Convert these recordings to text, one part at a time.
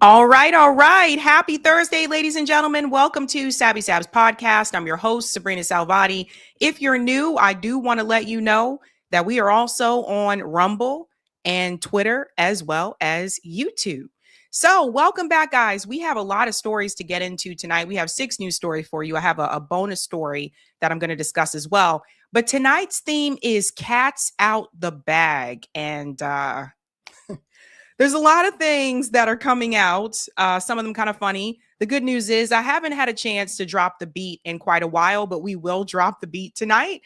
All right, all right. Happy Thursday, ladies and gentlemen. Welcome to Sabs podcast. I'm your host, sabrinasalvati. If you're new, I do want to let you know that we are also on Rumble and Twitter as well as YouTube. So welcome back, guys. We have a lot of stories to get into tonight. We have 6 news stories for you. I have a bonus story that I'm going to discuss as well. But tonight's theme is cats out the bag. And there's a lot of things that are coming out, some of them kind of funny. The good news is I haven't had a chance to drop the beat in quite a while, but we will drop the beat tonight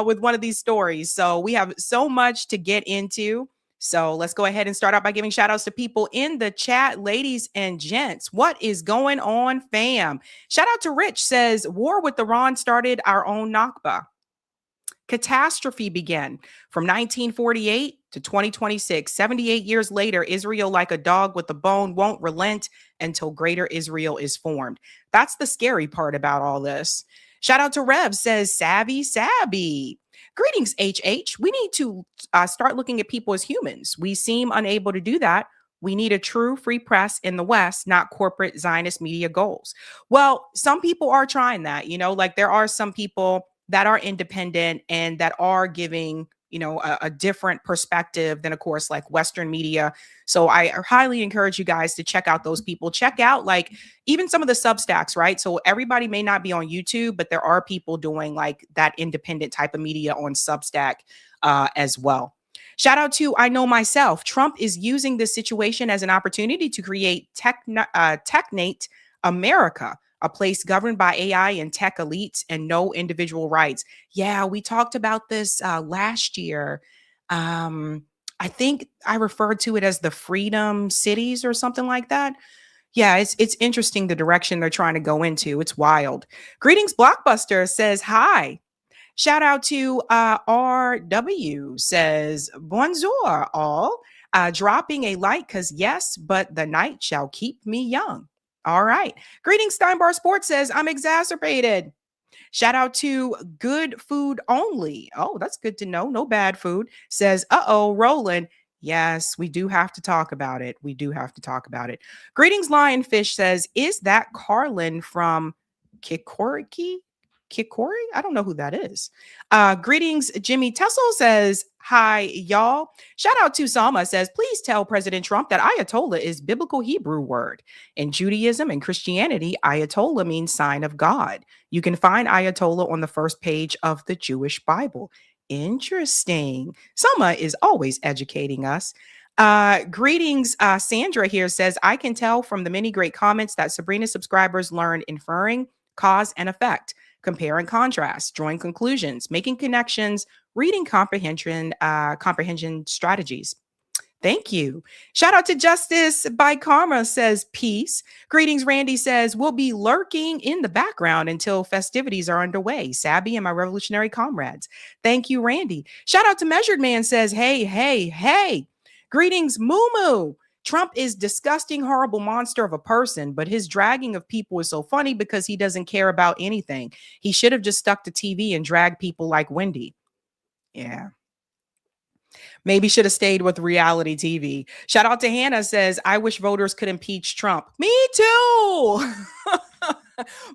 with one of these stories. So we have so much to get into. So let's go ahead and start out by giving shout outs to people in the chat. Ladies and gents, what is going on, fam? Shout out to Rich, says, war with Iran started our own Nakba. Catastrophe began from 1948 to 2026. 78 years later, Israel, like a dog with a bone, won't relent until greater Israel is formed. That's the scary part about all this. Shout out to Rev, says, Sabby. Greetings, HH. We need to start looking at people as humans. We seem unable to do that. We need a true free press in the West, not corporate Zionist media goals. Well, some people are trying that, like there are some people that are independent and that are giving, a different perspective than, of course, like Western media. So I highly encourage you guys to check out those people. Check out like even some of the Substacks, right? So everybody may not be on YouTube, but there are people doing like that independent type of media on Substack as well. Shout out to I Know Myself. Trump is using this situation as an opportunity to create Technate America, a place governed by AI and tech elites and no individual rights. Yeah, we talked about this last year. I think I referred to it as the Freedom Cities or something like that. Yeah, it's interesting the direction they're trying to go into. It's wild. Greetings, Blockbuster says hi. Shout out to RW says bonjour all. Dropping a like because yes, but the night shall keep me young. All right. Greetings, Steinbar Sports says, I'm exacerbated. Shout out to Good Food Only. Oh, that's good to know. No bad food. Says, Roland. Yes, we do have to talk about it. We do have to talk about it. Greetings, Lionfish says, is that Carlin from Kikoriki? Kikori? I don't know who that is. Greetings, Jimmy Tessel says, hi, y'all. Shout out to Salma says, please tell President Trump that Ayatollah is biblical Hebrew word. In Judaism and Christianity, Ayatollah means sign of God. You can find Ayatollah on the first page of the Jewish Bible. Interesting. Salma is always educating us. Greetings, Sandra here says, I can tell from the many great comments that Sabrina subscribers learned inferring cause and effect, compare and contrast, drawing conclusions, making connections, reading comprehension strategies. Thank you. Shout out to Justice by Karma says peace. Greetings, Randy says we'll be lurking in the background until festivities are underway. Sabby and my revolutionary comrades. Thank you, Randy. Shout out to Measured Man says, hey. Greetings, Moo. Trump is disgusting, horrible monster of a person, but his dragging of people is so funny because he doesn't care about anything. He should have just stuck to TV and dragged people like Wendy. Yeah. Maybe should have stayed with reality TV. Shout out to Hannah says, I wish voters could impeach Trump. Me too.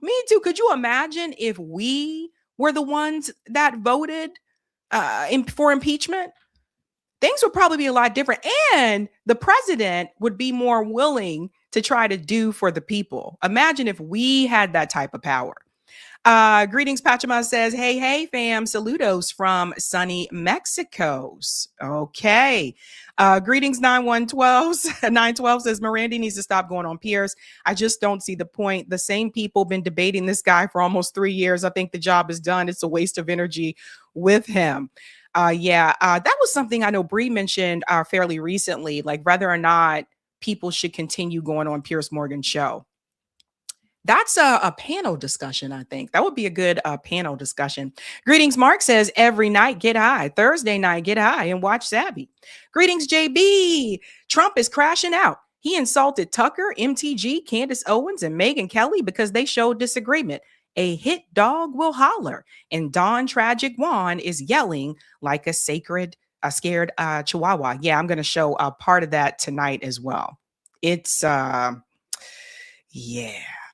Me too. Could you imagine if we were the ones that voted for impeachment? Things would probably be a lot different. And the president would be more willing to try to do for the people. Imagine if we had that type of power. Greetings, Pachama says, hey, fam, saludos from sunny Mexico. Okay. Greetings, 912 says, Marandi needs to stop going on Piers. I just don't see the point. The same people been debating this guy for almost 3 years. I think the job is done. It's a waste of energy with him. That was something I know Bree mentioned fairly recently, like whether or not people should continue going on Piers Morgan's show. That's a panel discussion, I think. That would be a good panel discussion. Greetings, Mark says, every night get high. Thursday night get high and watch Sabby. Greetings, JB. Trump is crashing out. He insulted Tucker, MTG, Candace Owens, and Megyn Kelly because they showed disagreement. A hit dog will holler, and Don Tragic Juan is yelling like a scared chihuahua. Yeah, I'm going to show a part of that tonight as well. It's yeah.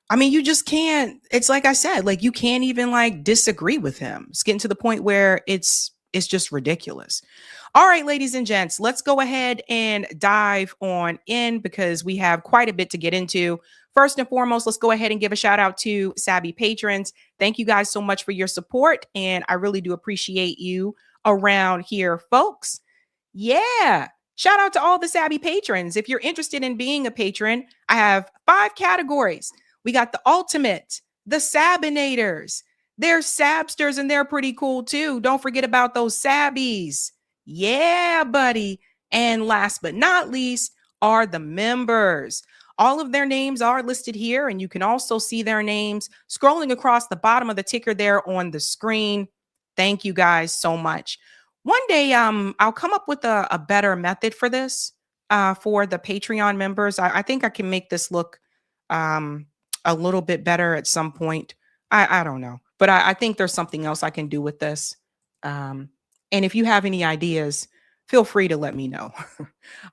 I mean, you just can't. It's like I said, like you can't even like disagree with him. It's getting to the point where it's just ridiculous. All right, ladies and gents, let's go ahead and dive on in because we have quite a bit to get into. First and foremost, let's go ahead and give a shout out to Sabby patrons. Thank you guys so much for your support, and I really do appreciate you around here, folks. Yeah. Shout out to all the Sabby patrons. If you're interested in being a patron, I have 5 categories. We got the ultimate, the Sabinators. They're Sabsters and they're pretty cool too. Don't forget about those Sabbies. Yeah, buddy. And last but not least are the members. All of their names are listed here, and you can also see their names scrolling across the bottom of the ticker there on the screen. Thank you guys so much. One day, I'll come up with a better method for this, for the Patreon members. I think I can make this look a little bit better at some point. I don't know, but I think there's something else I can do with this. And if you have any ideas, feel free to let me know.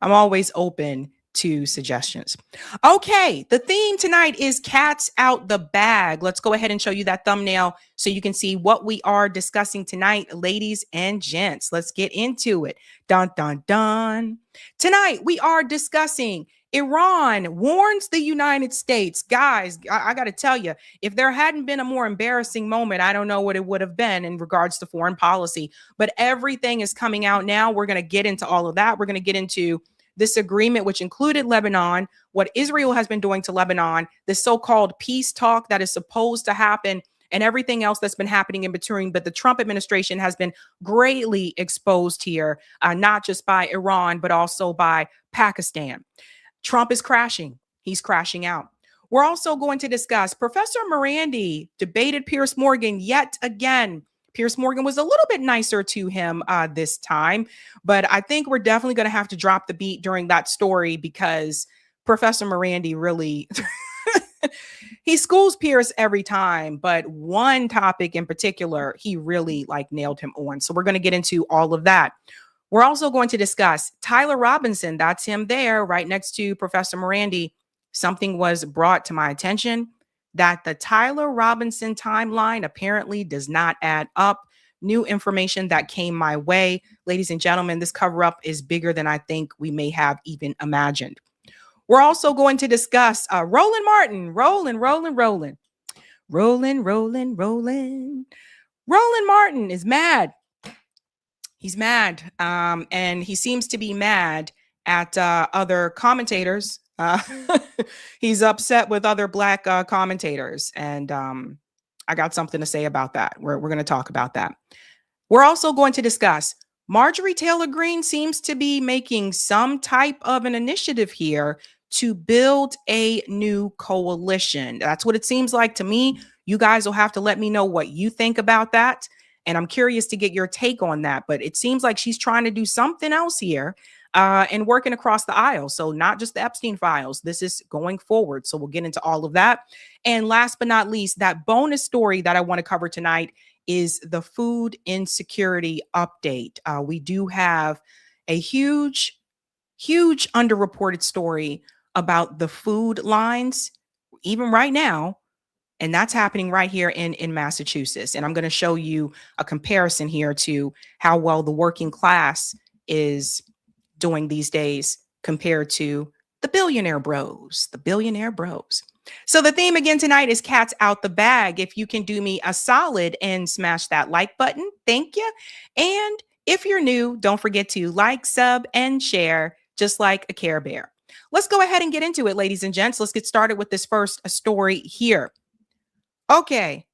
I'm always open to suggestions. Okay, the theme tonight is cats out the bag. Let's go ahead and show you that thumbnail so you can see what we are discussing tonight, ladies and gents. Let's get into it. Dun, dun, dun. Tonight, we are discussing Iran warns the United States. Guys, I got to tell you, if there hadn't been a more embarrassing moment, I don't know what it would have been in regards to foreign policy. But everything is coming out now. We're going to get into all of that. We're going to get into this agreement, which included Lebanon, what Israel has been doing to Lebanon, the so-called peace talk that is supposed to happen, and everything else that's been happening in between. But the Trump administration has been greatly exposed here, not just by Iran, but also by Pakistan. Trump is crashing. He's crashing out. We're also going to discuss Professor Marandi debated Piers Morgan yet again. Piers Morgan was a little bit nicer to him this time, but I think we're definitely going to have to drop the beat during that story because Professor Marandi really, he schools Piers every time, but one topic in particular, he really like nailed him on. So we're going to get into all of that. We're also going to discuss Tyler Robinson. That's him there right next to Professor Marandi. Something was brought to my attention that the Tyler Robinson timeline apparently does not add up. New information that came my way. Ladies and gentlemen, this cover up is bigger than I think we may have even imagined. We're also going to discuss Roland Martin. Roland Martin is mad. He's mad. And he seems to be mad at other commentators. He's upset with other Black commentators. And I got something to say about that. We're going to talk about that. We're also going to discuss Marjorie Taylor Greene seems to be making some type of an initiative here to build a new coalition. That's what it seems like to me. You guys will have to let me know what you think about that. And I'm curious to get your take on that. But it seems like she's trying to do something else here. And working across the aisle. So not just the Epstein files. This is going forward. So we'll get into all of that. And last but not least, that bonus story that I want to cover tonight is the food insecurity update. We do have a huge underreported story about the food lines, even right now. And that's happening right here in Massachusetts. And I'm going to show you a comparison here to how well the working class is doing these days compared to the billionaire bros. So the theme again tonight is cats out the bag. If you can do me a solid and smash that like button, thank you. And if you're new, don't forget to like, sub, and share, just like a Care Bear. Let's go ahead and get into it, ladies and gents. Let's get started with this first story here. Okay,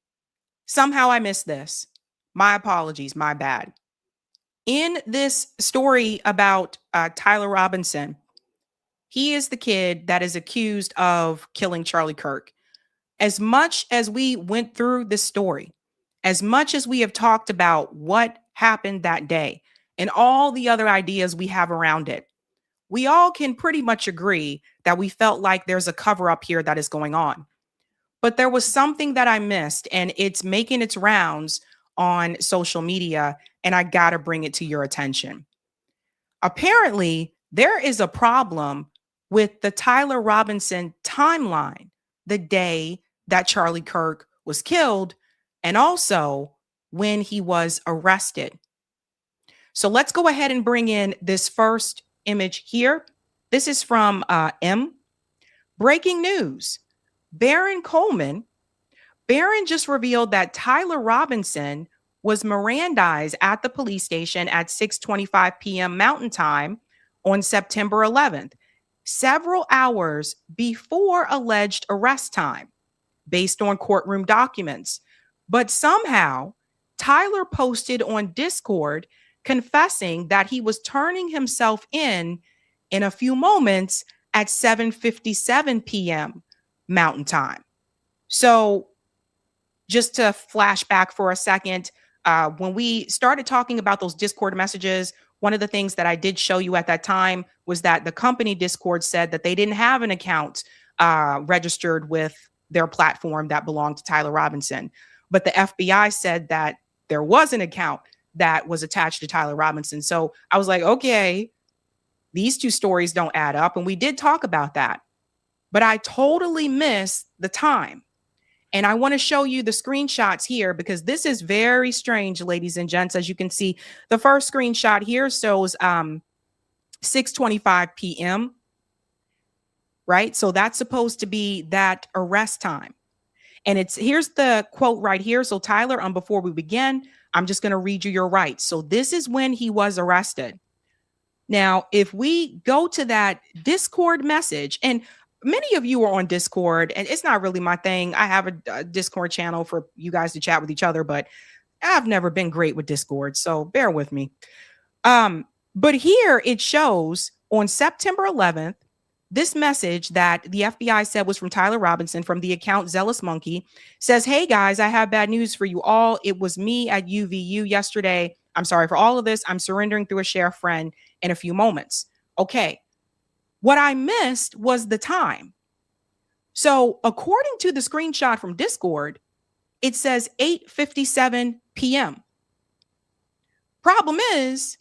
somehow I missed this. My apologies, my bad. In this story about Tyler Robinson, he is the kid that is accused of killing Charlie Kirk. As much as we went through this story, as much as we have talked about what happened that day and all the other ideas we have around it, we all can pretty much agree that we felt like there's a cover up here that is going on. But there was something that I missed, and it's making its rounds on social media, and I got to bring it to your attention. Apparently, there is a problem with the Tyler Robinson timeline, the day that Charlie Kirk was killed, and also when he was arrested. So let's go ahead and bring in this first image here. This is from M. Breaking news. Baron Coleman. Baron just revealed that Tyler Robinson was Mirandized at the police station at 6:25 p.m. Mountain Time on September 11th, several hours before alleged arrest time, based on courtroom documents. But somehow, Tyler posted on Discord confessing that he was turning himself in a few moments at 7:57 p.m. Mountain Time. So just to flash back for a second, when we started talking about those Discord messages, one of the things that I did show you at that time was that the company Discord said that they didn't have an account registered with their platform that belonged to Tyler Robinson. But the FBI said that there was an account that was attached to Tyler Robinson. So I was like, okay, these two stories don't add up. And we did talk about that. But I totally missed the time. And I want to show you the screenshots here because this is very strange, ladies and gents. As you can see, the first screenshot here shows 6:25 p.m. Right? So that's supposed to be that arrest time. And here's the quote right here. So Tyler, before we begin, I'm just going to read you your rights. So this is when he was arrested. Now, if we go to that Discord message, and many of you are on Discord, and it's not really my thing. I have a Discord channel for you guys to chat with each other, but I've never been great with Discord, so bear with me. But here it shows on September 11th, this message that the FBI said was from Tyler Robinson from the account Zealous Monkey says, "Hey guys, I have bad news for you all. It was me at UVU yesterday. I'm sorry for all of this. I'm surrendering through a sheriff friend in a few moments." Okay. What I missed was the time. So according to the screenshot from Discord, it says 8:57 p.m. Problem is,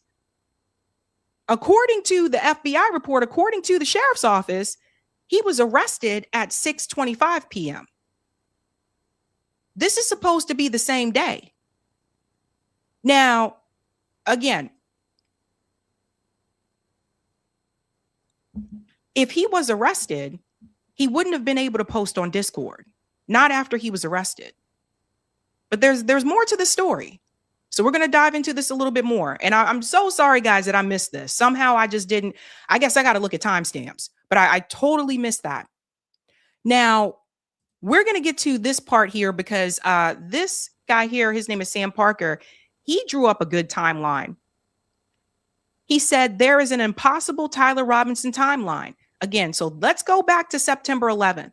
according to the FBI report, according to the sheriff's office, he was arrested at 6:25 p.m. This is supposed to be the same day. Now, again, if he was arrested, he wouldn't have been able to post on Discord, not after he was arrested. But there's more to the story. So we're going to dive into this a little bit more. And I'm so sorry, guys, that I missed this. Somehow I just didn't. I guess I got to look at timestamps, but I totally missed that. Now, we're going to get to this part here because this guy here, his name is Sam Parker. He drew up a good timeline. He said there is an impossible Tyler Robinson timeline. Again, so let's go back to September 11th.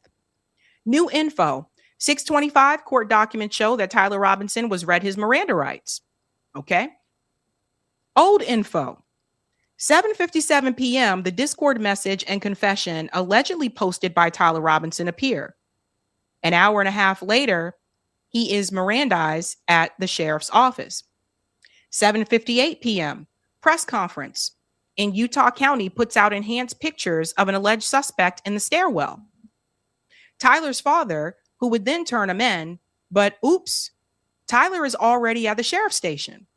New info. 6:25 court documents show that Tyler Robinson was read his Miranda rights. Okay. Old info. 7:57 p.m. the Discord message and confession allegedly posted by Tyler Robinson appear. An hour and a half later, he is Mirandized at the sheriff's office. 7:58 p.m. press conference. In Utah County puts out enhanced pictures of an alleged suspect in the stairwell. Tyler's father, who would then turn him in, but oops, Tyler is already at the sheriff's station.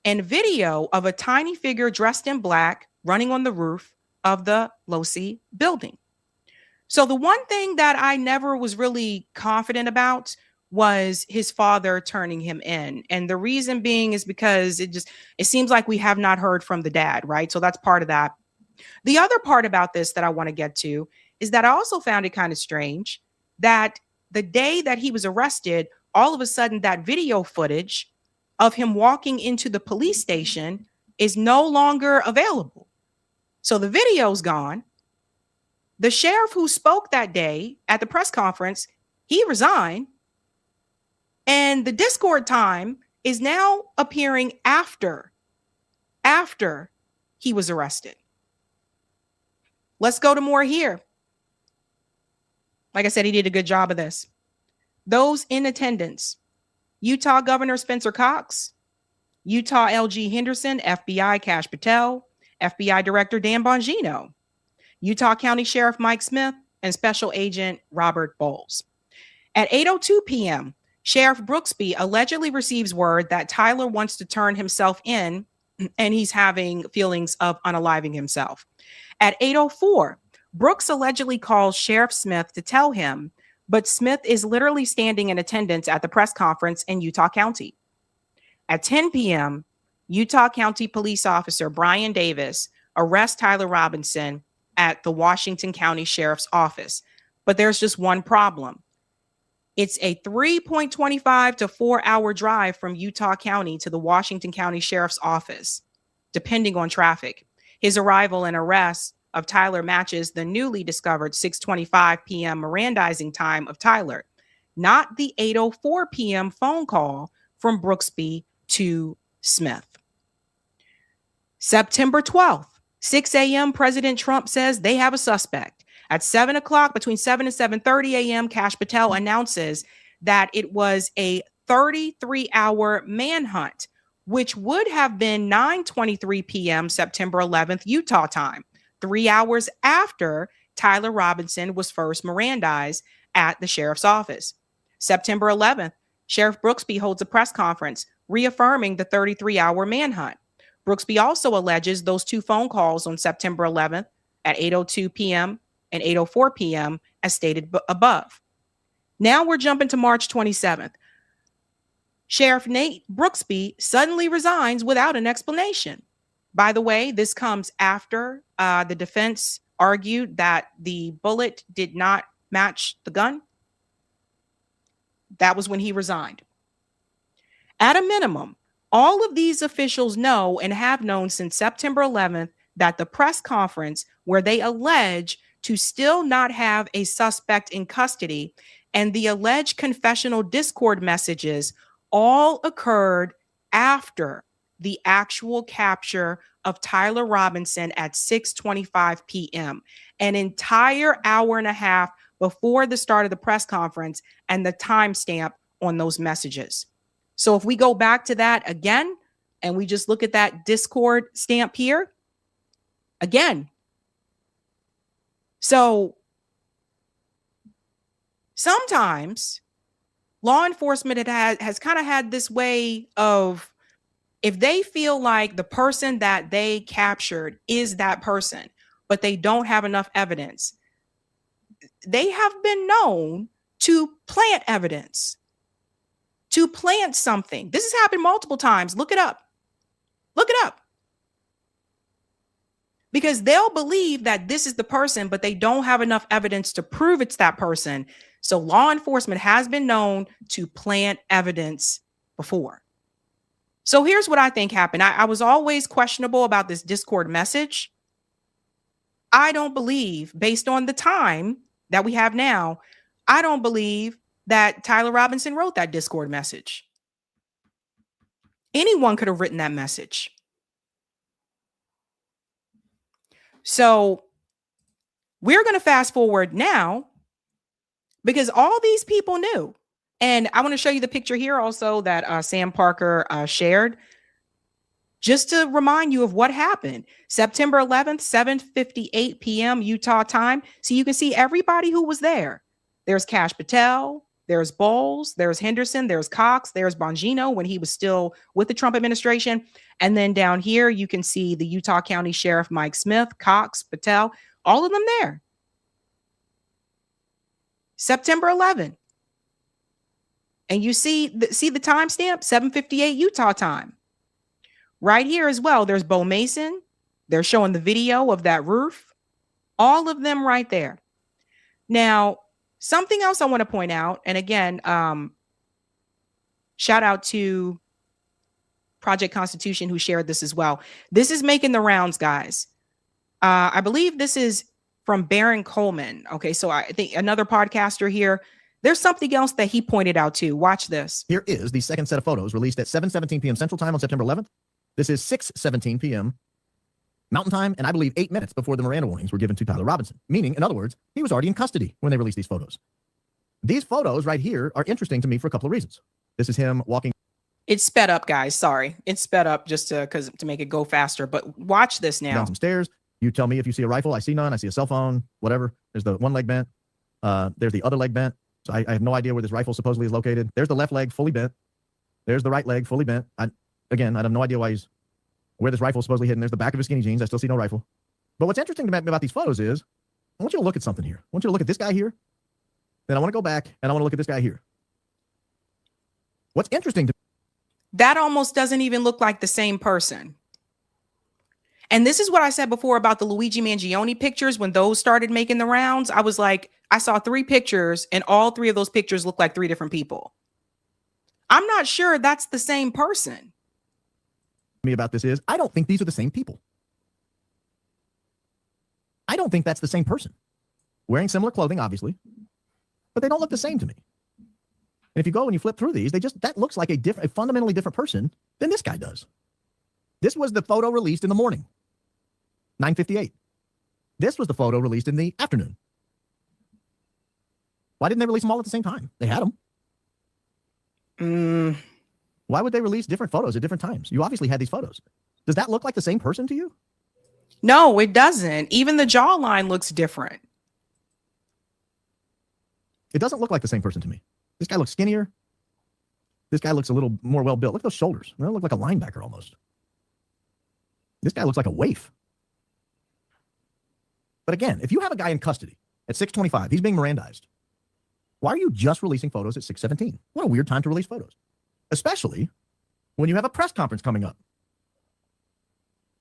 And video of a tiny figure dressed in black running on the roof of the Losi building. So the one thing that I never was really confident about was his father turning him in. And the reason being is because it seems like we have not heard from the dad, right? So that's part of that. The other part about this that I want to get to is that I also found it kind of strange that the day that he was arrested, all of a sudden that video footage of him walking into the police station is no longer available. So the video's gone. The sheriff who spoke that day at the press conference, he resigned. And the Discord time is now appearing after he was arrested. Let's go to more here. Like I said, he did a good job of this. Those in attendance: Utah Governor Spencer Cox, Utah LG Henderson, FBI Kash Patel, FBI Director Dan Bongino, Utah County Sheriff Mike Smith, and Special Agent Robert Bowles. At 8:02 p.m., Sheriff Brooksby allegedly receives word that Tyler wants to turn himself in and he's having feelings of unaliving himself. At 8:04, Brooks allegedly calls Sheriff Smith to tell him, but Smith is literally standing in attendance at the press conference in Utah County. At 10 p.m., Utah County Police Officer Brian Davis arrests Tyler Robinson at the Washington County Sheriff's Office. But there's just one problem. It's a 3.25 to 4-hour drive from Utah County to the Washington County Sheriff's Office, depending on traffic. His arrival and arrest of Tyler matches the newly discovered 6:25 p.m. Mirandizing time of Tyler, not the 8:04 p.m. phone call from Brooksby to Smith. September 12th, 6 a.m., President Trump says they have a suspect. At 7 o'clock, between 7 and 7:30 a.m., Kash Patel announces that it was a 33-hour manhunt, which would have been 9:23 p.m. September 11th, Utah time, 3 hours after Tyler Robinson was first Mirandized at the sheriff's office. September 11th, Sheriff Brooksby holds a press conference reaffirming the 33-hour manhunt. Brooksby also alleges those two phone calls on September 11th at 8:02 p.m. and 8:04 p.m. as stated above. Now we're jumping to March 27th. Sheriff Nate Brooksby suddenly resigns without an explanation. By the way, this comes after the defense argued that the bullet did not match the gun. That was when he resigned. At a minimum, all of these officials know and have known since September 11th that the press conference where they allege to still not have a suspect in custody and the alleged confessional Discord messages all occurred after the actual capture of Tyler Robinson at 6:25 p.m., an entire hour and a half before the start of the press conference and the timestamp on those messages. So if we go back to that again, and we just look at that Discord stamp here, again. So sometimes law enforcement has kind of had this way of, if they feel like the person that they captured is that person, but they don't have enough evidence, they have been known to plant evidence, to plant something. This has happened multiple times. Look it up. Look it up. Because they'll believe that this is the person, but they don't have enough evidence to prove it's that person. So law enforcement has been known to plant evidence before. So here's what I think happened. I was always questionable about this Discord message. I don't believe, based on the time that we have now, I don't believe that Tyler Robinson wrote that Discord message. Anyone could have written that message. So we're going to fast forward now because all these people knew. And I want to show you the picture here also that Sam Parker shared, just to remind you of what happened. September 11th, 7:58 p.m. Utah time. So you can see everybody who was there. There's Kash Patel, there's Bowles, there's Henderson, there's Cox, there's Bongino when he was still with the Trump administration. And then down here, you can see the Utah County Sheriff Mike Smith, Cox, Patel, all of them there. September 11th. And you see the timestamp, 7:58 Utah time. Right here as well, there's Bo Mason. They're showing the video of that roof. All of them right there. Now, something else I want to point out, and again, shout out to Project Constitution who shared this as well. This is making the rounds, guys. I believe this is from Baron Coleman. Okay, so I think another podcaster here. There's something else that he pointed out too. Watch this. Here is the second set of photos released at 7:17 p.m. Central Time on September 11th. This is 6:17 p.m. Mountain Time, and I believe 8 minutes before the Miranda warnings were given to Tyler Robinson. Meaning, in other words, he was already in custody when they released these photos. These photos right here are interesting to me for a couple of reasons. This is him walking. It's sped up, guys. Sorry. It's sped up just to make it go faster. But watch this now. Down some stairs. You tell me if you see a rifle. I see none. I see a cell phone, whatever. There's the one leg bent. There's the other leg bent. So I have no idea where this rifle supposedly is located. There's the left leg fully bent. There's the right leg fully bent. Again, I have no idea where this rifle is supposedly hidden. There's the back of his skinny jeans. I still see no rifle. But what's interesting to me about these photos is, I want you to look at something here. I want you to look at this guy here. Then I want to go back and I want to look at this guy here. What's interesting to That almost doesn't even look like the same person. And this is what I said before about the Luigi Mangione pictures. When those started making the rounds, I was like, I saw 3 pictures and all 3 of those pictures look like 3 different people. I'm not sure that's the same person. me about this is, I don't think these are the same people. I don't think that's the same person. Wearing similar clothing, obviously, but they don't look the same to me. And if you go and you flip through these, that looks like a fundamentally different person than this guy does. This was the photo released in the morning, 9:58. This was the photo released in the afternoon. Why didn't they release them all at the same time? They had them. Why would they release different photos at different times? You obviously had these photos. Does that look like the same person to you? No, it doesn't. Even the jawline looks different. It doesn't look like the same person to me. This guy looks skinnier. This guy looks a little more well-built. Look at those shoulders. They look like a linebacker almost. This guy looks like a waif. But again, if you have a guy in custody at 6:25, he's being Mirandized. Why are you just releasing photos at 6:17? What a weird time to release photos. Especially when you have a press conference coming up.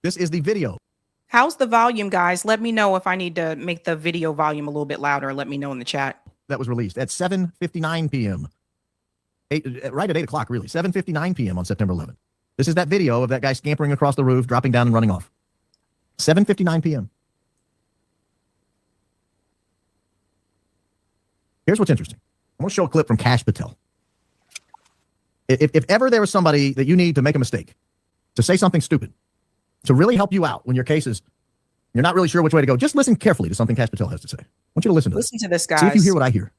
This is the video. How's the volume, guys? Let me know if I need to make the video volume a little bit louder. Let me know in the chat. That was released at 7:59 p.m. Right at 8 o'clock, really. 7:59 p.m. on September 11th. This is that video of that guy scampering across the roof, dropping down and running off. 7:59 p.m. Here's what's interesting. I want to show a clip from Kash Patel. If ever there was somebody that you need to make a mistake, to say something stupid, to really help you out when your case is, you're not really sure which way to go, just listen carefully to something Kash Patel has to say. I want you to listen to this. Listen to this, guys. See if you hear what I hear.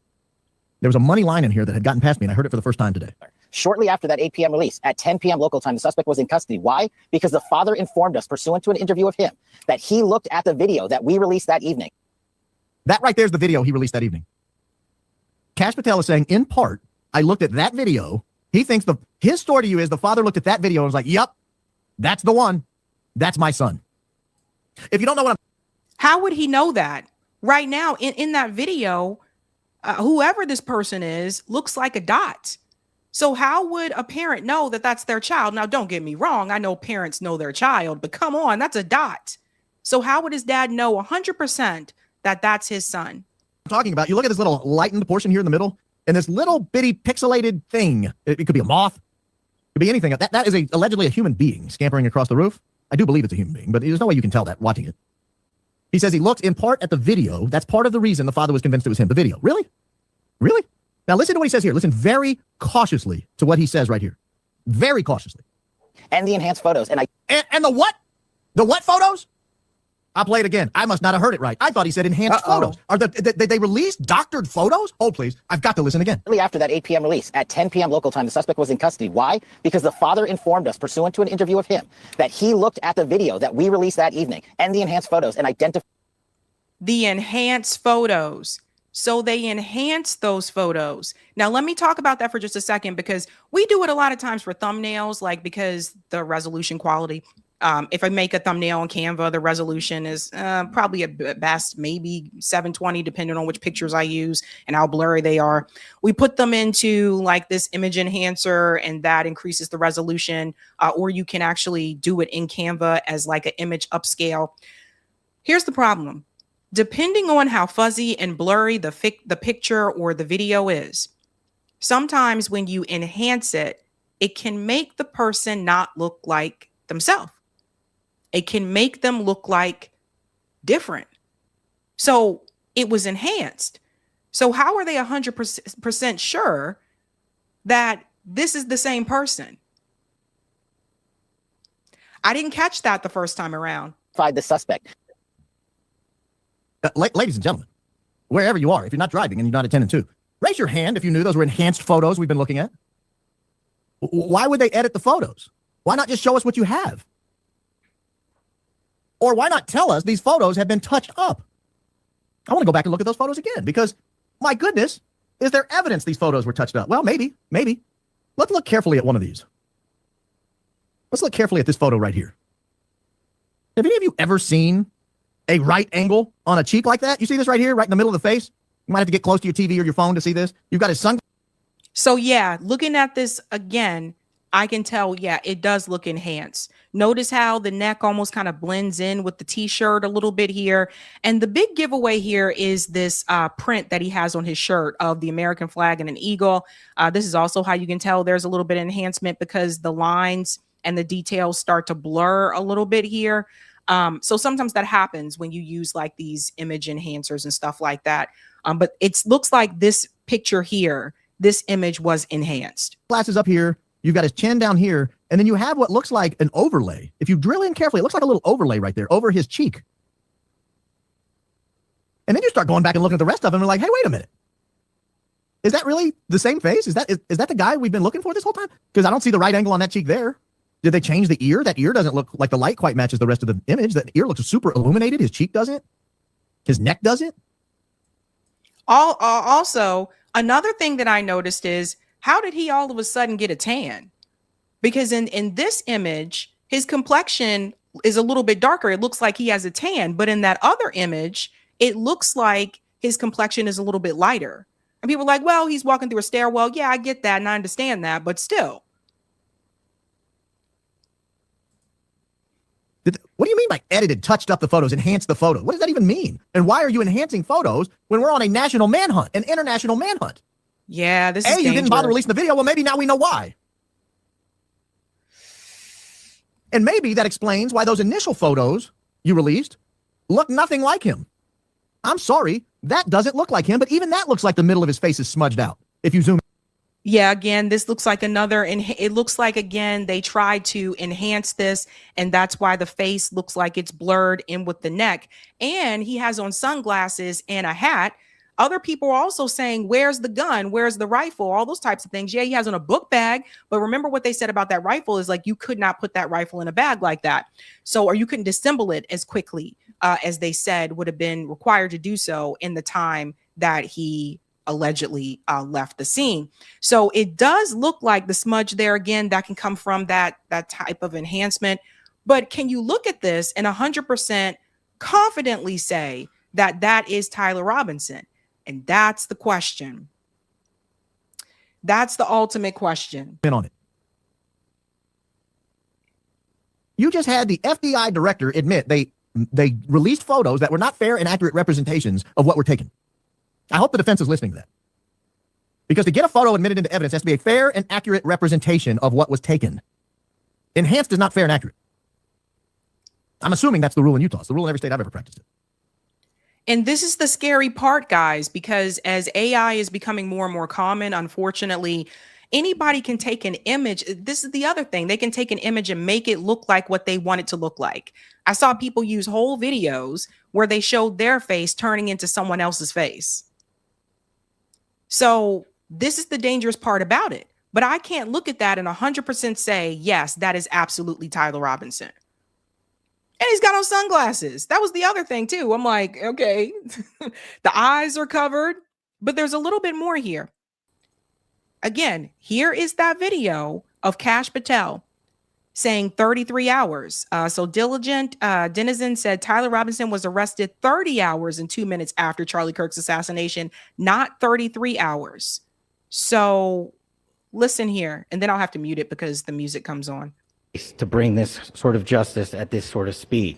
There was a money line in here that had gotten past me, and I heard it for the first time today. Shortly after that 8 p.m. release, at 10 p.m. local time, the suspect was in custody. Why? Because the father informed us, pursuant to an interview of him, that he looked at the video that we released that evening. That right there is the video he released that evening. Kash Patel is saying, in part, I looked at that video. He thinks his story to you is the father looked at that video and was like, yep, that's the one. That's my son. If you don't know what How would he know that? Right now, in that video, whoever this person is looks like a dot. So how would a parent know that that's their child? Now, don't get me wrong. I know parents know their child, but come on, that's a dot. So how would his dad know 100% that that's his son? I'm talking about, you look at this little lightened portion here in the middle, and this little bitty pixelated thing. It could be a moth. It could be anything. That is allegedly a human being scampering across the roof. I do believe it's a human being, but there's no way you can tell that watching it. He says he looked in part at the video. That's part of the reason the father was convinced it was him. The video. Really? Really? Now listen to what he says here. Listen very cautiously to what he says right here. Very cautiously. And the enhanced photos. And the what? The what photos? I'll play it again. I must not have heard it right. I thought he said enhanced photos. Did they release doctored photos? Hold, please. I've got to listen again. Shortly after that 8 p.m. release, at 10 p.m. local time, the suspect was in custody. Why? Because the father informed us, pursuant to an interview of him, that he looked at the video that we released that evening and the enhanced photos and identified The enhanced photos. So they enhance those photos. Now, let me talk about that for just a second, because we do it a lot of times for thumbnails, like because the resolution quality. If I make a thumbnail on Canva, the resolution is probably at best maybe 720, depending on which pictures I use and how blurry they are. We put them into like this image enhancer, and that increases the resolution, or you can actually do it in Canva as like an image upscale. Here's the problem. Depending on how fuzzy and blurry the picture or the video is, sometimes when you enhance it, it can make the person not look like themselves. It can make them look like different. So it was enhanced. So how are they 100% sure that this is the same person? I didn't catch that the first time around. the suspect. Ladies and gentlemen, wherever you are, if you're not driving and you're not attending to, raise your hand if you knew those were enhanced photos we've been looking at. Why would they edit the photos? Why not just show us what you have? Or why not tell us these photos have been touched up? I want to go back and look at those photos again because, my goodness, is there evidence these photos were touched up? Well, maybe. Let's look carefully at one of these. Let's look carefully at this photo right here. Have any of you ever seen a right angle on a cheek like that? You see this right here, right in the middle of the face? You might have to get close to your TV or your phone to see this. You've got his sun. So yeah, looking at this again, I can tell, yeah, it does look enhanced. Notice how the neck almost kind of blends in with the t-shirt a little bit here. And the big giveaway here is this print that he has on his shirt of the American flag and an eagle. This is also how you can tell there's a little bit of enhancement because the lines and the details start to blur a little bit here. So sometimes that happens when you use like these image enhancers and stuff like that. But it looks like this picture here, this image was enhanced. Glasses up here. You've got his chin down here, and then you have what looks like an overlay. If you drill in carefully, it looks like a little overlay right there over his cheek. And then you start going back and looking at the rest of him and like, hey, wait a minute. Is that really the same face? Is that the guy we've been looking for this whole time? Because I don't see the right angle on that cheek there. Did they change the ear? That ear doesn't look like the light quite matches the rest of the image. That ear looks super illuminated. His cheek doesn't. His neck doesn't. Also, another thing that I noticed is, how did he all of a sudden get a tan? Because in this image, his complexion is a little bit darker. It looks like he has a tan, but in that other image, it looks like his complexion is a little bit lighter. And people are like, well, he's walking through a stairwell. Yeah, I get that and I understand that, but still. What do you mean by edited, touched up the photos, enhanced the photo? What does that even mean? And why are you enhancing photos when we're on a national manhunt, an international manhunt? Yeah, this is you didn't bother releasing the video. Well, maybe now we know why. And maybe that explains why those initial photos you released look nothing like him. I'm sorry, that doesn't look like him, but even that looks like the middle of his face is smudged out. If you zoom. Yeah, again, this looks like another, and it looks like, again, they tried to enhance this, and that's why the face looks like it's blurred in with the neck. And he has on sunglasses and a hat. Other people are also saying, where's the gun? Where's the rifle? All those types of things. Yeah, he has on a book bag, but remember what they said about that rifle is like, you could not put that rifle in a bag like that. So, or you couldn't disassemble it as quickly as they said would have been required to do so in the time that he allegedly left the scene. So it does look like the smudge there again, that can come from that type of enhancement. But can you look at this and 100% confidently say that that is Tyler Robinson? And that's the question. That's the ultimate question. On it. You just had the FBI director admit they released photos that were not fair and accurate representations of what were taken. I hope the defense is listening to that. Because to get a photo admitted into evidence has to be a fair and accurate representation of what was taken. Enhanced is not fair and accurate. I'm assuming that's the rule in Utah. It's the rule in every state I've ever practiced it. And this is the scary part, guys, because as AI is becoming more and more common, unfortunately, anybody can take an image. This is the other thing. They can take an image and make it look like what they want it to look like. I saw people use whole videos where they showed their face turning into someone else's face. So this is the dangerous part about it. But I can't look at that and 100% say, yes, that is absolutely Tyler Robinson. And he's got on sunglasses. That was the other thing, too. I'm like, okay, the eyes are covered, but there's a little bit more here. Again, here is that video of Kash Patel saying 33 hours. So Diligent Denizen said Tyler Robinson was arrested 30 hours and 2 minutes after Charlie Kirk's assassination, not 33 hours. So listen here, and then I'll have to mute it because the music comes on. To bring this sort of justice at this sort of speed.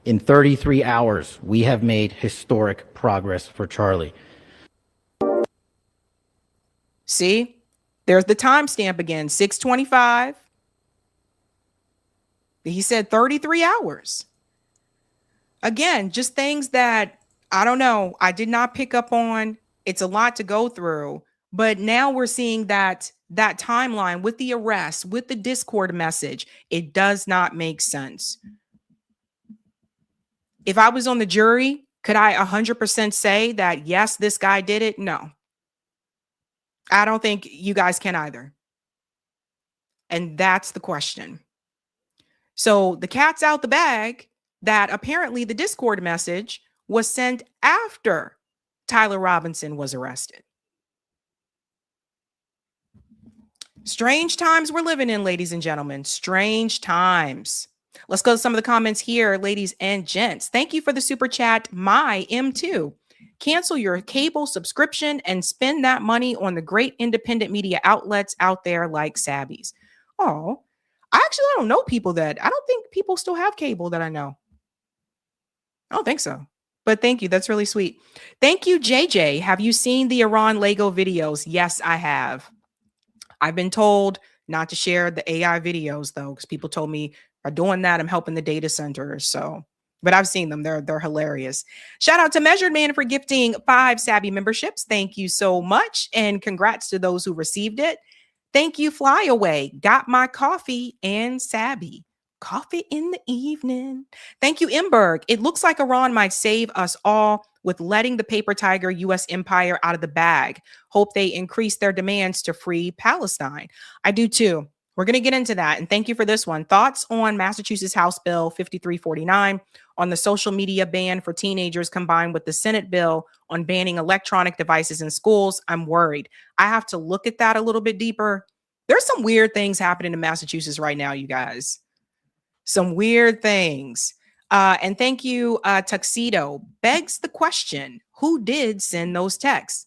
In 33 hours, we have made historic progress for Charlie. See, there's the timestamp again, 6:25. He said 33 hours. Again, just things that, I don't know, I did not pick up on. It's a lot to go through. But now we're seeing that timeline with the arrest, with the Discord message. It does not make sense. If I was on the jury, could I 100% say that, yes, this guy did it? No. I don't think you guys can either. And that's the question. So the cat's out the bag. that apparently the Discord message was sent after Tyler Robinson was arrested. Strange times we're living in, ladies and gentlemen. Strange times. Let's go to some of the comments here, ladies and gents. Thank you for the super chat, my M2. Cancel your cable subscription and spend that money on the great independent media outlets out there like Sabby's. Oh, I don't know people that, I don't think people still have cable that I know. I don't think so. But thank you. That's really sweet. Thank you, JJ. Have you seen the Iran Lego videos? Yes, I have. I've been told not to share the AI videos, though, because people told me by doing that, I'm helping the data centers. So, but I've seen them. They're hilarious. Shout out to Measured Man for gifting 5 Sabby memberships. Thank you so much. And congrats to those who received it. Thank you, Flyaway. Got my coffee and Sabby. Coffee in the evening. Thank you, Imberg. It looks like Iran might save us all with letting the paper tiger U.S. empire out of the bag. Hope they increase their demands to free Palestine. I do too. We're going to get into that. And thank you for this one. Thoughts on Massachusetts House Bill 5349 on the social media ban for teenagers combined with the Senate bill on banning electronic devices in schools. I'm worried. I have to look at that a little bit deeper. There's some weird things happening in Massachusetts right now, you guys. Some weird things. And thank you, Tuxedo. Begs the question, who did send those texts?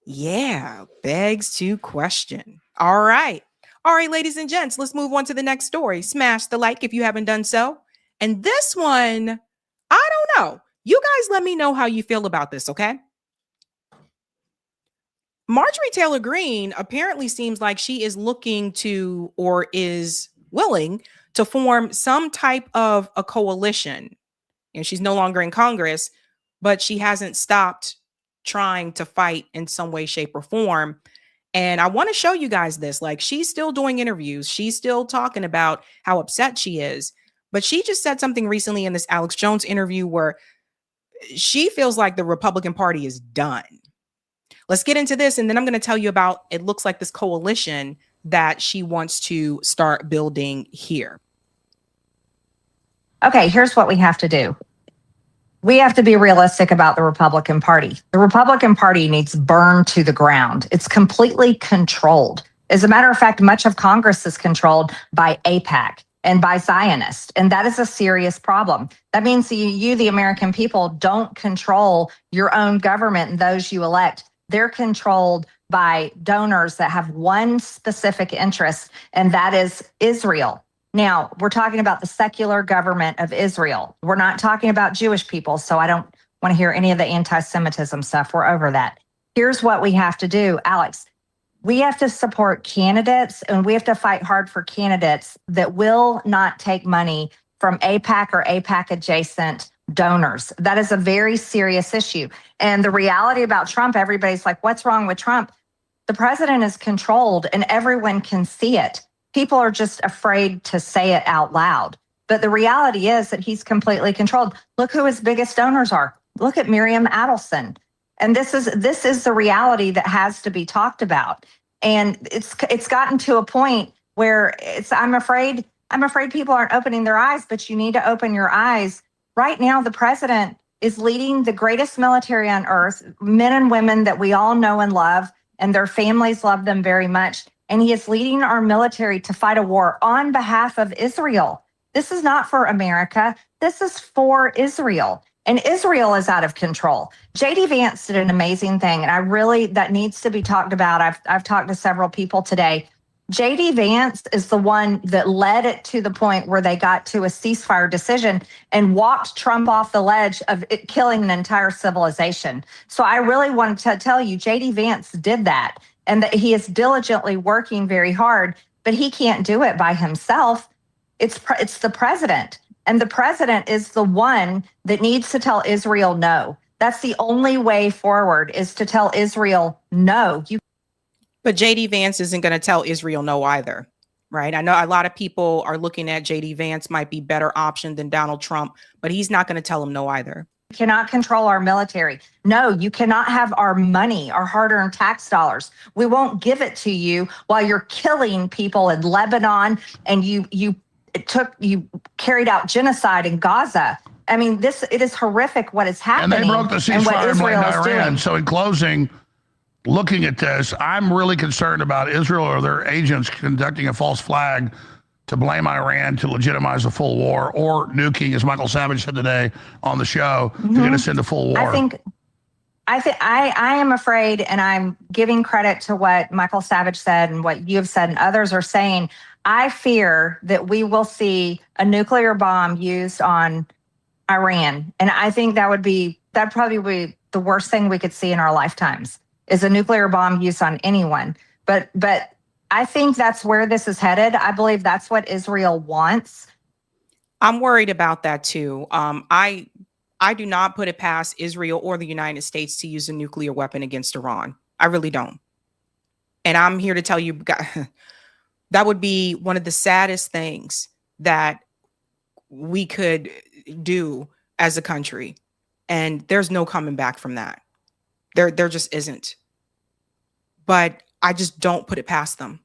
Yeah, begs to question. All right. All right, ladies and gents, let's move on to the next story. Smash the like if you haven't done so. And this one, I don't know. You guys let me know how you feel about this, okay? Marjorie Taylor Greene apparently seems like she is looking to, or is willing to form some type of a coalition. And she's no longer in Congress, but she hasn't stopped trying to fight in some way, shape, or form. And I want to show you guys this. Like, she's still doing interviews. She's still talking about how upset she is. But she just said something recently in this Alex Jones interview where she feels like the Republican Party is done. Let's get into this. And then I'm going to tell you about, it looks like this coalition that she wants to start building here. Okay, here's what we have to do. We have to be realistic about the Republican Party. The Republican Party needs burned to the ground. It's completely controlled. As a matter of fact, much of Congress is controlled by AIPAC and by Zionists, and that is a serious problem. That means you, the American people, don't control your own government and those you elect. They're controlled by donors that have one specific interest, and that is Israel. Now, we're talking about the secular government of Israel. We're not talking about Jewish people, so I don't want to hear any of the anti-Semitism stuff. We're over that. Here's what we have to do, Alex. We have to support candidates, and we have to fight hard for candidates that will not take money from AIPAC or AIPAC adjacent donors. That is a very serious issue. And the reality about Trump, everybody's like, what's wrong with Trump? The president is controlled and everyone can see it. People are just afraid to say it out loud. But the reality is that he's completely controlled. Look who his biggest donors are. Look at Miriam Adelson. And this is the reality that has to be talked about. And it's gotten to a point where I'm afraid people aren't opening their eyes, but you need to open your eyes. Right now, the president is leading the greatest military on earth, men and women that we all know and love, and their families love them very much. And he is leading our military to fight a war on behalf of Israel. This is not for America. This is for Israel. And Israel is out of control. J.D. Vance did an amazing thing, and that needs to be talked about. I've talked to several people today. J.D. Vance is the one that led it to the point where they got to a ceasefire decision and walked Trump off the ledge of it killing an entire civilization. So I really wanted to tell you, J.D. Vance did that, and that he is diligently working very hard, but he can't do it by himself. It's the president, and the president is the one that needs to tell Israel no. That's the only way forward, is to tell Israel no. But J.D. Vance isn't going to tell Israel no either, right? I know a lot of people are looking at J.D. Vance might be better option than Donald Trump, but he's not going to tell them no either. You cannot control our military. No, you cannot have our money, our hard-earned tax dollars. We won't give it to you while you're killing people in Lebanon, and you you carried out genocide in Gaza. I mean, it is horrific what is happening. And they broke the ceasefire and blamed Iran. Doing. So in closing, looking at this, I'm really concerned about Israel or their agents conducting a false flag to blame Iran to legitimize a full war, or nuking, as Michael Savage said today on the show, to get us into full war. I am afraid, and I'm giving credit to what Michael Savage said and what you have said and others are saying. I fear that we will see a nuclear bomb used on Iran. And I think that'd probably be the worst thing we could see in our lifetimes, is a nuclear bomb used on anyone. But I think that's where this is headed. I believe that's what Israel wants. I'm worried about that too. I do not put it past Israel or the United States to use a nuclear weapon against Iran. I really don't. And I'm here to tell you, that would be one of the saddest things that we could do as a country. And there's no coming back from that. There just isn't. But I just don't put it past them.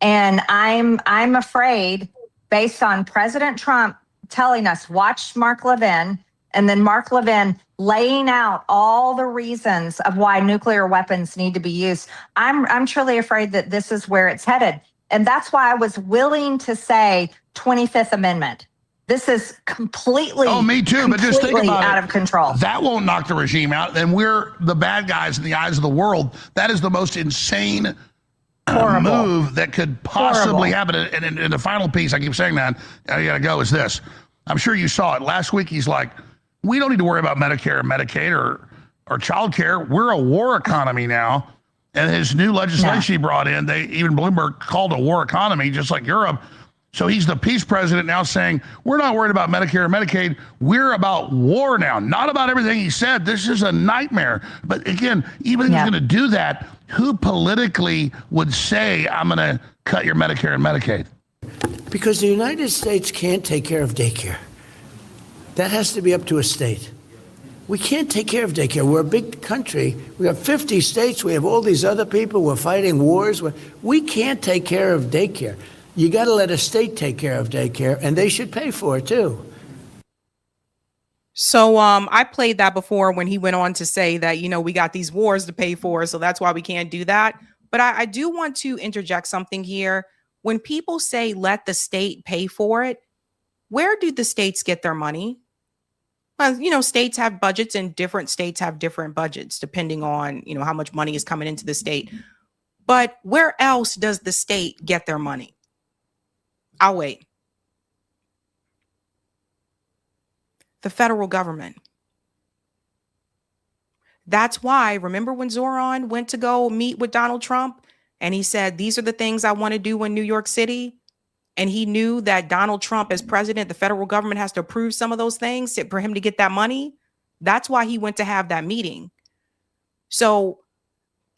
And I'm afraid, based on President Trump telling us, watch Mark Levin, and then Mark Levin laying out all the reasons of why nuclear weapons need to be used. I'm truly afraid that this is where it's headed. And that's why I was willing to say 25th Amendment. This is completely, me too, but just think about out of control. That won't knock the regime out. Then we're the bad guys in the eyes of the world. That is the most insane move that could possibly happen. And in the final piece, I keep saying that, I gotta go, is this. I'm sure you saw it. Last week, he's like, we don't need to worry about Medicare and Medicaid or child care. We're a war economy now. And his new legislation he brought in, even Bloomberg called a war economy, just like Europe. So he's the peace president now saying, we're not worried about Medicare and Medicaid. We're about war now, not about everything he said. This is a nightmare. But again, even if he's going to do that, who politically would say, I'm going to cut your Medicare and Medicaid? Because the United States can't take care of daycare. That has to be up to a state. We can't take care of daycare. We're a big country. We have 50 states. We have all these other people. We're fighting wars. We can't take care of daycare. You got to let a state take care of daycare, and they should pay for it too. So I played that before when he went on to say that, we got these wars to pay for, so that's why we can't do that. But I do want to interject something here. When people say let the state pay for it, where do the states get their money? Well, states have budgets, and different states have different budgets depending on, how much money is coming into the state. But where else does the state get their money? I'll wait. The federal government. That's why, remember when Zoran went to go meet with Donald Trump and he said, these are the things I want to do in New York City. And he knew that Donald Trump as president, the federal government has to approve some of those things for him to get that money. That's why he went to have that meeting. So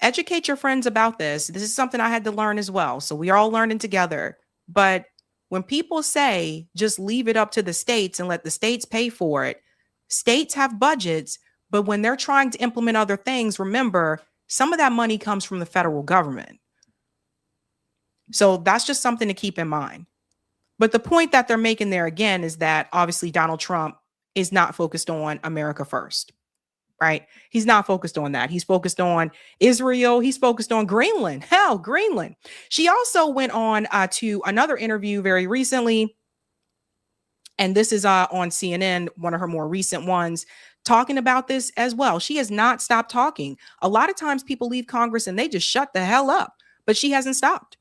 educate your friends about this. This is something I had to learn as well. So we are all learning together. But when people say just leave it up to the states and let the states pay for it, states have budgets, but when they're trying to implement other things, remember, some of that money comes from the federal government. So that's just something to keep in mind. But the point that they're making there again is that obviously Donald Trump is not focused on America first, right? He's not focused on that. He's focused on Israel. He's focused on Greenland. Hell, Greenland. She also went on to another interview very recently. And this is on CNN, one of her more recent ones, talking about this as well. She has not stopped talking. A lot of times people leave Congress and they just shut the hell up, but she hasn't stopped.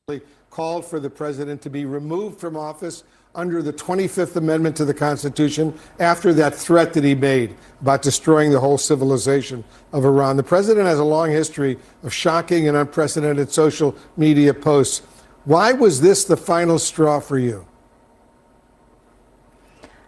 Called for the president to be removed from office under the 25th Amendment to the Constitution after that threat that he made about destroying the whole civilization of Iran. The president has a long history of shocking and unprecedented social media posts. Why was this the final straw for you?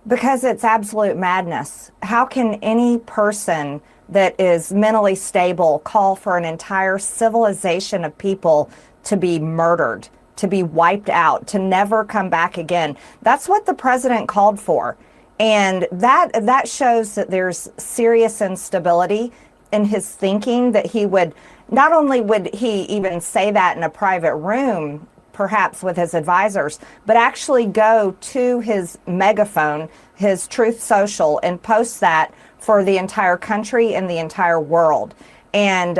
Because it's absolute madness. How can any person that is mentally stable call for an entire civilization of people to be murdered, to be wiped out, to never come back again? That's what the president called for. And that shows that there's serious instability in his thinking, that he would, not only would he even say that in a private room perhaps with his advisors, but actually go to his megaphone, his Truth Social, and post that for the entire country and the entire world. And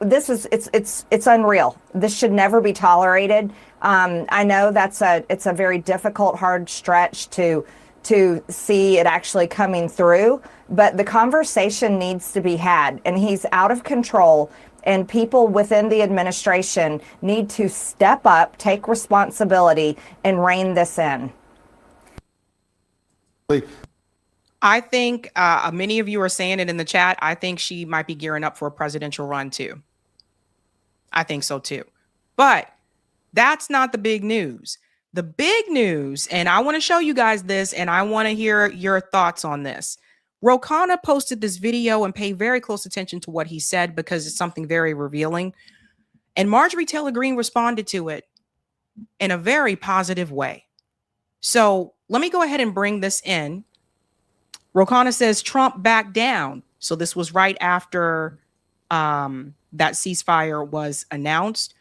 it's unreal. This should never be tolerated. I know it's a very difficult, hard stretch to see it actually coming through, but the conversation needs to be had, and he's out of control. And people within the administration need to step up, take responsibility, and rein this in. I think many of you are saying it in the chat. I think she might be gearing up for a presidential run too. I think so too. But that's not the big news. The big news, and I want to show you guys this, and I want to hear your thoughts on this. Rokana posted this video, and pay very close attention to what he said because it's something very revealing. And Marjorie Taylor Greene responded to it in a very positive way. So let me go ahead and bring this in. Rokana says Trump backed down. So this was right after that ceasefire was announced.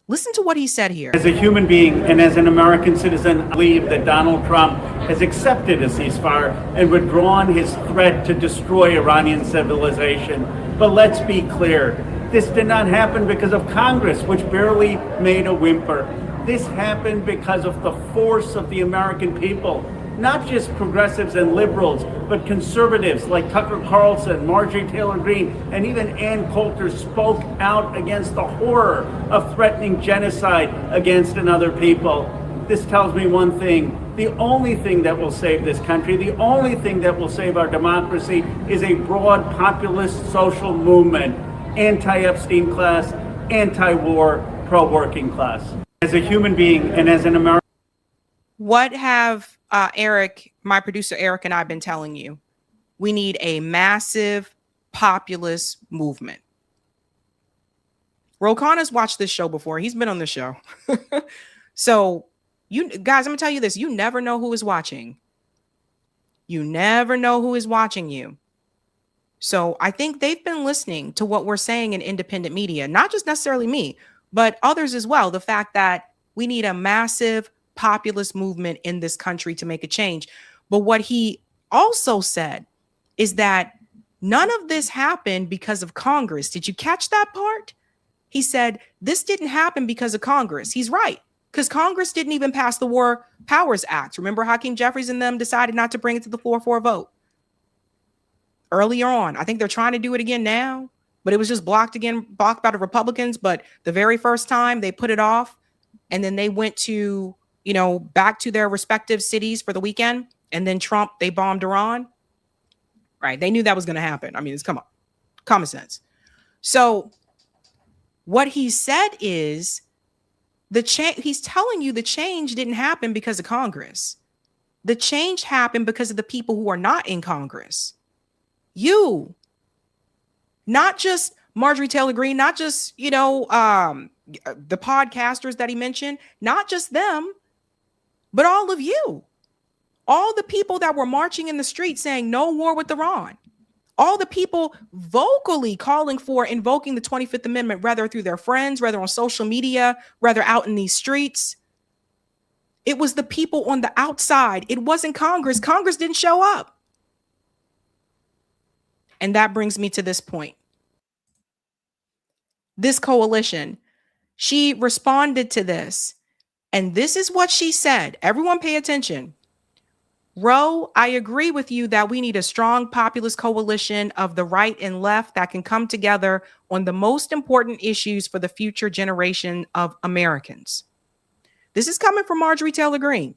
Listen to what he said here. As a human being and as an American citizen, I believe that Donald Trump has accepted a ceasefire and withdrawn his threat to destroy Iranian civilization. But let's be clear, this did not happen because of Congress, which barely made a whimper. This happened because of the force of the American people. Not just progressives and liberals, but conservatives like Tucker Carlson, Marjorie Taylor Greene, and even Ann Coulter spoke out against the horror of threatening genocide against another people. This tells me one thing. The only thing that will save this country, the only thing that will save our democracy is a broad populist social movement, anti-Epstein class, anti-war, pro-working class. As a human being and as an American. What have Eric, my producer Eric, and I have been telling you? We need a massive populist movement. Rokana's watched this show before. He's been on the show. So you guys, I'm gonna tell you this. You never know who is watching. You never know who is watching you. So I think they've been listening to what we're saying in independent media, not just necessarily me, but others as well. The fact that we need a massive populist movement in this country to make a change. But what he also said is that none of this happened because of Congress. Did you catch that part? He said this didn't happen because of Congress. He's right, because Congress didn't even pass the War Powers Act. Remember, Hakeem Jeffries and them decided not to bring it to the floor for a vote earlier on. I think they're trying to do it again now, but it was just blocked by the Republicans. But the very first time they put it off, and then they went to, back to their respective cities for the weekend. And then Trump, they bombed Iran. Right. They knew that was going to happen. I mean, it's common sense. So what he said is he's telling you the change didn't happen because of Congress. The change happened because of the people who are not in Congress. You, not just Marjorie Taylor Greene, not just, the podcasters that he mentioned, not just them, but all of you, all the people that were marching in the street saying no war with Iran, all the people vocally calling for invoking the 25th Amendment, whether through their friends, whether on social media, whether out in these streets. It was the people on the outside. It wasn't Congress. Congress didn't show up. And that brings me to this point. This coalition, she responded to this. And this is what she said. Everyone pay attention. Ro, I agree with you that we need a strong populist coalition of the right and left that can come together on the most important issues for the future generation of Americans. This is coming from Marjorie Taylor Greene.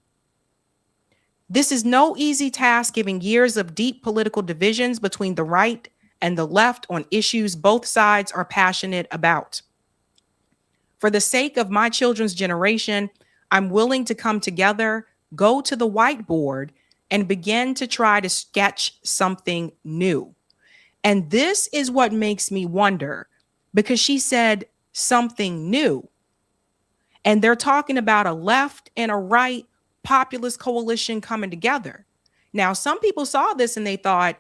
This is no easy task, given years of deep political divisions between the right and the left on issues both sides are passionate about. For the sake of my children's generation, I'm willing to come together, go to the whiteboard, and begin to try to sketch something new. And this is what makes me wonder, because she said something new. And they're talking about a left and a right populist coalition coming together. Now, some people saw this and they thought,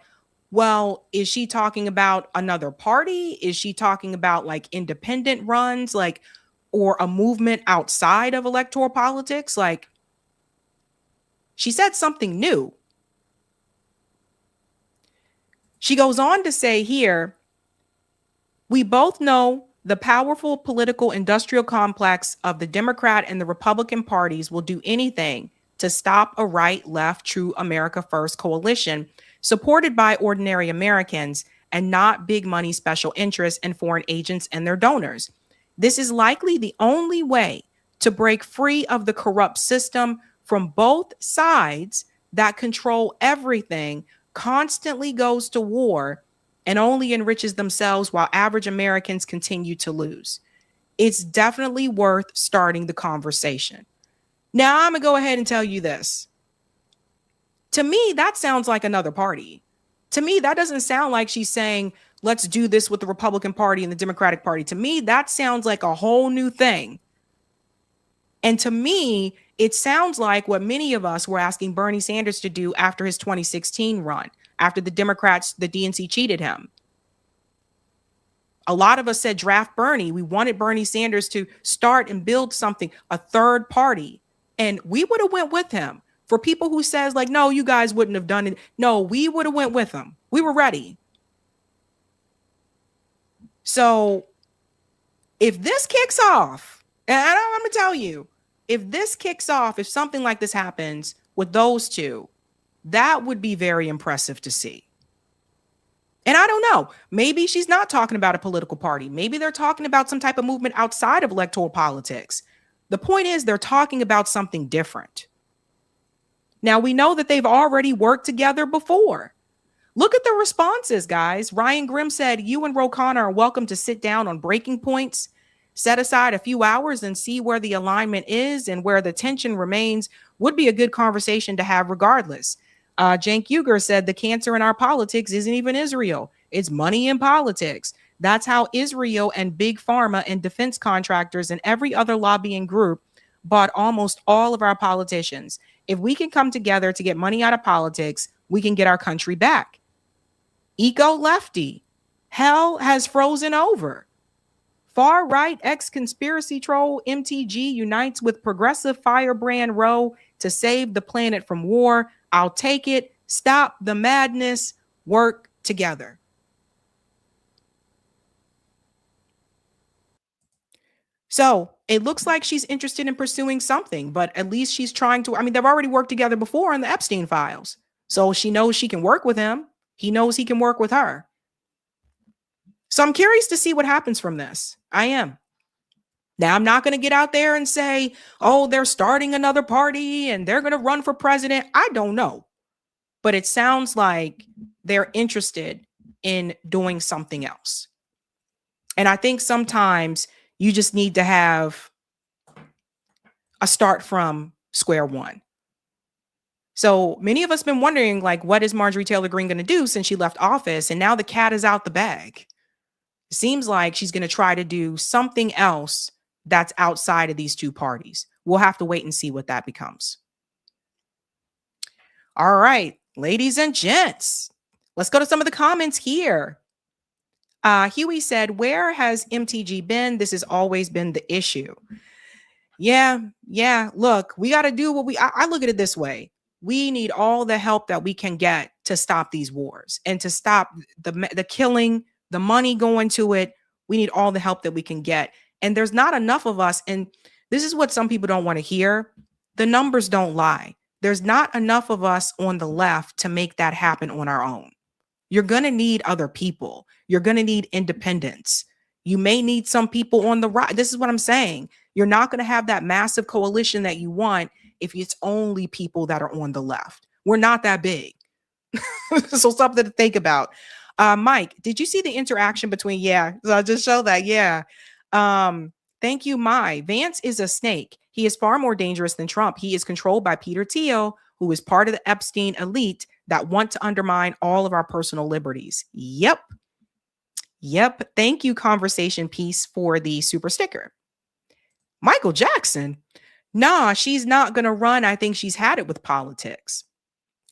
well, is she talking about another party? Is she talking about like independent runs? Like, or a movement outside of electoral politics. Like, she said something new. She goes on to say here, we both know the powerful political industrial complex of the Democrat and the Republican parties will do anything to stop a right-left true America First coalition supported by ordinary Americans and not big money special interests and foreign agents and their donors. This is likely the only way to break free of the corrupt system from both sides that control everything, constantly goes to war, and only enriches themselves while average Americans continue to lose. It's definitely worth starting the conversation. Now, I'm going to go ahead and tell you this. To me, that sounds like another party. To me, that doesn't sound like she's saying, let's do this with the Republican Party and the Democratic Party. To me, that sounds like a whole new thing. And to me, it sounds like what many of us were asking Bernie Sanders to do after his 2016 run, after the Democrats, the DNC cheated him. A lot of us said draft Bernie. We wanted Bernie Sanders to start and build something, a third party. And we would have went with him. For people who says like, no, you guys wouldn't have done it. No, we would have went with him. We were ready. So if this kicks off, and I'm going to tell you, if this kicks off, if something like this happens with those two, that would be very impressive to see. And I don't know, maybe she's not talking about a political party. Maybe they're talking about some type of movement outside of electoral politics. The point is they're talking about something different. Now, we know that they've already worked together before. Look at the responses, guys. Ryan Grimm said, you and Ro Khanna are welcome to sit down on breaking points, set aside a few hours and see where the alignment is and where the tension remains. Would be a good conversation to have regardless. Cenk Uygur said, the cancer in our politics isn't even Israel. It's money in politics. That's how Israel and big pharma and defense contractors and every other lobbying group bought almost all of our politicians. If we can come together to get money out of politics, we can get our country back. Eco lefty. Hell has frozen over. Far right ex-conspiracy troll MTG unites with progressive firebrand Roe to save the planet from war. I'll take it. Stop the madness. Work together. So it looks like she's interested in pursuing something, but at least she's trying to. I mean, they've already worked together before on the Epstein files. So she knows she can work with him. He knows he can work with her. So I'm curious to see what happens from this. I am. Now, I'm not going to get out there and say, oh, they're starting another party and they're going to run for president. I don't know. But it sounds like they're interested in doing something else. And I think sometimes you just need to have a start from square one. So many of us have been wondering, like, what is Marjorie Taylor Greene going to do since she left office? And now the cat is out the bag. It seems like she's going to try to do something else that's outside of these two parties. We'll have to wait and see what that becomes. All right, ladies and gents, let's go to some of the comments here. Huey said, where has MTG been? This has always been the issue. Yeah. Look, we got to do what I look at it this way. We need all the help that we can get to stop these wars and to stop the killing, the money going to it. We need all the help that we can get. And there's not enough of us. And this is what some people don't want to hear. The numbers don't lie. There's not enough of us on the left to make that happen on our own. You're going to need other people. You're going to need independents. You may need some people on the right. This is what I'm saying. You're not going to have that massive coalition that you want if it's only people that are on the left. We're not that big. So something to think about. Mike, did you see the interaction between, so I'll just show that. Thank you, Mai. Vance is a snake. He is far more dangerous than Trump. He is controlled by Peter Thiel, who is part of the Epstein elite that want to undermine all of our personal liberties. Yep. Thank you, Conversation Piece, for the super sticker. Michael Jackson. Nah, she's not going to run. I think she's had it with politics.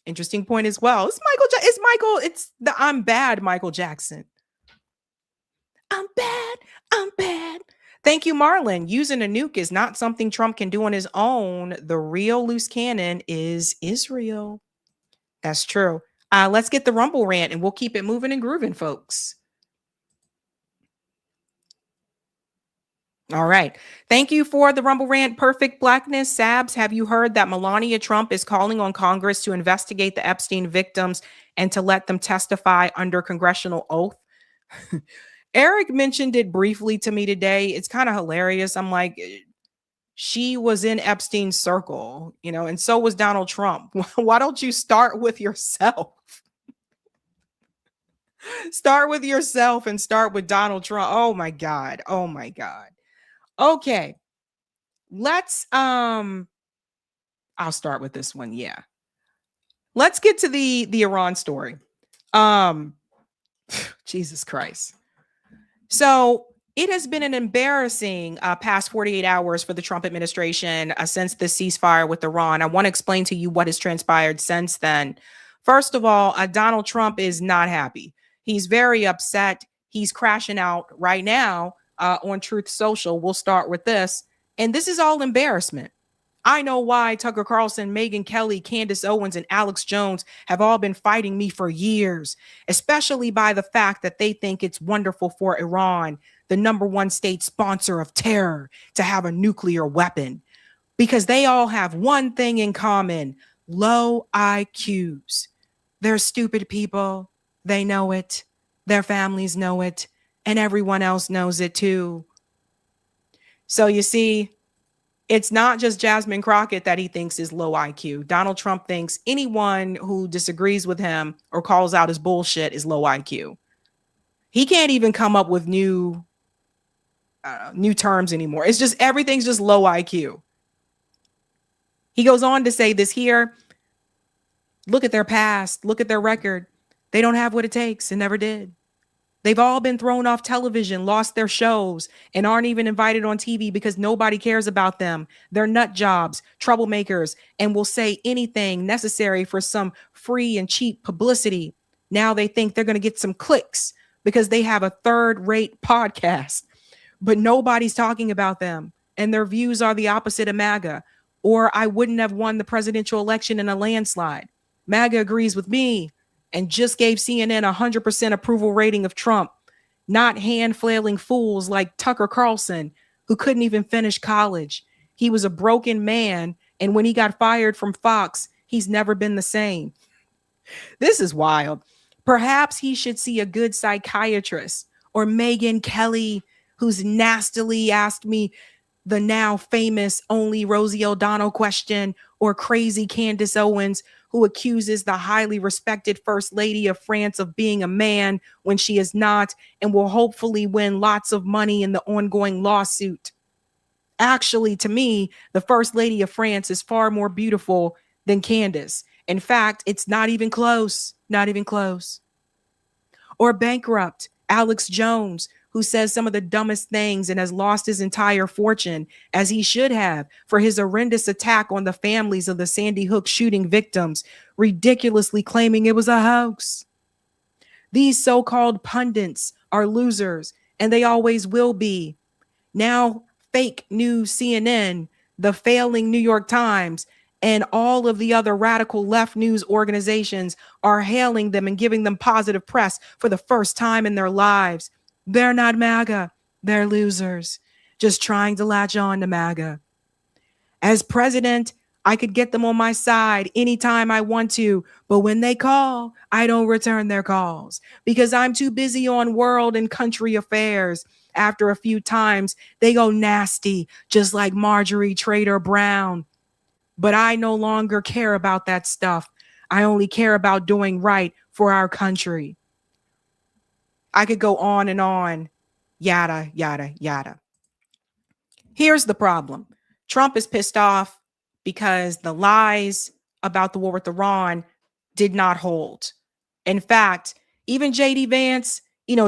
Interesting point as well. It's the I'm bad Michael Jackson. I'm bad. Thank you, Marlon. Using a nuke is not something Trump can do on his own. The real loose cannon is Israel. That's true. Let's get the Rumble rant and we'll keep it moving and grooving, folks. All right. Thank you for the Rumble rant. Perfect Blackness. Sabs, have you heard that Melania Trump is calling on Congress to investigate the Epstein victims and to let them testify under congressional oath? Eric mentioned it briefly to me today. It's kind of hilarious. I'm like, she was in Epstein's circle, and so was Donald Trump. Why don't you start with yourself? Start with yourself and start with Donald Trump. Oh my God. Oh my God. Okay. Let's I'll start with this one. Yeah. Let's get to the Iran story. Jesus Christ. So it has been an embarrassing past 48 hours for the Trump administration since the ceasefire with Iran. I want to explain to you what has transpired since then. First of all, Donald Trump is not happy. He's very upset. He's crashing out right now on Truth Social. We'll start with this. And this is all embarrassment. I know why Tucker Carlson, Megyn Kelly, Candace Owens, and Alex Jones have all been fighting me for years, especially by the fact that they think it's wonderful for Iran, the #1 state sponsor of terror, to have a nuclear weapon, because they all have one thing in common: low IQs. They're stupid people. They know it. Their families know it. And everyone else knows it too. So you see, it's not just Jasmine Crockett that he thinks is low IQ. Donald Trump thinks anyone who disagrees with him or calls out his bullshit is low IQ. He can't even come up with new terms anymore. It's just, everything's just low IQ. He goes on to say this here. Look at their past. Look at their record. They don't have what it takes and never did. They've all been thrown off television, lost their shows, and aren't even invited on TV because nobody cares about them. They're nut jobs, troublemakers, and will say anything necessary for some free and cheap publicity. Now they think they're going to get some clicks because they have a third-rate podcast, but nobody's talking about them, and their views are the opposite of MAGA, or I wouldn't have won the presidential election in a landslide. MAGA agrees with me and just gave CNN 100% approval rating of Trump, not hand-flailing fools like Tucker Carlson, who couldn't even finish college. He was a broken man, and when he got fired from Fox, he's never been the same. This is wild. Perhaps he should see a good psychiatrist, or Megyn Kelly, who's nastily asked me the now famous only Rosie O'Donnell question, or crazy Candace Owens, who accuses the highly respected First Lady of France of being a man when she is not, and will hopefully win lots of money in the ongoing lawsuit. Actually, to me, the First Lady of France is far more beautiful than Candace. In fact, it's not even close. Not even close. Or bankrupt Alex Jones, who says some of the dumbest things and has lost his entire fortune, as he should have, for his horrendous attack on the families of the Sandy Hook shooting victims, ridiculously claiming it was a hoax. These so-called pundits are losers, and they always will be. Now, fake news CNN, the failing New York Times, and all of the other radical left news organizations are hailing them and giving them positive press for the first time in their lives. They're not MAGA. They're losers, just trying to latch on to MAGA. As president, I could get them on my side anytime I want to, but when they call, I don't return their calls because I'm too busy on world and country affairs. After a few times, they go nasty, just like Marjorie Trader Brown. But I no longer care about that stuff. I only care about doing right for our country. I could go on and on, yada, yada, yada. Here's the problem. Trump is pissed off because the lies about the war with Iran did not hold. In fact, even J.D. Vance,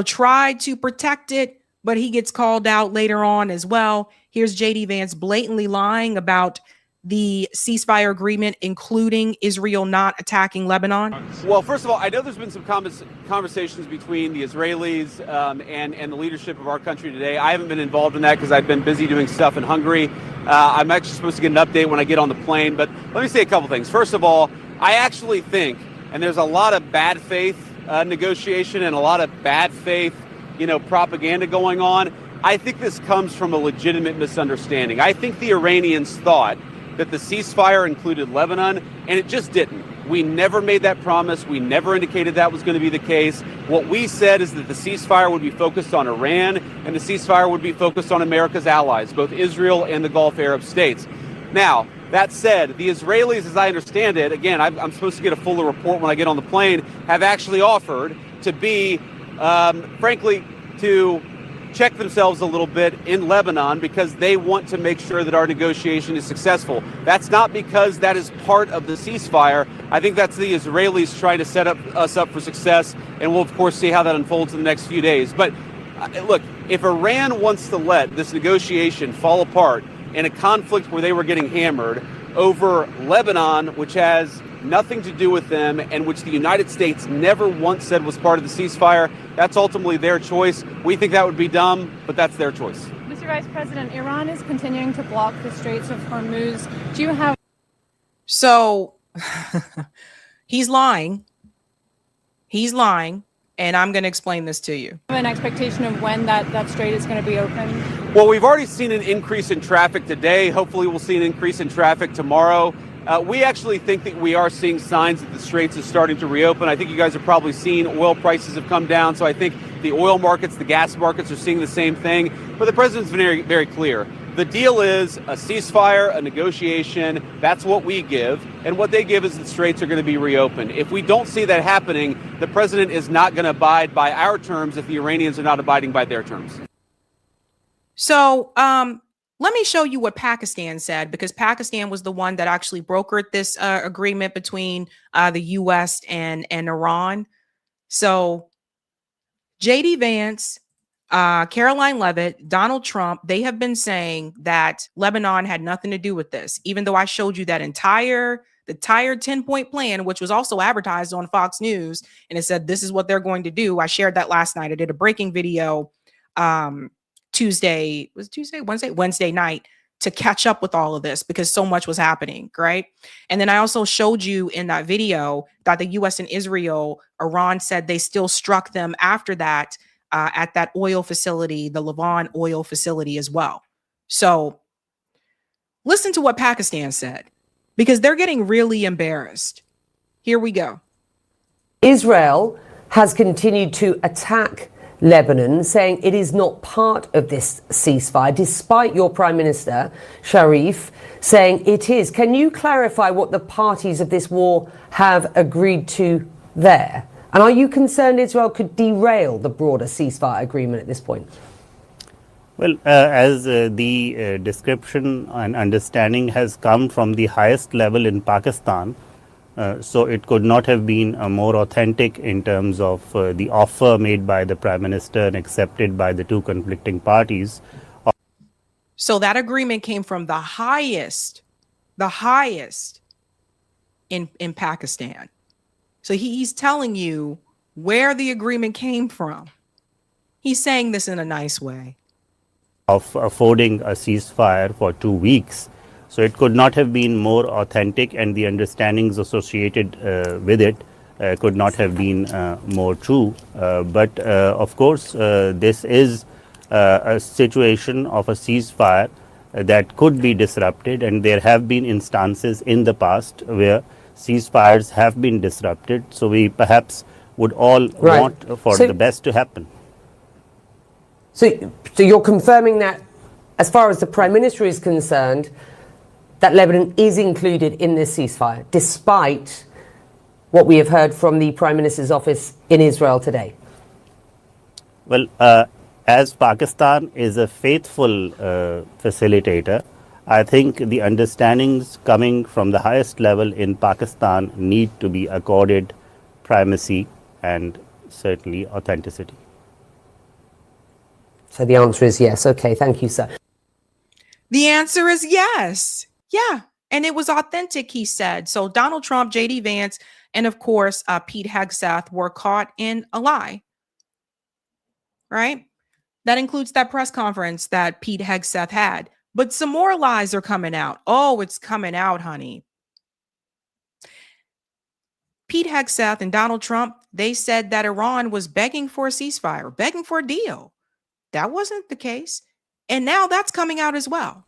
tried to protect it, but he gets called out later on as well. Here's J.D. Vance blatantly lying about the ceasefire agreement, including Israel not attacking Lebanon? Well, first of all, I know there's been some conversations between the Israelis and the leadership of our country today. I haven't been involved in that because I've been busy doing stuff in Hungary. I'm actually supposed to get an update when I get on the plane. But let me say a couple things. First of all, I actually think, and there's a lot of bad faith negotiation and a lot of bad faith, propaganda going on. I think this comes from a legitimate misunderstanding. I think the Iranians thought that the ceasefire included Lebanon, and it just didn't. We never made that promise. We never indicated that was going to be the case. What we said is that the ceasefire would be focused on Iran, and the ceasefire would be focused on America's allies, both Israel and the Gulf Arab states. Now, that said, the Israelis, as I understand it, again, I'm supposed to get a fuller report when I get on the plane, have actually offered to be, frankly, to check themselves a little bit in Lebanon because they want to make sure that our negotiation is successful. That's not because that is part of the ceasefire. I think that's the Israelis trying to set us up for success, and we'll, of course, see how that unfolds in the next few days. But look, if Iran wants to let this negotiation fall apart in a conflict where they were getting hammered over Lebanon, which has nothing to do with them and which the United States never once said was part of the ceasefire, that's ultimately their choice. We think that would be dumb, but that's their choice. Mr. Vice President, Iran is continuing to block the Straits of Hormuz. Do you have... So he's lying. He's lying. And I'm going to explain this to you. An expectation of when that strait is going to be open? Well, we've already seen an increase in traffic today. Hopefully we'll see an increase in traffic tomorrow. We actually think that we are seeing signs that the Straits is starting to reopen. I think you guys have probably seen oil prices have come down. So I think the oil markets, the gas markets are seeing the same thing. But the president's very, very clear. The deal is a ceasefire, a negotiation. That's what we give. And what they give is the Straits are going to be reopened. If we don't see that happening, the president is not going to abide by our terms if the Iranians are not abiding by their terms. So let me show you what Pakistan said, because Pakistan was the one that actually brokered this agreement between the U.S. and Iran. So J.D. Vance, Caroline Leavitt, Donald Trump, they have been saying that Lebanon had nothing to do with this, even though I showed you that entire 10-point plan, which was also advertised on Fox News. And it said, this is what they're going to do. I shared that last night. I did a breaking video Wednesday night to catch up with all of this because so much was happening, right? And then I also showed you in that video that the U.S. and Israel, Iran said they still struck them after that at that oil facility, the Lavon oil facility as well. So listen to what Pakistan said, because they're getting really embarrassed. Here we go. Israel has continued to attack Lebanon, saying it is not part of this ceasefire, despite your Prime Minister, Sharif, saying it is. Can you clarify what the parties of this war have agreed to there? And are you concerned Israel could derail the broader ceasefire agreement at this point? Well, as the description and understanding has come from the highest level in Pakistan, so it could not have been more authentic in terms of the offer made by the Prime Minister and accepted by the two conflicting parties. So that agreement came from the highest in Pakistan. So he's telling you where the agreement came from. He's saying this in a nice way. Of affording a ceasefire for 2 weeks. So it could not have been more authentic, and the understandings associated with it could not have been more true. But of course, this is a situation of a ceasefire that could be disrupted, and there have been instances in the past where ceasefires have been disrupted. So we perhaps would all want for the best to happen. So you're confirming that, as far as the Prime Minister is concerned, that Lebanon is included in this ceasefire, despite what we have heard from the Prime Minister's office in Israel today? Well, as Pakistan is a faithful facilitator, I think the understandings coming from the highest level in Pakistan need to be accorded primacy and certainly authenticity. So the answer is yes. Okay, thank you, sir. The answer is yes. Yeah, And it was authentic, he said. So Donald Trump, J.D. Vance, and of course, Pete Hegseth were caught in a lie, right? That includes that press conference that Pete Hegseth had. But some more lies are coming out. Oh, it's coming out, honey. Pete Hegseth and Donald Trump, they said that Iran was begging for a ceasefire, begging for a deal. That wasn't the case. And now that's coming out as well.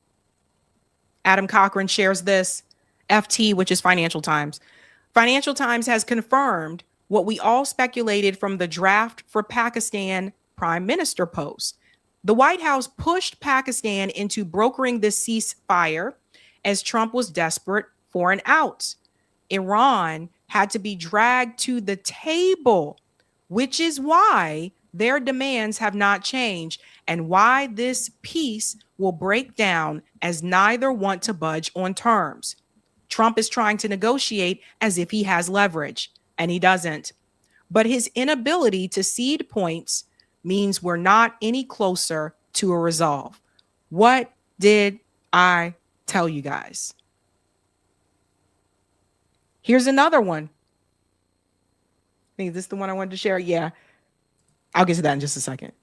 Adam Cochran shares this. FT, which is Financial Times. Financial Times has confirmed what we all speculated from the draft for Pakistan Prime Minister post. The White House pushed Pakistan into brokering this ceasefire as Trump was desperate for an out. Iran had to be dragged to the table, which is why their demands have not changed and why this peace will break down as neither want to budge on terms. Trump is trying to negotiate as if he has leverage, and he doesn't. But his inability to cede points means we're not any closer to a resolve. What did I tell you guys? Here's another one. I think this is the one I wanted to share. Yeah, I'll get to that in just a second.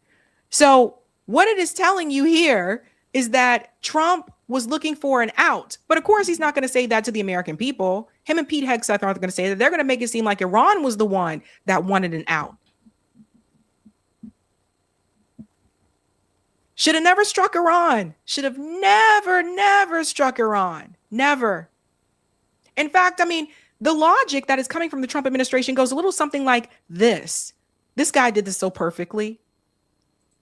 So what it is telling you here is that Trump was looking for an out. But of course, he's not going to say that to the American people. Him and Pete Hegseth aren't going to say that. They're going to make it seem like Iran was the one that wanted an out. Should have never struck Iran. Should have never struck Iran. Never. In fact, I mean, the logic that is coming from the Trump administration goes a little something like this. This guy did this so perfectly.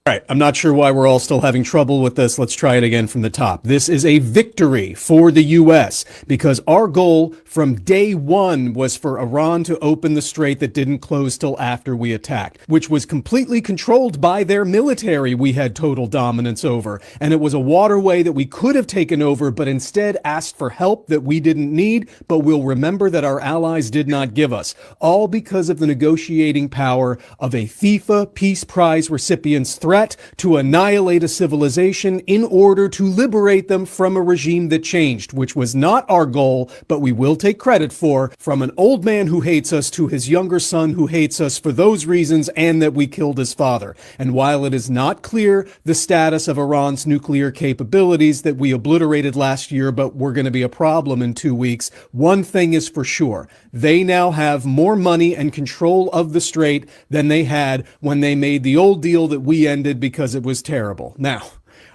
All right, I'm not sure why we're all still having trouble with this. Let's try it again from the top. This is a victory for the U.S. because our goal from day one was for Iran to open the strait that didn't close till after we attacked, which was completely controlled by their military we had total dominance over. And it was a waterway that we could have taken over, but instead asked for help that we didn't need, but we'll remember that our allies did not give us. All because of the negotiating power of a FIFA Peace Prize recipient's threat to annihilate a civilization in order to liberate them from a regime that changed, which was not our goal, but we will take credit for, from an old man who hates us to his younger son who hates us for those reasons and that we killed his father. And while it is not clear the status of Iran's nuclear capabilities that we obliterated last year, but were going to be a problem in 2 weeks, one thing is for sure. They now have more money and control of the strait than they had when they made the old deal that we ended because it was terrible. Now,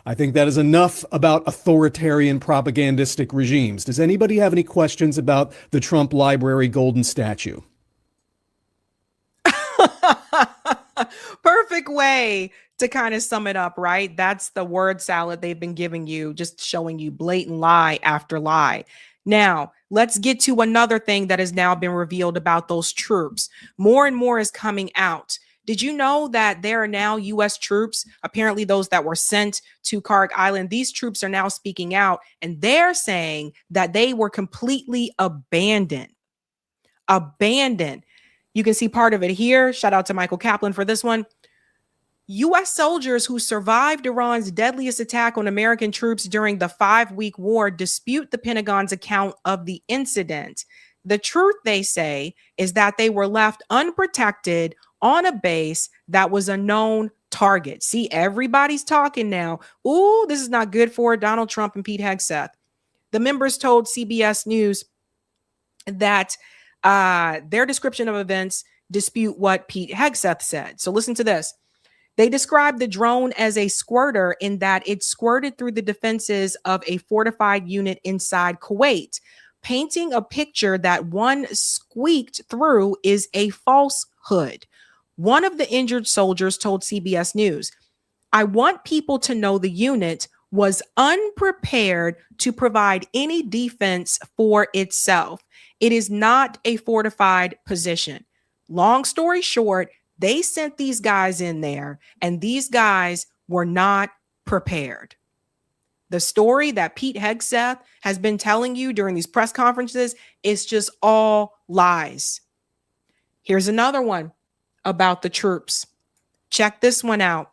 I think that is enough about authoritarian propagandistic regimes. Does anybody have any questions about the Trump Library golden statue? Perfect way to kind of sum it up, right? That's the word salad they've been giving you, just showing you blatant lie after lie. Now, let's get to another thing that has now been revealed about those troops. More and more is coming out. Did you know that there are now U.S. troops, apparently those that were sent to Kirk Island? These troops are now speaking out, and they're saying that they were completely abandoned. Abandoned. You can see part of it here. Shout out to Michael Kaplan for this one. U.S. soldiers who survived Iran's deadliest attack on American troops during the 5-week war dispute the Pentagon's account of the incident. The truth, they say, is that they were left unprotected on a base that was a known target. See, everybody's talking now. Ooh, this is not good for Donald Trump and Pete Hegseth. The members told CBS News that their description of events dispute what Pete Hegseth said. So listen to this. They described the drone as a squirter in that it squirted through the defenses of a fortified unit inside Kuwait. Painting a picture that one squeaked through is a falsehood. One of the injured soldiers told CBS News, "I want people to know the unit was unprepared to provide any defense for itself. It is not a fortified position." Long story short, they sent these guys in there, and these guys were not prepared. The story that Pete Hegseth has been telling you during these press conferences is just all lies. Here's another one about the troops. Check this one out.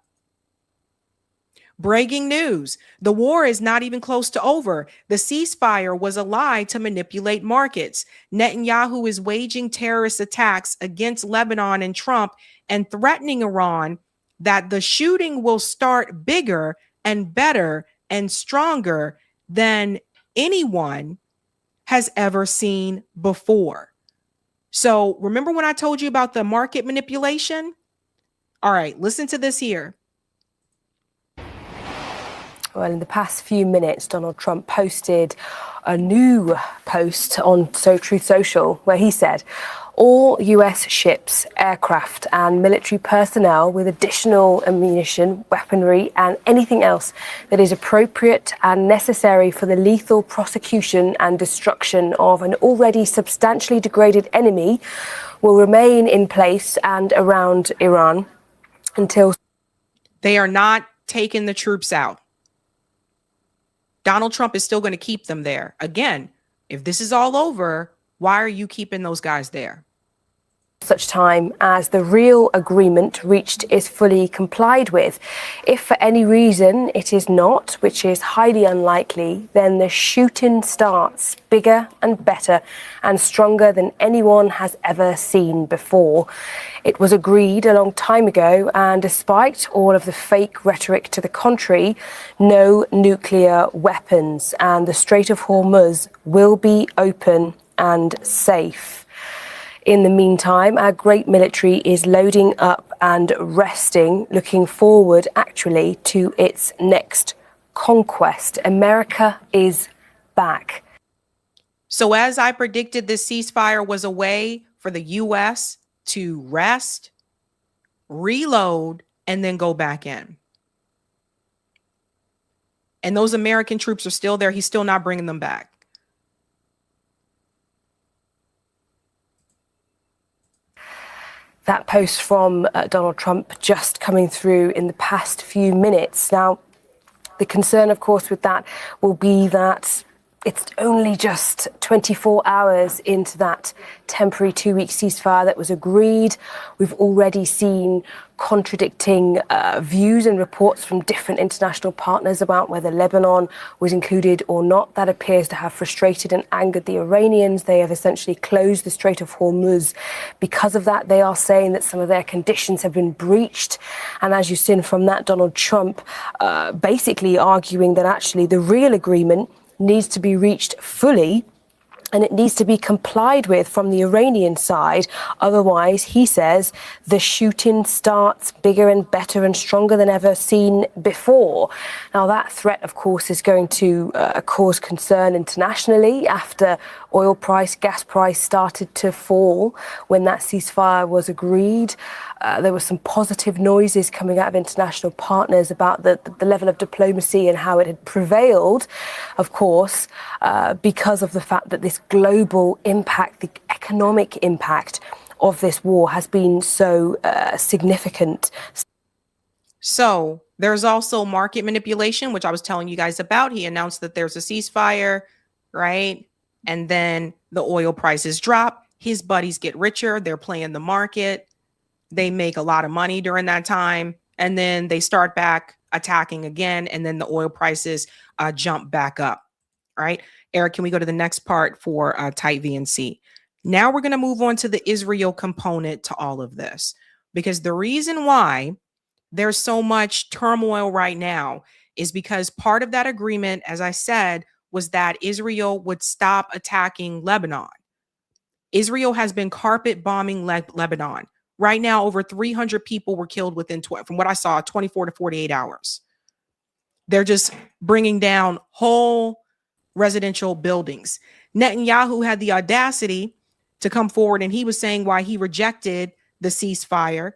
Breaking news. The war is not even close to over. The ceasefire was a lie to manipulate markets. Netanyahu is waging terrorist attacks against Lebanon and Trump and threatening Iran that the shooting will start bigger and better and stronger than anyone has ever seen before. So remember when I told you about the market manipulation? All right, listen to this here. Well, in the past few minutes, Donald Trump posted a new post on Truth Social where he said, all US ships, aircraft and military personnel with additional ammunition, weaponry and anything else that is appropriate and necessary for the lethal prosecution and destruction of an already substantially degraded enemy will remain in place and around Iran until they are not taking the troops out. Donald Trump is still going to keep them there. Again, if this is all over, why are you keeping those guys there? Such time as the real agreement reached is fully complied with. If for any reason it is not, which is highly unlikely, then the shooting starts bigger and better and stronger than anyone has ever seen before. It was agreed a long time ago, and despite all of the fake rhetoric to the contrary, no nuclear weapons, and the Strait of Hormuz will be open and safe. In the meantime, our great military is loading up and resting, looking forward actually to its next conquest. America is back. So as I predicted, this ceasefire was a way for the U.S. to rest, reload, and then go back in. And those American troops are still there. He's still not bringing them back. That post from Donald Trump just coming through in the past few minutes. Now, the concern, of course, with that will be that it's only just 24 hours into that temporary 2-week ceasefire that was agreed. We've already seen contradicting views and reports from different international partners about whether Lebanon was included or not. That appears to have frustrated and angered the Iranians. They have essentially closed the Strait of Hormuz. Because of that, they are saying that some of their conditions have been breached. And as you've seen from that, Donald Trump basically arguing that actually the real agreement needs to be reached fully, and it needs to be complied with from the Iranian side. Otherwise, he says, the shooting starts bigger and better and stronger than ever seen before. Now, that threat, of course, is going to cause concern internationally after oil price, gas price started to fall when that ceasefire was agreed. There were some positive noises coming out of international partners about the level of diplomacy and how it had prevailed, of course, because of the fact that this global impact, the economic impact of this war has been so significant. So there's also market manipulation, which I was telling you guys about. He announced that there's a ceasefire, right? And then the oil prices drop. His buddies get richer. They're playing the market. They make a lot of money during that time. And then they start back attacking again. And then the oil prices jump back up. All right. Eric, can we go to the next part for tight VNC? Now we're going to move on to the Israel component to all of this, because the reason why there's so much turmoil right now is because part of that agreement, as I said, was that Israel would stop attacking Lebanon. Israel has been carpet bombing Lebanon. Right now, over 300 people were killed within, from what I saw, 24 to 48 hours. They're just bringing down whole residential buildings. Netanyahu had the audacity to come forward, and he was saying why he rejected the ceasefire.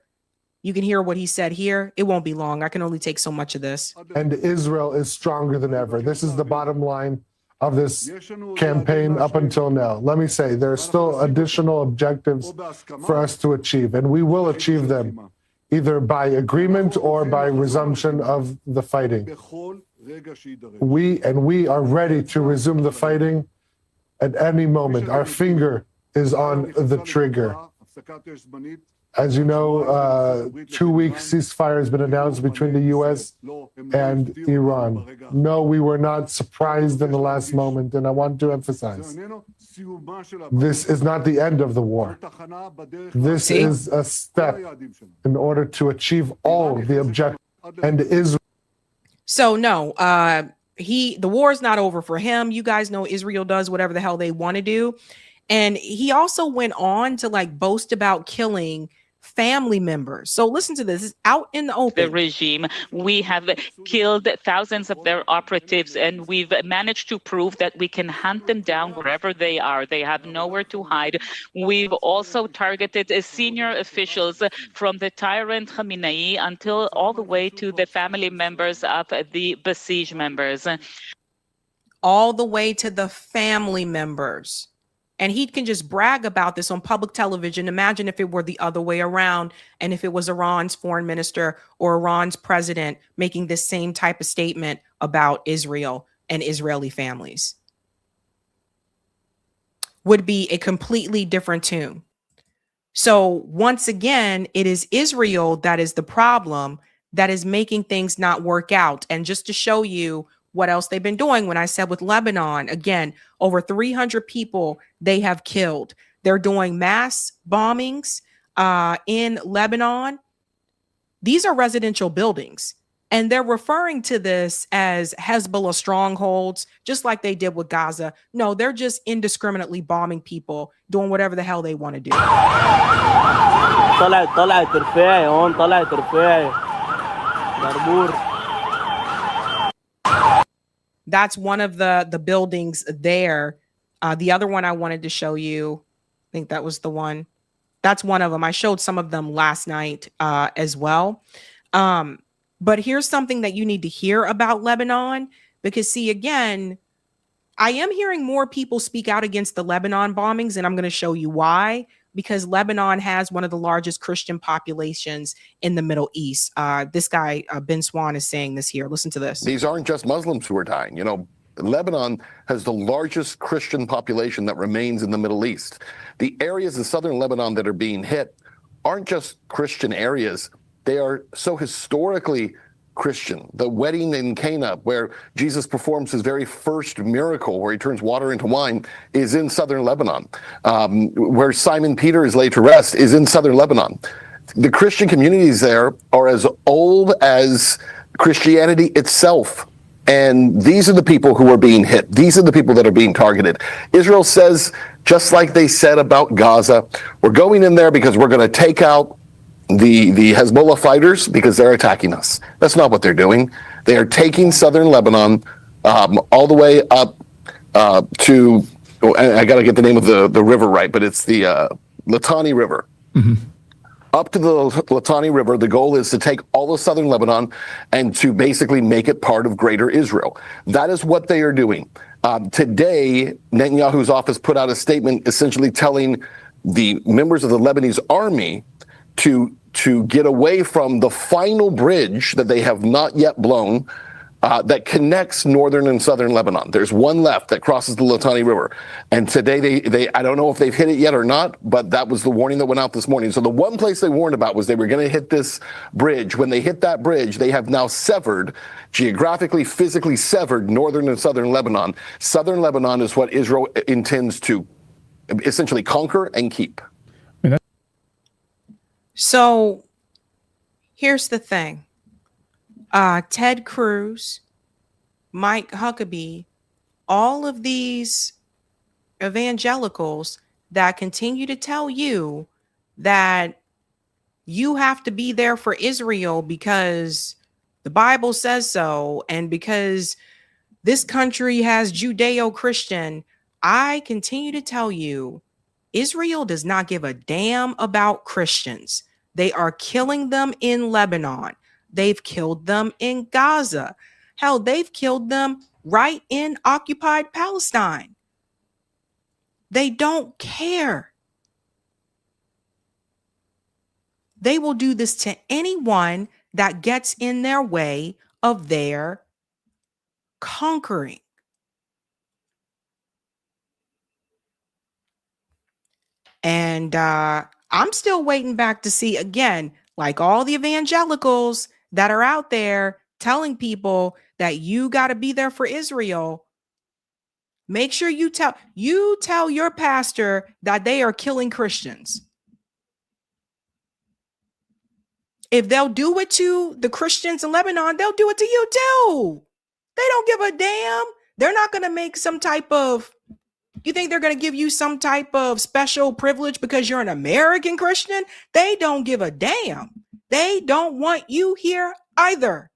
You can hear what he said here. It won't be long. I can only take so much of this. And Israel is stronger than ever. This is the bottom line of this campaign up until now. Let me say, there are still additional objectives for us to achieve, and we will achieve them either by agreement or by resumption of the fighting. We are ready to resume the fighting at any moment. Our finger is on the trigger. As you know, 2-week ceasefire has been announced between the U.S. and Iran. No, we were not surprised in the last moment, and I want to emphasize, this is not the end of the war. This is a step in order to achieve all the objectives. And Israel. So no, the war is not over for him. You guys know Israel does whatever the hell they want to do. And he also went on to like boast about killing family members. So listen to this. It's out in the open. The regime. We have killed thousands of their operatives, and we've managed to prove that we can hunt them down wherever they are. They have nowhere to hide. We've also targeted senior officials from the tyrant Khamenei until all the way to the family members of the besieged members. All the way to the family members. And he can just brag about this on public television. Imagine if it were the other way around, and if it was Iran's foreign minister or Iran's president making this same type of statement about Israel and Israeli families. Would be a completely different tune. So once again, it is Israel that is the problem, that is making things not work out. And just to show you what else they've been doing, when I said with Lebanon, again, over 300 people they have killed. They're doing mass bombings in Lebanon. These are residential buildings, and they're referring to this as Hezbollah strongholds, just like they did with Gaza. No, they're just indiscriminately bombing people, doing whatever the hell they want to do. That's one of the buildings there. The other one I wanted to show you, I think that was the one. That's one of them. I showed some of them last night as well. But here's something that you need to hear about Lebanon, because see, again, I am hearing more people speak out against the Lebanon bombings, and I'm going to show you why. Because Lebanon has one of the largest Christian populations in the Middle East. This guy, Ben Swan, is saying this here. Listen to this. These aren't just Muslims who are dying. You know, Lebanon has the largest Christian population that remains in the Middle East. The areas in southern Lebanon that are being hit aren't just Christian areas. They are so historically Christian. The wedding in Cana, where Jesus performs his very first miracle, where he turns water into wine, is in southern Lebanon. Where Simon Peter is laid to rest is in southern Lebanon. The Christian communities there are as old as Christianity itself. And these are the people who are being hit. These are the people that are being targeted. Israel says, just like they said about Gaza, we're going in there because we're going to take out the Hezbollah fighters because they're attacking us. That's not what they're doing. They are taking southern Lebanon all the way up to, I got to get the name of the river right, but it's the Litani River. Mm-hmm. Up to the Litani River, the goal is to take all of southern Lebanon and to basically make it part of greater Israel. That is what they are doing. Today, Netanyahu's office put out a statement essentially telling the members of the Lebanese army to get away from the final bridge that they have not yet blown that connects northern and southern Lebanon. There's one left that crosses the Litani River. And today, they I don't know if they've hit it yet or not, but that was the warning that went out this morning. So the one place they warned about was they were going to hit this bridge. When they hit that bridge, they have now severed, geographically, physically severed northern and southern Lebanon. Southern Lebanon is what Israel intends to essentially conquer and keep. So here's the thing. Ted Cruz, Mike Huckabee, all of these evangelicals that continue to tell you that you have to be there for Israel because the Bible says so, and because this country has Judeo-Christian, I continue to tell you, Israel does not give a damn about Christians. They are killing them in Lebanon. They've killed them in Gaza. Hell, they've killed them right in occupied Palestine. They don't care. They will do this to anyone that gets in their way of their conquering. And I I'm still waiting back to see, again, like all the evangelicals that are out there telling people that you got to be there for Israel. Make sure you tell your pastor that they are killing Christians. If they'll do it to the Christians in Lebanon, they'll do it to you too. They don't give a damn. They're not going to make some type of, you think they're going to give you some type of special privilege because you're an American Christian? They don't give a damn. They don't want you here either.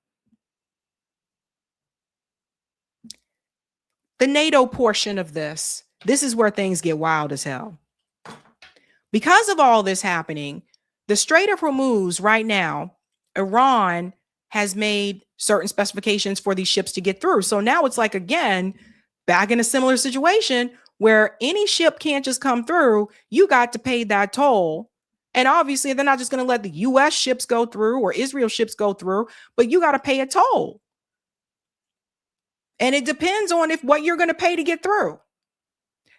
The NATO portion of this is where things get wild as hell. Because of all this happening, the Strait of Hormuz right now, Iran has made certain specifications for these ships to get through. So now it's like, again, back in a similar situation where any ship can't just come through. You got to pay that toll. And obviously, they're not just going to let the U.S. ships go through or Israel ships go through, but you got to pay a toll. And it depends on what you're going to pay to get through.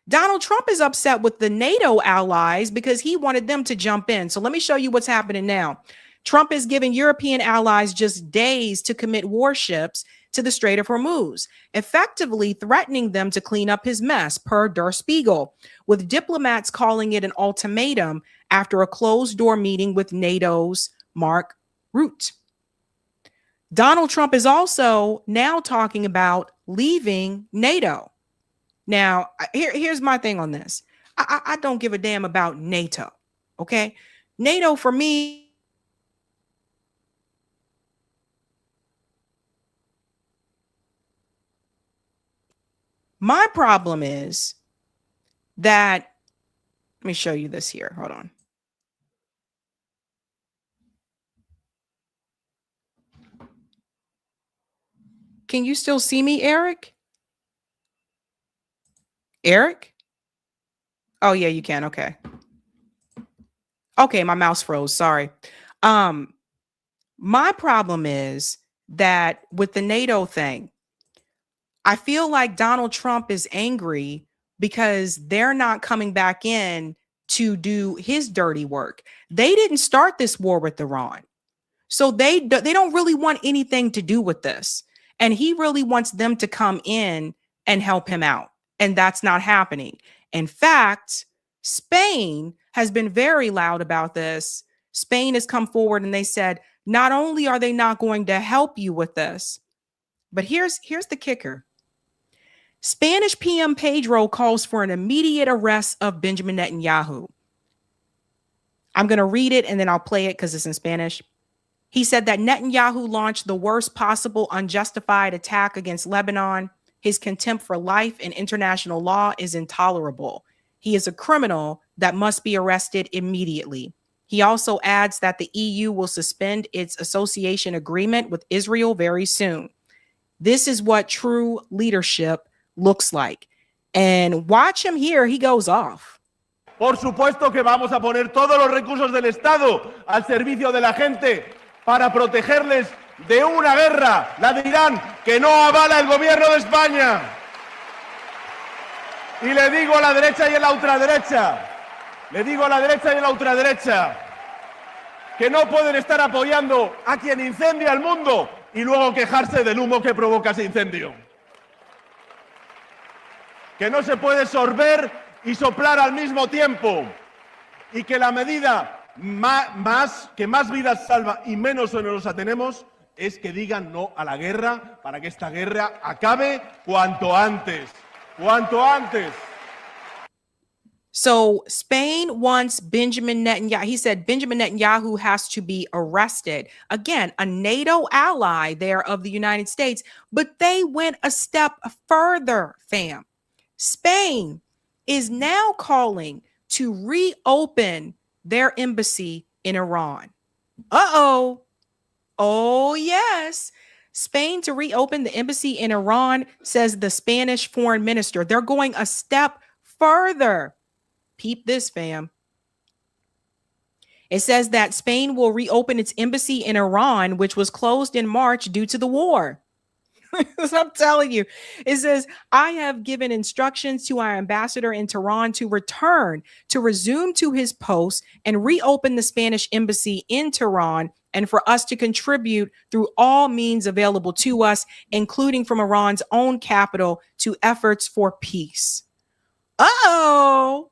Donald Trump is upset with the NATO allies because he wanted them to jump in. So let me show you what's happening now. Trump is giving European allies just days to commit warships to the Strait of Hormuz, effectively threatening them to clean up his mess, per Der Spiegel, with diplomats calling it an ultimatum after a closed-door meeting with NATO's Mark Rutte. Donald Trump is also now talking about leaving NATO. Now, here's my thing on this. I don't give a damn about NATO, okay? NATO, for me, my problem is that, let me show you this here. Hold on. Can you still see me, Eric? Eric? Oh, yeah, you can. Okay. Okay, my mouse froze. Sorry. My problem is that with the NATO thing, I feel like Donald Trump is angry because they're not coming back in to do his dirty work. They didn't start this war with Iran. So they don't really want anything to do with this. And he really wants them to come in and help him out. And that's not happening. In fact, Spain has been very loud about this. Spain has come forward and they said, not only are they not going to help you with this, but here's the kicker. Spanish PM Pedro calls for an immediate arrest of Benjamin Netanyahu. I'm going to read it and then I'll play it because it's in Spanish. He said that Netanyahu launched the worst possible unjustified attack against Lebanon. His contempt for life and international law is intolerable. He is a criminal that must be arrested immediately. He also adds that the EU will suspend its association agreement with Israel very soon. This is what true leadership looks like. And watch him here. He goes off. Por supuesto que vamos a poner todos los recursos del Estado al servicio de la gente para protegerles de una guerra, la de Irán, que no avala el gobierno de España. Y le digo a la derecha y a la ultraderecha, que no pueden estar apoyando a quien incendia el mundo y luego quejarse del humo que provoca ese incendio. Que no se puede sorber y soplar al mismo tiempo. Y que la medida que más vidas salva y menos onerosa tenemos es que digan no a la guerra para que esta guerra acabe cuanto antes. Cuanto antes. So Spain wants Benjamin Netanyahu. He said Benjamin Netanyahu has to be arrested. Again, a NATO ally there of the United States, but they went a step further, fam. Spain is now calling to reopen their embassy in Iran. Uh-oh. Oh, yes. Spain to reopen the embassy in Iran, says the Spanish foreign minister. They're going a step further. Peep this, fam. It says that Spain will reopen its embassy in Iran, which was closed in March due to the war. I'm telling you. It says, I have given instructions to our ambassador in Tehran to resume to his post and reopen the Spanish embassy in Tehran, and for us to contribute through all means available to us, including from Iran's own capital, to efforts for peace. Uh-oh.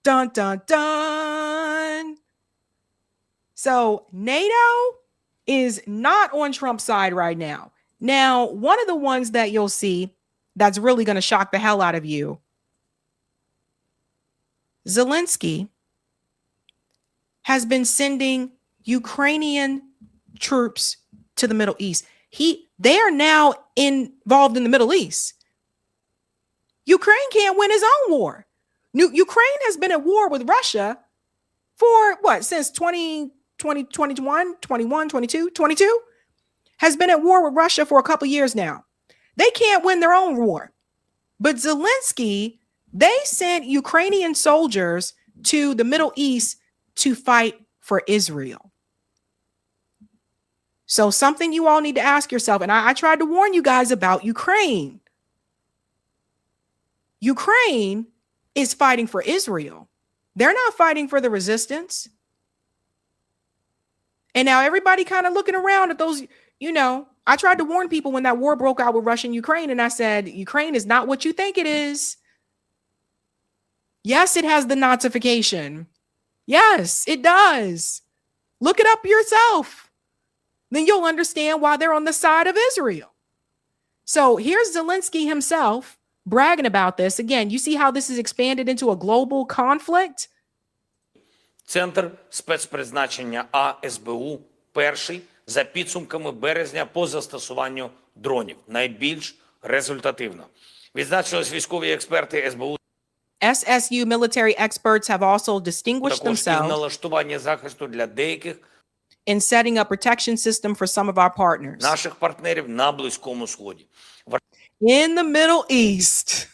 Dun, dun, dun. So NATO is not on Trump's side right now. Now, one of the ones that you'll see that's really going to shock the hell out of you, Zelensky has been sending Ukrainian troops to the Middle East. They are now involved in the Middle East. Ukraine can't win his own war. Ukraine has been at war with Russia for what? Since 2021, 21, 22, 22? Has been at war with Russia for a couple years now. They can't win their own war. But Zelensky, they sent Ukrainian soldiers to the Middle East to fight for Israel. So something you all need to ask yourself, and I tried to warn you guys about Ukraine. Ukraine is fighting for Israel. They're not fighting for the resistance. And now everybody kind of looking around at those, I tried to warn people when that war broke out with Russia and Ukraine, and I said, Ukraine is not what you think it is. Yes, it has the Nazification. Yes, it does. Look it up yourself. Then you'll understand why they're on the side of Israel. So here's Zelensky himself bragging about this. Again, you see how this is expanded into a global conflict? Центр спецпризначення А СБУ перший за підсумками березня по застосуванню дронів. Найбільш результативно. Відзначились військові експерти СБУ. SSU military experts have also distinguished Також і themselves налаштування захисту для деяких in setting up protection system for some of our partners. наших партнерів на Близькому Сході. In the Middle East,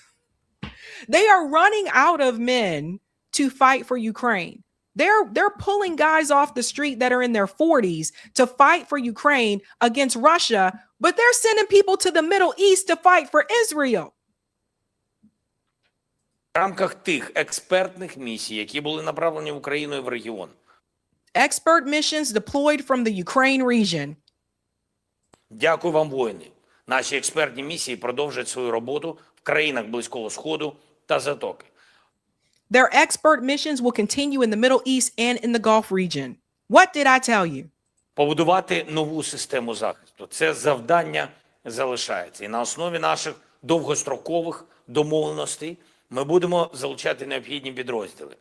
they are running out of men to fight for Ukraine. They're pulling guys off the street that are in their 40s to fight for Ukraine against Russia, but they're sending people to the Middle East to fight for Israel. В рамках тих експертних місій, які були направлені Україною в регіон. Expert missions deployed from the Ukraine region. Дякую вам, воїни. Наші експертні місії продовжать свою роботу в країнах Близького Сходу та Затоки. Their expert missions will continue in the Middle East and in the Gulf region. What did I tell you? Побудувати нову систему захисту. Це завдання залишається. І на основі наших довгострокових домовленостей ми будемо залучати необхідні підрозділи.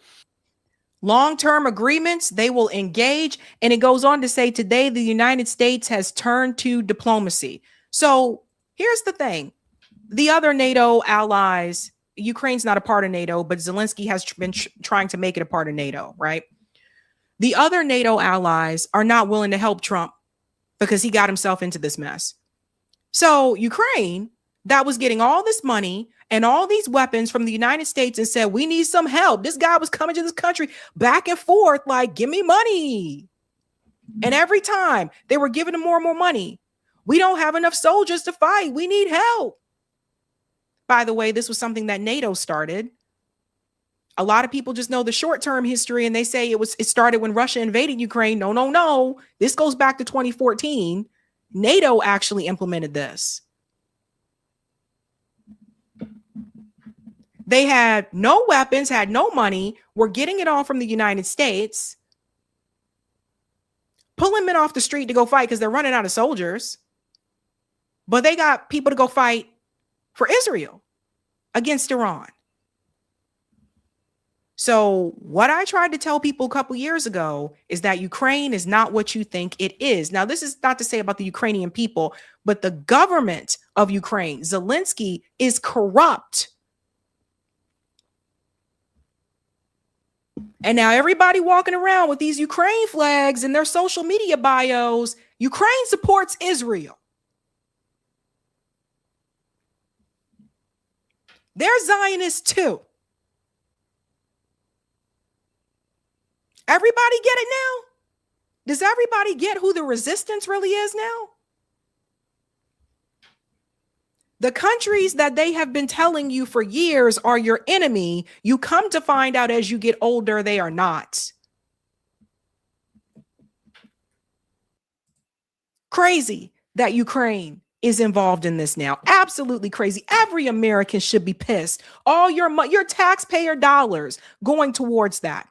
Long-term agreements, they will engage. And it goes on to say today, the United States has turned to diplomacy. So here's the thing. The other NATO allies, Ukraine's not a part of NATO, but Zelensky has been trying to make it a part of NATO, right? The other NATO allies are not willing to help Trump because he got himself into this mess. So Ukraine, that was getting all this money and all these weapons from the United States and said, we need some help. This guy was coming to this country back and forth, like, give me money. And every time they were giving him more and more money. We don't have enough soldiers to fight. We need help. By the way, this was something that NATO started. A lot of people just know the short-term history and they say it started when Russia invaded Ukraine. No, no, no. This goes back to 2014. NATO actually implemented this. They had no weapons, had no money, were getting it all from the United States, pulling men off the street to go fight because they're running out of soldiers. But they got people to go fight for Israel against Iran. So what I tried to tell people a couple years ago is that Ukraine is not what you think it is. Now, this is not to say about the Ukrainian people, but the government of Ukraine, Zelensky, is corrupt. And now everybody walking around with these Ukraine flags in their social media bios, Ukraine supports Israel. They're Zionists too. Everybody get it now? Does everybody get who the resistance really is now? The countries that they have been telling you for years are your enemy, you come to find out as you get older, they are not. Crazy that Ukraine is involved in this now. Absolutely crazy. Every American should be pissed. All your taxpayer dollars going towards that.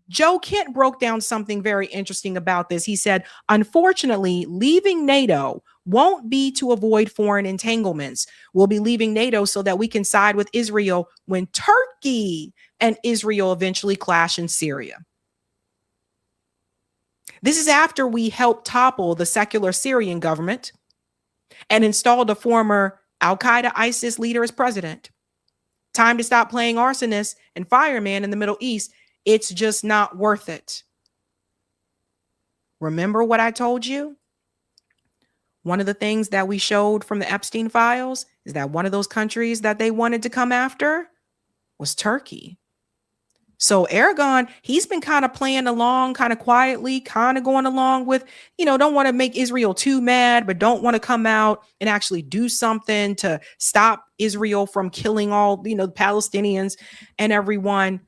Joe Kent broke down something very interesting about this. He said, unfortunately, leaving NATO won't be to avoid foreign entanglements. We'll be leaving NATO so that we can side with Israel when Turkey and Israel eventually clash in Syria. This is after we helped topple the secular Syrian government and installed a former Al-Qaeda ISIS leader as president. Time to stop playing arsonist and fireman in the Middle East. It's just not worth it. Remember what I told you? One of the things that we showed from the Epstein files is that one of those countries that they wanted to come after was Turkey. So Erdogan, he's been kind of playing along, kind of quietly, kind of going along with, don't want to make Israel too mad, but don't want to come out and actually do something to stop Israel from killing all, the Palestinians and everyone.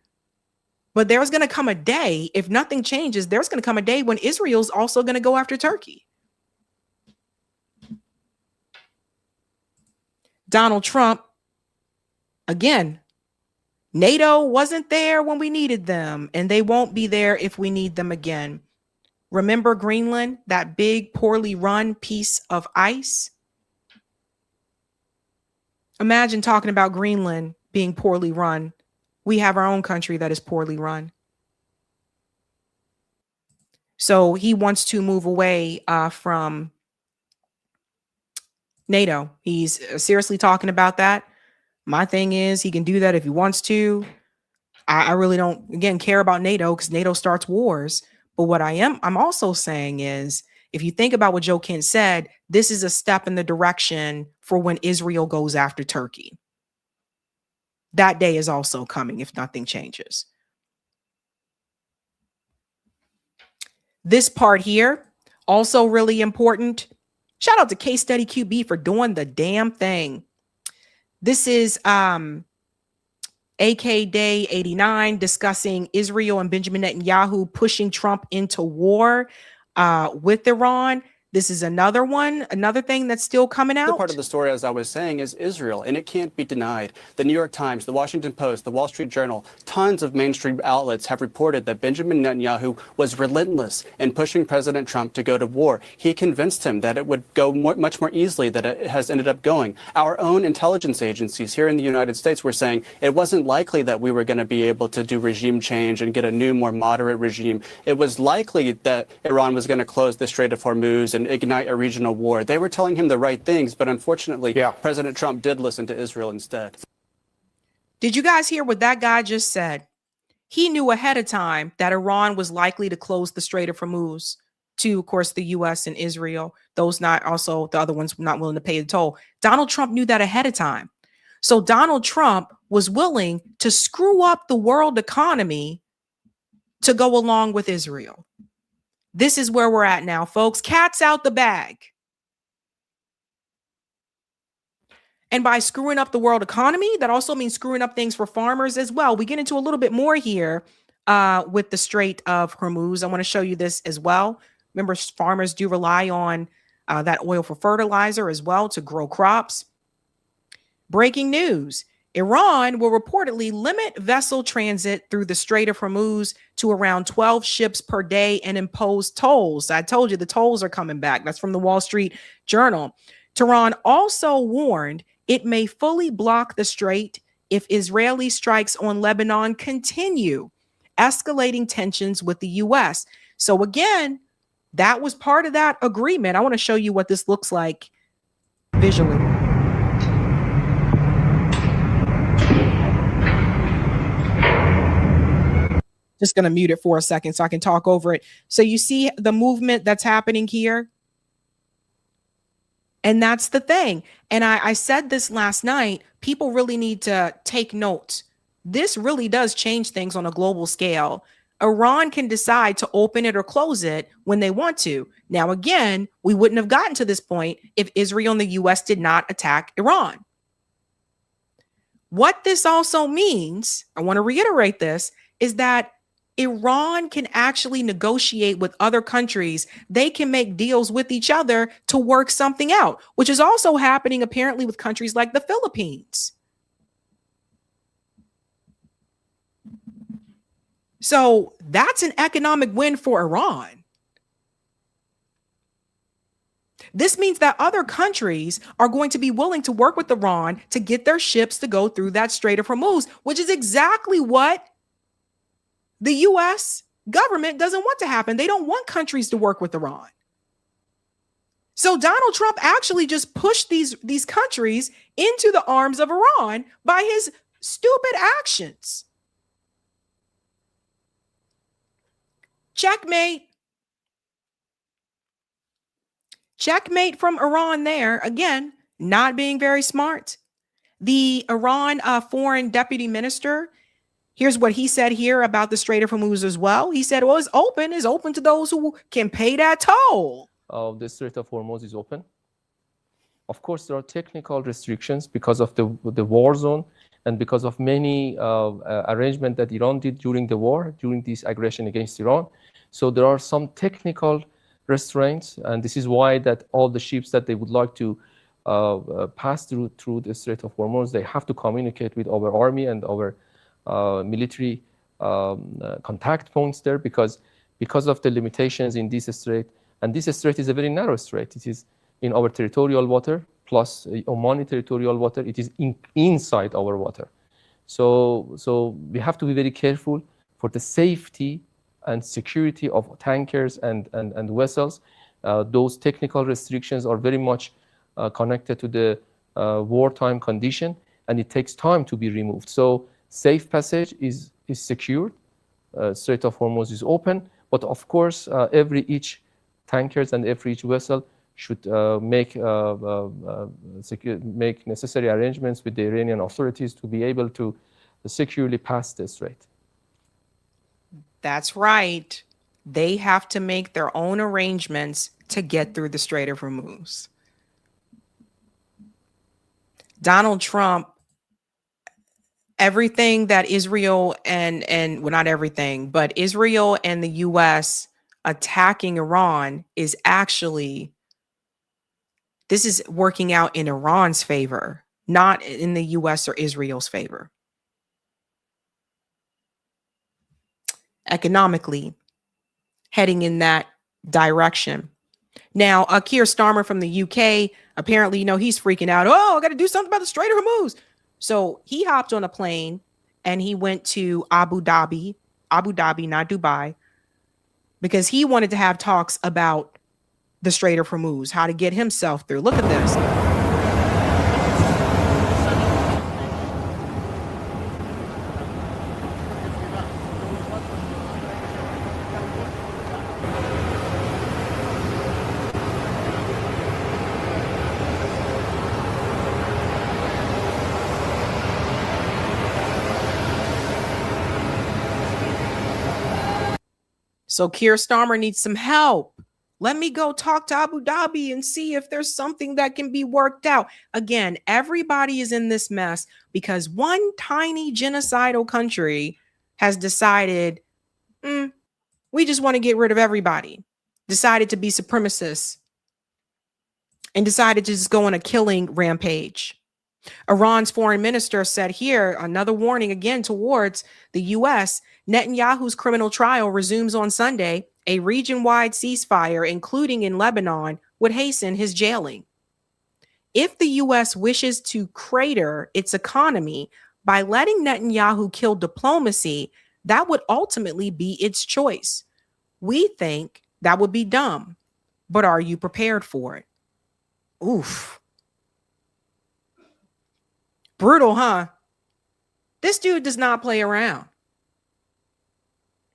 But there's going to come a day, if nothing changes, there's going to come a day when Israel's also going to go after Turkey. Donald Trump, again, NATO wasn't there when we needed them, and they won't be there if we need them again. Remember Greenland, that big, poorly run piece of ice? Imagine talking about Greenland being poorly run. We have our own country that is poorly run. So he wants to move away from NATO. He's seriously talking about that. My thing is he can do that if he wants to. I really don't, again, care about NATO because NATO starts wars. But what I'm also saying is, if you think about what Joe Kent said, this is a step in the direction for when Israel goes after Turkey. That day is also coming if nothing changes. This part here, also really important. Shout out to Case Study QB for doing the damn thing. This is AK Day 89 discussing Israel and Benjamin Netanyahu pushing Trump into war with Iran. This is another thing that's still coming out. The part of the story, as I was saying, is Israel, and it can't be denied. The New York Times, the Washington Post, the Wall Street Journal, tons of mainstream outlets have reported that Benjamin Netanyahu was relentless in pushing President Trump to go to war. He convinced him that it would go much more easily than it has ended up going. Our own intelligence agencies here in the United States were saying it wasn't likely that we were going to be able to do regime change and get a new, more moderate regime. It was likely that Iran was going to close the Strait of Hormuz and ignite a regional war. They were telling him the right things, but unfortunately, President Trump did listen to Israel instead. Did you guys hear what that guy just said? He knew ahead of time that Iran was likely to close the Strait of Hormuz to, of course, the U.S. and Israel. Those not also the other ones not willing to pay the toll. Donald Trump knew that ahead of time. So Donald Trump was willing to screw up the world economy to go along with Israel. This is where we're at now, folks. Cat's out the bag. And by screwing up the world economy, that also means screwing up things for farmers as well. We get into a little bit more here with the Strait of Hormuz. I want to show you this as well. Remember, farmers do rely on that oil for fertilizer as well to grow crops. Breaking news. Iran will reportedly limit vessel transit through the Strait of Hormuz to around 12 ships per day and impose tolls. I told you the tolls are coming back. That's from the Wall Street Journal. Tehran also warned it may fully block the strait if Israeli strikes on Lebanon continue, escalating tensions with the U.S. So again, that was part of that agreement. I want to show you what this looks like visually. Just going to mute it for a second so I can talk over it. So you see the movement that's happening here. And that's the thing. And I said this last night, people really need to take note. This really does change things on a global scale. Iran can decide to open it or close it when they want to. Now, again, we wouldn't have gotten to this point if Israel and the US did not attack Iran. What this also means, I want to reiterate this, is that Iran can actually negotiate with other countries. They can make deals with each other to work something out, which is also happening apparently with countries like the Philippines. So that's an economic win for Iran. This means that other countries are going to be willing to work with Iran to get their ships to go through that Strait of Hormuz, which is exactly what the US government doesn't want to happen. They don't want countries to work with Iran. So Donald Trump actually just pushed these countries into the arms of Iran by his stupid actions. Checkmate. Checkmate from Iran there. Again, not being very smart. The Iran foreign deputy minister, here's what he said here about the Strait of Hormuz as well. He said, well, it's open to those who can pay that toll. The Strait of Hormuz is open. Of course, there are technical restrictions because of the war zone and because of many arrangements that Iran did during the war, during this aggression against Iran. So there are some technical restraints, and this is why that all the ships that they would like to pass through the Strait of Hormuz, they have to communicate with our army and our military contact points there because of the limitations in this strait. And this strait is a very narrow strait. It is in our territorial water plus Omani territorial water. It is inside our water. So we have to be very careful for the safety and security of tankers and vessels. Those technical restrictions are very much connected to the wartime condition, and it takes time to be removed. So safe passage is secured. Strait of Hormuz is open, but of course, each tankers and each vessel should make necessary arrangements with the Iranian authorities to be able to securely pass the strait. That's right. They have to make their own arrangements to get through the Strait of Hormuz. Donald Trump, everything that Israel and well, not everything, but Israel and the US attacking Iran is actually, this is working out in Iran's favor, not in the US or Israel's favor. Economically, heading in that direction. Now, Keir Starmer from the UK, apparently, he's freaking out. Oh, I got to do something about the Strait of Hormuz. So he hopped on a plane and he went to Abu Dhabi, not Dubai, because he wanted to have talks about the Strait of Hormuz, how to get himself through. Look at this. So Keir Starmer needs some help. Let me go talk to Abu Dhabi and see if there's something that can be worked out. Again, everybody is in this mess because one tiny genocidal country has decided, we just want to get rid of everybody, decided to be supremacists, and decided to just go on a killing rampage. Iran's foreign minister said here, another warning again towards the U.S., Netanyahu's criminal trial resumes on Sunday. A region-wide ceasefire, including in Lebanon, would hasten his jailing. If the U.S. wishes to crater its economy by letting Netanyahu kill diplomacy, that would ultimately be its choice. We think that would be dumb, but are you prepared for it? Oof. Brutal, huh? This dude does not play around.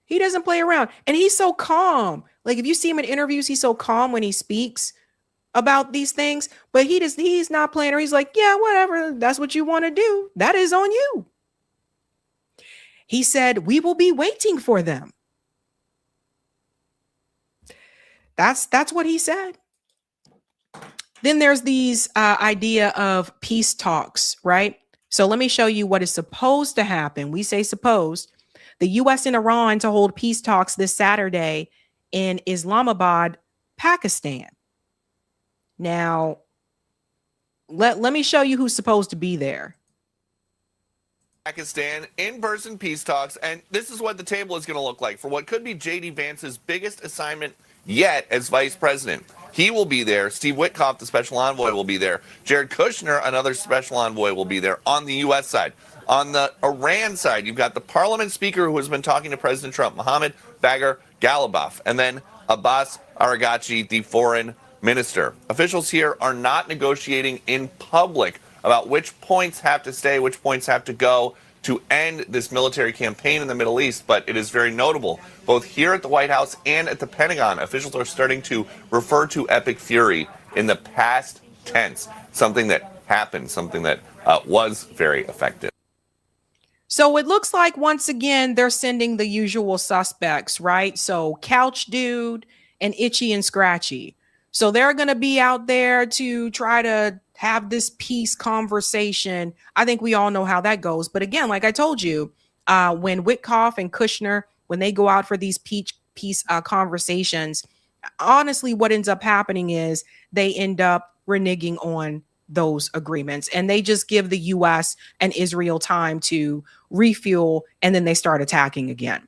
He doesn't play around. And he's so calm. Like if you see him in interviews, he's so calm when he speaks about these things, but he's not playing around. He's like, yeah, whatever. That's what you want to do. That is on you. He said, we will be waiting for them. That's what he said. Then there's these idea of peace talks, right? So let me show you what is supposed to happen. We say supposed. The U.S. and Iran to hold peace talks this Saturday in Islamabad, Pakistan. Now, let me show you who's supposed to be there. Pakistan, in-person peace talks, and this is what the table is going to look like for what could be J.D. Vance's biggest assignment yet as vice president. He will be there. Steve Witkoff, the special envoy, will be there. Jared Kushner, another special envoy, will be there on the U.S. side. On the Iran side, you've got the parliament speaker who has been talking to President Trump, Mohammad Galibaf, and then Abbas Araghchi, the foreign minister. Officials here are not negotiating in public about which points have to stay, which points have to go to end this military campaign in the Middle East, but it is very notable. Both here at the White House and at the Pentagon, officials are starting to refer to Epic Fury in the past tense, something that happened, something that was very effective. So it looks like, once again, they're sending the usual suspects, right? So Couch Dude and Itchy and Scratchy. So they're going to be out there to try to have this peace conversation. I think we all know how that goes. But again, like I told you, when Witkoff and Kushner, when they go out for these peace conversations, honestly, what ends up happening is they end up reneging on those agreements, and they just give the U.S. and Israel time to refuel, and then they start attacking again.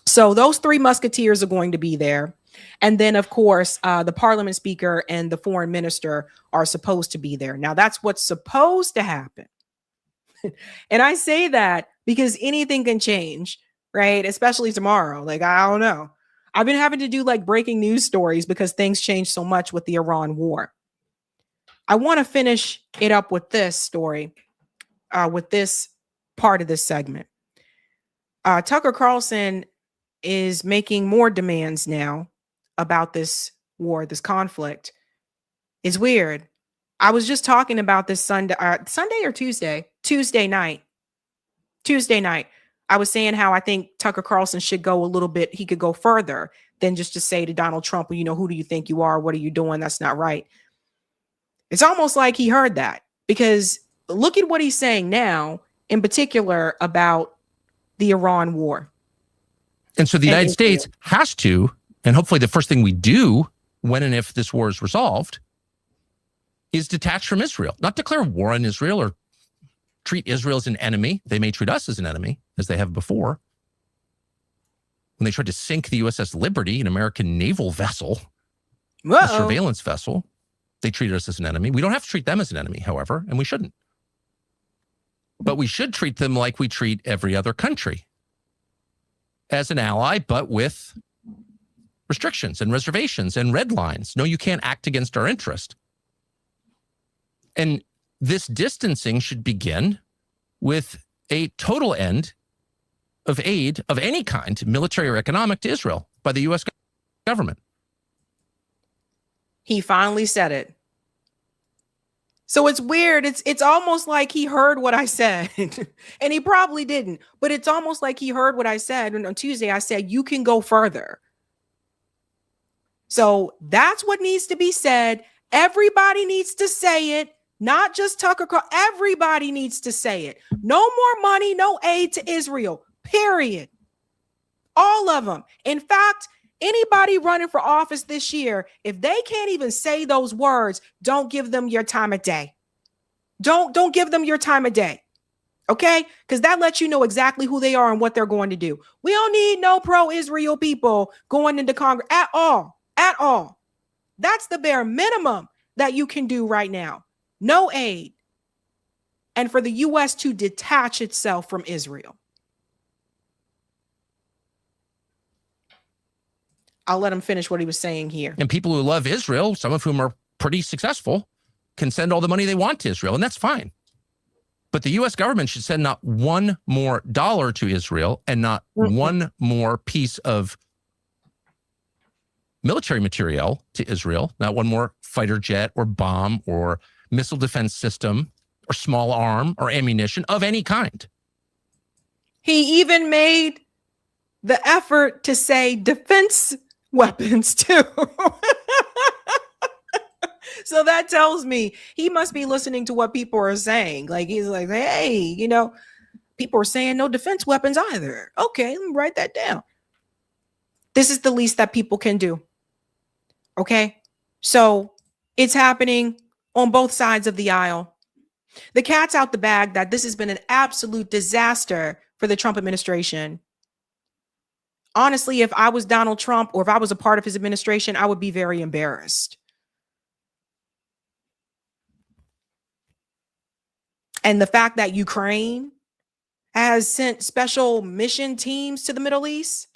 So those three musketeers are going to be there. And then, of course, the parliament speaker and the foreign minister are supposed to be there. Now, that's what's supposed to happen. And I say that because anything can change, right? Especially tomorrow. Like, I don't know. I've been having to do like breaking news stories because things change so much with the Iran war. I want to finish it up with this story, with this part of this segment. Tucker Carlson is making more demands now about this war, this conflict. It's weird. I was just talking about this Sunday or Tuesday night. I was saying how I think Tucker Carlson should go a little bit. He could go further than just to say to Donald Trump, well, you know, who do you think you are? What are you doing? That's not right. It's almost like he heard that, because look at what he's saying now, in particular about the Iran war. And so the United States has to, and hopefully the first thing we do when and if this war is resolved, is detach from Israel, not declare war on Israel or treat Israel as an enemy. They may treat us as an enemy, as they have before. When they tried to sink the USS Liberty, an American naval vessel, a surveillance vessel, they treated us as an enemy. We don't have to treat them as an enemy, however, and we shouldn't. But we should treat them like we treat every other country, as an ally, but with restrictions and reservations and red lines. No, you can't act against our interest. And this distancing should begin with a total end of aid of any kind, military or economic, to Israel by the U.S. government. He finally said it. So it's weird. It's almost like he heard what I said, and he probably didn't, but it's almost like he heard what I said. And on Tuesday, I said, you can go further. So that's what needs to be said. Everybody needs to say it, not just Tucker Carlson. Everybody needs to say it. No more money, no aid to Israel, period. All of them. In fact, anybody running for office this year, if they can't even say those words, don't give them your time of day. Don't give them your time of day. Okay? Because that lets you know exactly who they are and what they're going to do. We don't need no pro-Israel people going into Congress at all. At all. That's the bare minimum that you can do right now. No aid. And for the U.S. to detach itself from Israel. I'll let him finish what he was saying here. And people who love Israel, some of whom are pretty successful, can send all the money they want to Israel, and that's fine. But the U.S. government should send not one more dollar to Israel and not one more piece of military material to Israel, not one more fighter jet or bomb or missile defense system or small arm or ammunition of any kind. He even made the effort to say defense weapons too. So that tells me he must be listening to what people are saying. Like he's like, hey, you know, people are saying no defense weapons either. Okay, let me write that down. This is the least that people can do. Okay, so it's happening on both sides of the aisle. The cat's out the bag that this has been an absolute disaster for the Trump administration. Honestly, if I was Donald Trump or if I was a part of his administration, I would be very embarrassed. And the fact that Ukraine has sent special mission teams to the Middle East,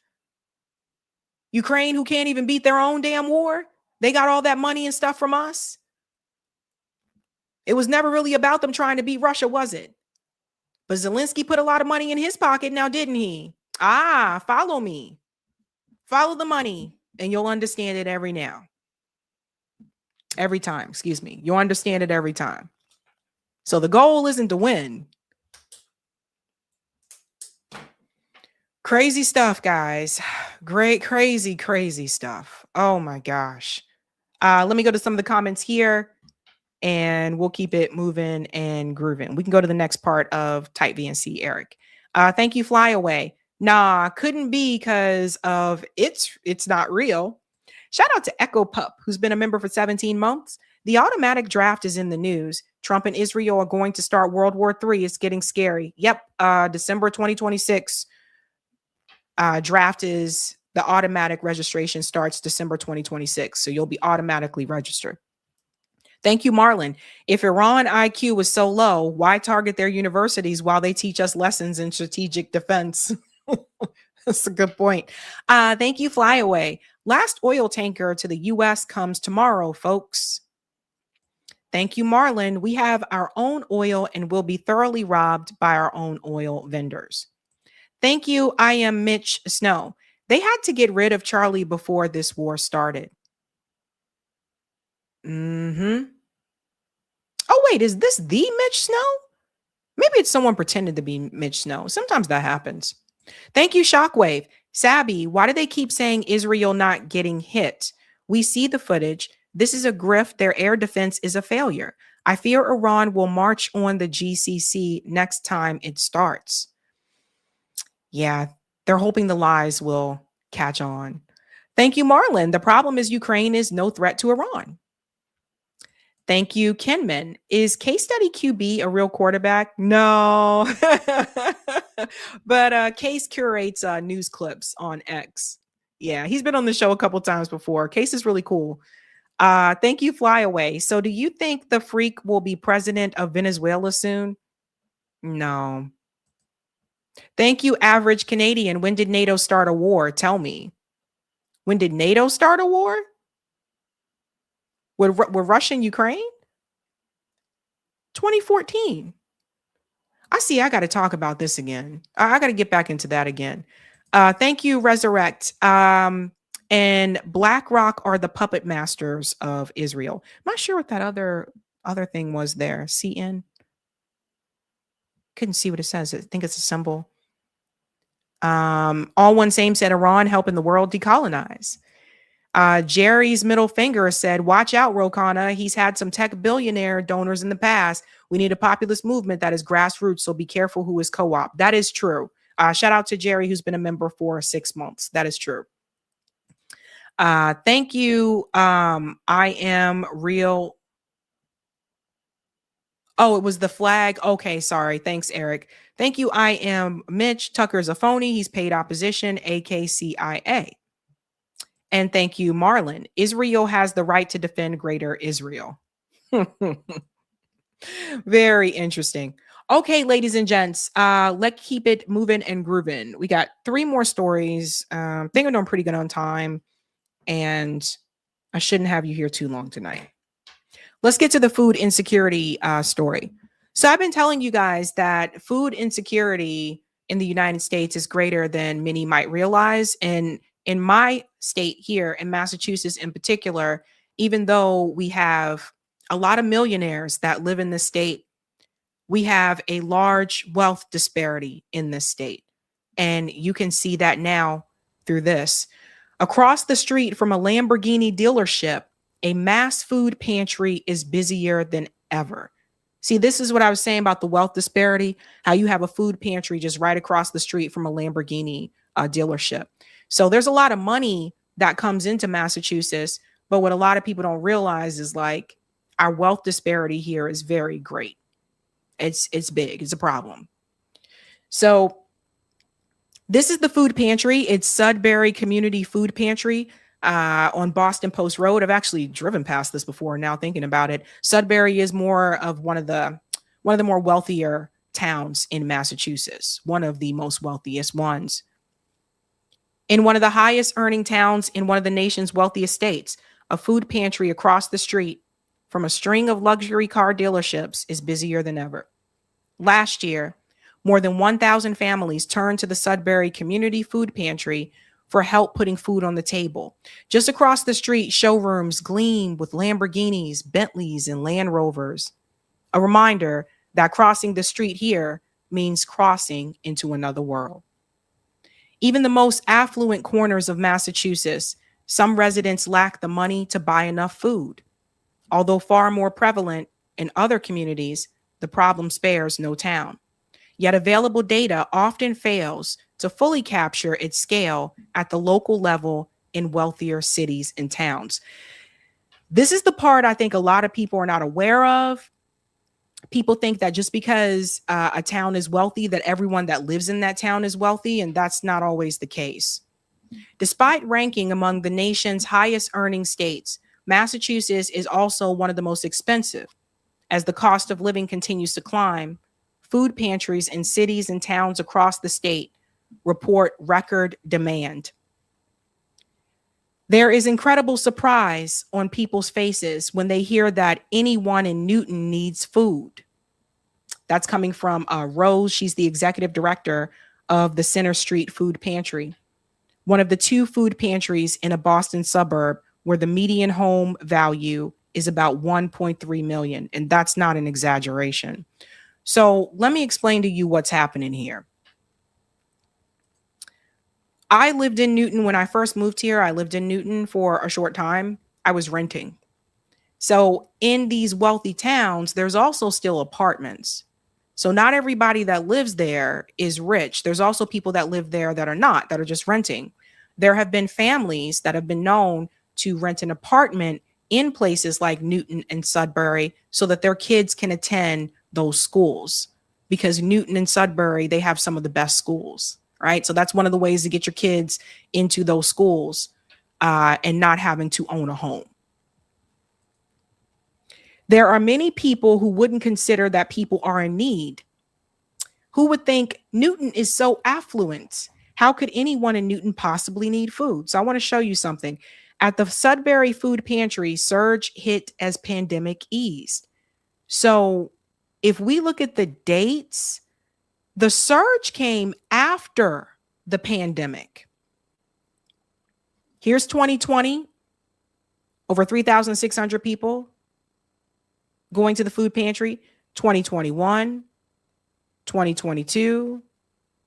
Ukraine, who can't even beat their own damn war, they got all that money and stuff from us. It was never really about them trying to beat Russia, was it? But Zelensky put a lot of money in his pocket now, didn't he? Follow me. Follow the money, and you'll understand it every time, excuse me. You'll understand it every time. So the goal isn't to win. Crazy stuff, guys. Great, crazy stuff. Oh my gosh. Let me go to some of the comments here and we'll keep it moving and grooving. We can go to the next part of Type VNC, Eric. Thank you, Flyaway. Nah, couldn't be because of it's not real. Shout out to Echo Pup, who's been a member for 17 months. The automatic draft is in the news. Trump and Israel are going to start World War III. It's getting scary. Yep. December 2026. Draft is the automatic registration starts December 2026. So you'll be automatically registered. Thank you, Marlon. If Iran IQ was so low, why target their universities while they teach us lessons in strategic defense? That's a good point. Thank you, Flyaway. Last oil tanker to the U.S. comes tomorrow, folks. Thank you, Marlon. We have our own oil and will be thoroughly robbed by our own oil vendors. Thank you, I am Mitch Snow. They had to get rid of Charlie before this war started. Oh, wait, is this the Mitch Snow? Maybe it's someone pretending to be Mitch Snow. Sometimes that happens. Thank you, Shockwave. Sabby, why do they keep saying Israel not getting hit? We see the footage. This is a grift. Their air defense is a failure. I fear Iran will march on the GCC next time it starts. Yeah, they're hoping the lies will catch on. Thank you, Marlon. The problem is Ukraine is no threat to Iran. Thank you, Kenman. Is Case Study QB a real quarterback? No. But Case curates news clips on X. Yeah, he's been on the show a couple times before. Case is really cool. Thank you, Flyaway. So do you think the freak will be president of Venezuela soon? No. Thank you, Average Canadian. When did NATO start a war? Tell me. When did NATO start a war? With Russia and Ukraine? 2014. I got to talk about this again. I got to get back into that again. Thank you, Resurrect. And BlackRock are the puppet masters of Israel. I'm not sure what that other thing was there. CN. Couldn't see what it says. I think it's a symbol. All One Same said Iran helping the world decolonize. Jerry's middle finger said, watch out, Rokana. He's had some tech billionaire donors in the past. We need a populist movement that is grassroots, so be careful who is co-op. That is true. Shout out to Jerry, who's been a member for 6 months. That is true. Thank you. I am real. Oh, it was the flag. Okay, sorry. Thanks, Eric. Thank you. I am Mitch. Tucker's a phony. He's paid opposition, AKCIA. And thank you, Marlon. Israel has the right to defend Greater Israel. Very interesting. Okay, ladies and gents, let's keep it moving and grooving. We got 3 more stories. I think I'm doing pretty good on time, and I shouldn't have you here too long tonight. Let's get to the food insecurity story. So I've been telling you guys that food insecurity in the United States is greater than many might realize. And in my state here, in Massachusetts in particular, even though we have a lot of millionaires that live in this state, we have a large wealth disparity in this state. And you can see that now through this. Across the street from a Lamborghini dealership, a mass food pantry is busier than ever. See, this is what I was saying about the wealth disparity, how you have a food pantry just right across the street from a Lamborghini dealership. So there's a lot of money that comes into Massachusetts, but what a lot of people don't realize is like our wealth disparity here is very great. It's big. It's a problem. So this is the food pantry. It's Sudbury Community Food Pantry on Boston Post Road. I've actually driven past this before now thinking about it. Sudbury is more of one of the more wealthier towns in Massachusetts, one of the most wealthiest ones. In one of the highest earning towns in one of the nation's wealthiest states, a food pantry across the street from a string of luxury car dealerships is busier than ever. Last year, more than 1,000 families turned to the Sudbury Community Food Pantry for help putting food on the table. Just across the street, showrooms gleam with Lamborghinis, Bentleys, and Land Rovers. A reminder that crossing the street here means crossing into another world. Even the most affluent corners of Massachusetts, some residents lack the money to buy enough food. Although far more prevalent in other communities, the problem spares no town. Yet available data often fails to fully capture its scale at the local level in wealthier cities and towns. This is the part I think a lot of people are not aware of. People think that just because a town is wealthy, that everyone that lives in that town is wealthy, and that's not always the case. Despite ranking among the nation's highest earning states, Massachusetts is also one of the most expensive. As the cost of living continues to climb, food pantries in cities and towns across the state report record demand. There is incredible surprise on people's faces when they hear that anyone in Newton needs food. That's coming from Rose. She's the executive director of the Center Street Food Pantry, one of the 2 food pantries in a Boston suburb where the median home value is about $1.3 million. And that's not an exaggeration. So let me explain to you what's happening here. I lived in Newton when I first moved here. I lived in Newton for a short time. I was renting. So in these wealthy towns, there's also still apartments. So not everybody that lives there is rich. There's also people that live there that are not, that are just renting. There have been families that have been known to rent an apartment in places like Newton and Sudbury so that their kids can attend those schools, because Newton and Sudbury, they have some of the best schools, right? So that's one of the ways to get your kids into those schools and not having to own a home. There are many people who wouldn't consider that people are in need, who would think Newton is so affluent. How could anyone in Newton possibly need food? So I want to show you something. At the Sudbury Food Pantry, surge hit as pandemic eased. So if we look at the dates, the surge came after the pandemic. Here's 2020, over 3,600 people going to the food pantry. 2021, 2022,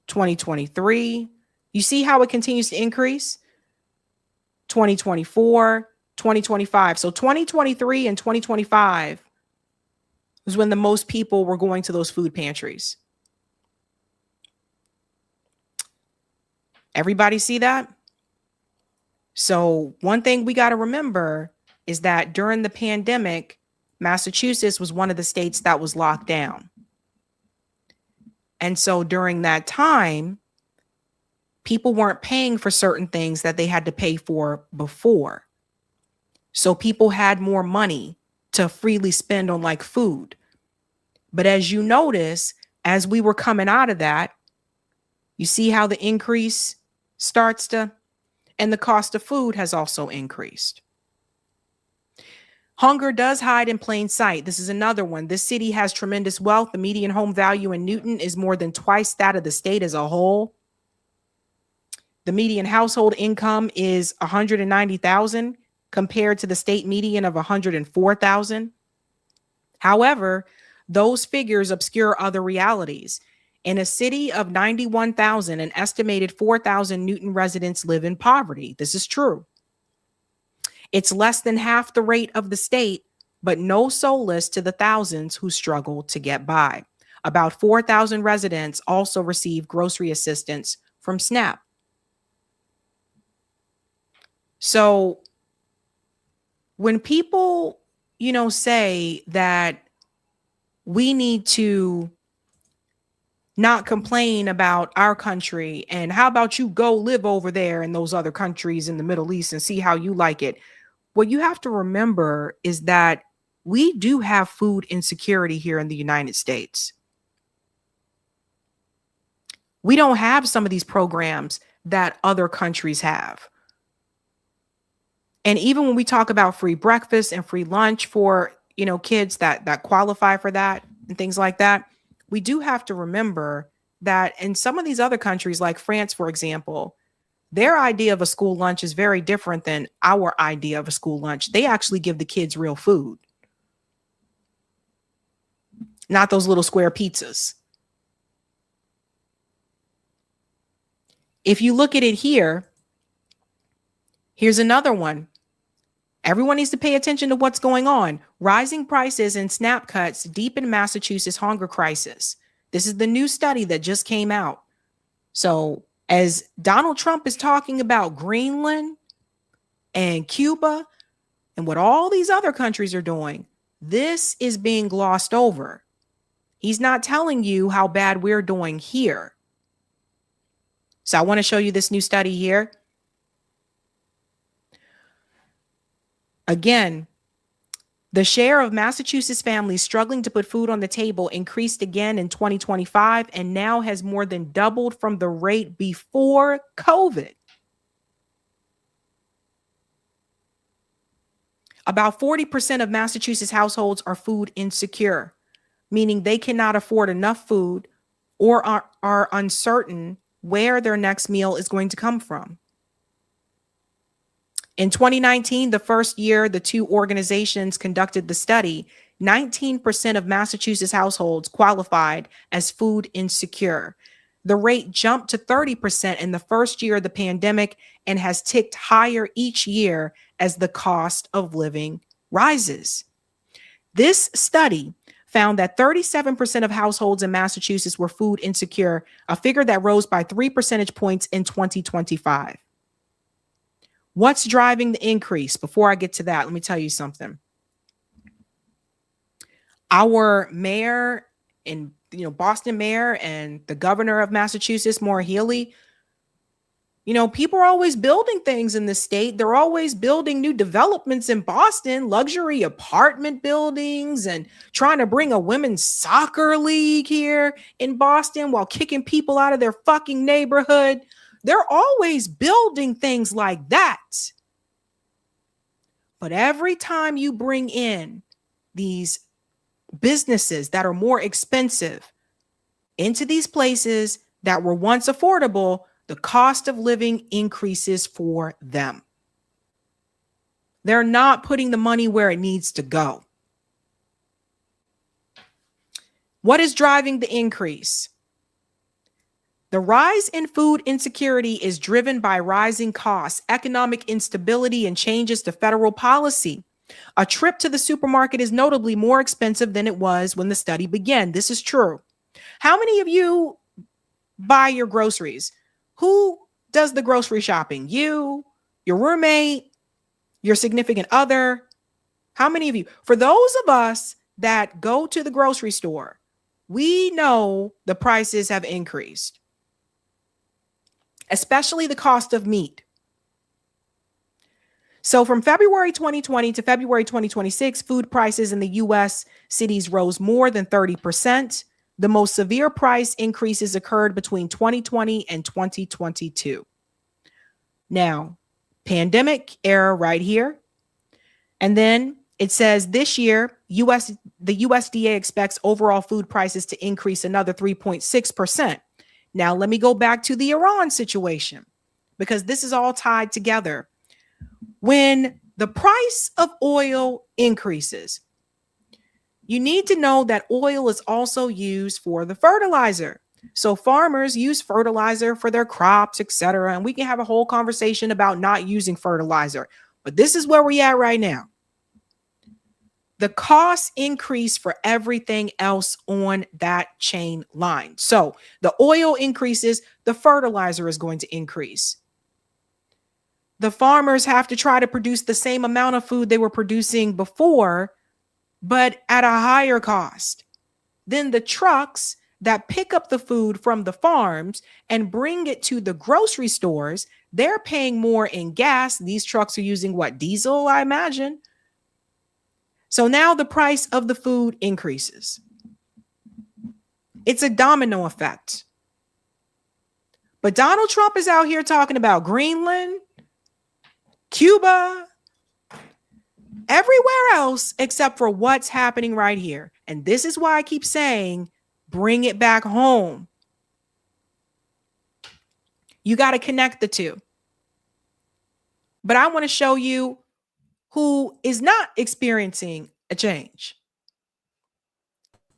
2023. You see how it continues to increase? 2024, 2025. So 2023 and 2025 was when the most people were going to those food pantries. Everybody see that? So one thing we got to remember is that during the pandemic, Massachusetts was one of the states that was locked down. And so during that time, people weren't paying for certain things that they had to pay for before. So people had more money to freely spend on like food. But as you notice, as we were coming out of that, you see how the increase starts to, and the cost of food has also increased. Hunger does hide in plain sight. This is another one. This city has tremendous wealth. The median home value in Newton is more than twice that of the state as a whole. The median household income is $190,000 compared to the state median of $104,000. However, those figures obscure other realities. In a city of 91,000, an estimated 4,000 Newton residents live in poverty. This is true. It's less than half the rate of the state, but no solace to the thousands who struggle to get by. About 4,000 residents also receive grocery assistance from SNAP. So when people, say that we need to not complain about our country, and how about you go live over there in those other countries in the Middle East and see how you like it. What you have to remember is that we do have food insecurity here in the United States. We don't have some of these programs that other countries have. And even when we talk about free breakfast and free lunch for, kids that qualify for that and things like that, we do have to remember that in some of these other countries, like France, for example, their idea of a school lunch is very different than our idea of a school lunch. They actually give the kids real food, not those little square pizzas. If you look at it here, here's another one. Everyone needs to pay attention to what's going on. Rising prices and SNAP cuts deepen Massachusetts hunger crisis. This is the new study that just came out. So as Donald Trump is talking about Greenland and Cuba and what all these other countries are doing, this is being glossed over. He's not telling you how bad we're doing here. So I want to show you this new study here. Again, the share of Massachusetts families struggling to put food on the table increased again in 2025 and now has more than doubled from the rate before COVID. About 40% of Massachusetts households are food insecure, meaning they cannot afford enough food or are uncertain where their next meal is going to come from. In 2019, the first year the two organizations conducted the study, 19% of Massachusetts households qualified as food insecure. The rate jumped to 30% in the first year of the pandemic and has ticked higher each year as the cost of living rises. This study found that 37% of households in Massachusetts were food insecure, a figure that rose by 3 percentage points in 2025. What's driving the increase? Before I get to that, let me tell you something. Our mayor in Boston mayor and the governor of Massachusetts, Maura Healey, people are always building things in the state. They're always building new developments in Boston, luxury apartment buildings, and trying to bring a women's soccer league here in Boston while kicking people out of their fucking neighborhood. They're always building things like that. But every time you bring in these businesses that are more expensive into these places that were once affordable, the cost of living increases for them. They're not putting the money where it needs to go. What is driving the increase? The rise in food insecurity is driven by rising costs, economic instability, and changes to federal policy. A trip to the supermarket is notably more expensive than it was when the study began. This is true. How many of you buy your groceries? Who does the grocery shopping? You, your roommate, your significant other? How many of you? For those of us that go to the grocery store, we know the prices have increased, especially the cost of meat. So from February 2020 to February 2026, food prices in the U.S. cities rose more than 30%. The most severe price increases occurred between 2020 and 2022. Now, pandemic era right here. And then it says this year, the USDA expects overall food prices to increase another 3.6%. Now, let me go back to the Iran situation, because this is all tied together. When the price of oil increases, you need to know that oil is also used for the fertilizer. So farmers use fertilizer for their crops, etc. And we can have a whole conversation about not using fertilizer. But this is where we're at right now. The costs increase for everything else on that chain line. So the oil increases, the fertilizer is going to increase. The farmers have to try to produce the same amount of food they were producing before, but at a higher cost. Then the trucks that pick up the food from the farms and bring it to the grocery stores, they're paying more in gas. These trucks are using what? Diesel, I imagine. So now the price of the food increases. It's a domino effect. But Donald Trump is out here talking about Greenland, Cuba, everywhere else except for what's happening right here. And this is why I keep saying, bring it back home. You got to connect the two. But I want to show you who is not experiencing a change.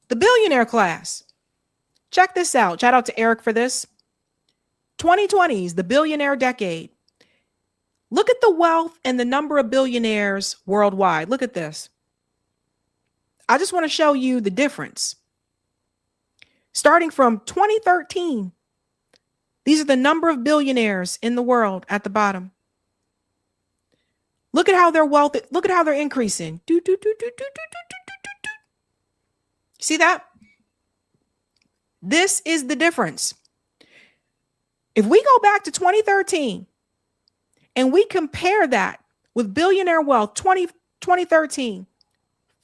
The billionaire class. Check this out. Shout out to Eric for this. 2020 is the billionaire decade. Look at the wealth and the number of billionaires worldwide. Look at this. I just want to show you the difference. Starting from 2013, these are the number of billionaires in the world at the bottom. Look at how their wealth, look at how they're increasing. See that? This is the difference. If we go back to 2013 and we compare that with billionaire wealth, 2013,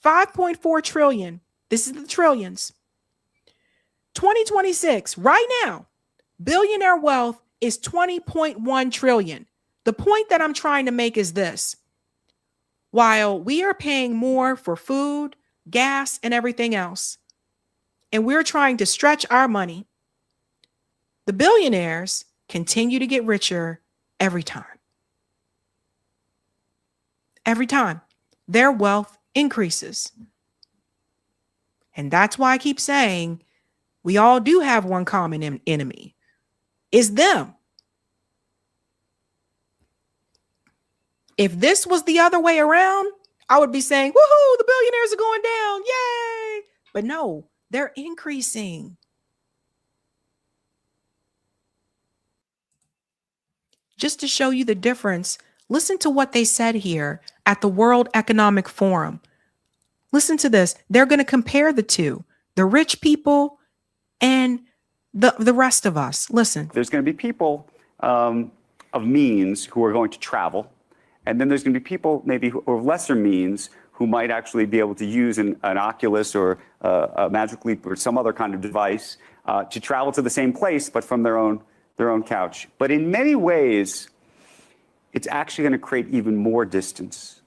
5.4 trillion. This is the trillions. 2026, right now, billionaire wealth is 20.1 trillion. The point that I'm trying to make is this. While we are paying more for food, gas, and everything else, and we're trying to stretch our money, the billionaires continue to get richer every time. Every time their wealth increases. And that's why I keep saying we all do have one common enemy. It's them. If this was the other way around, I would be saying, woohoo, the billionaires are going down. Yay. But no, they're increasing. Just to show you the difference, listen to what they said here at the World Economic Forum. Listen to this. They're going to compare the two, the rich people and the rest of us. Listen. There's going to be people of means who are going to travel. And then there's going to be people maybe who are lesser means who might actually be able to use an Oculus or a Magic Leap or some other kind of device to travel to the same place, but from their own couch. But in many ways, it's actually going to create even more distance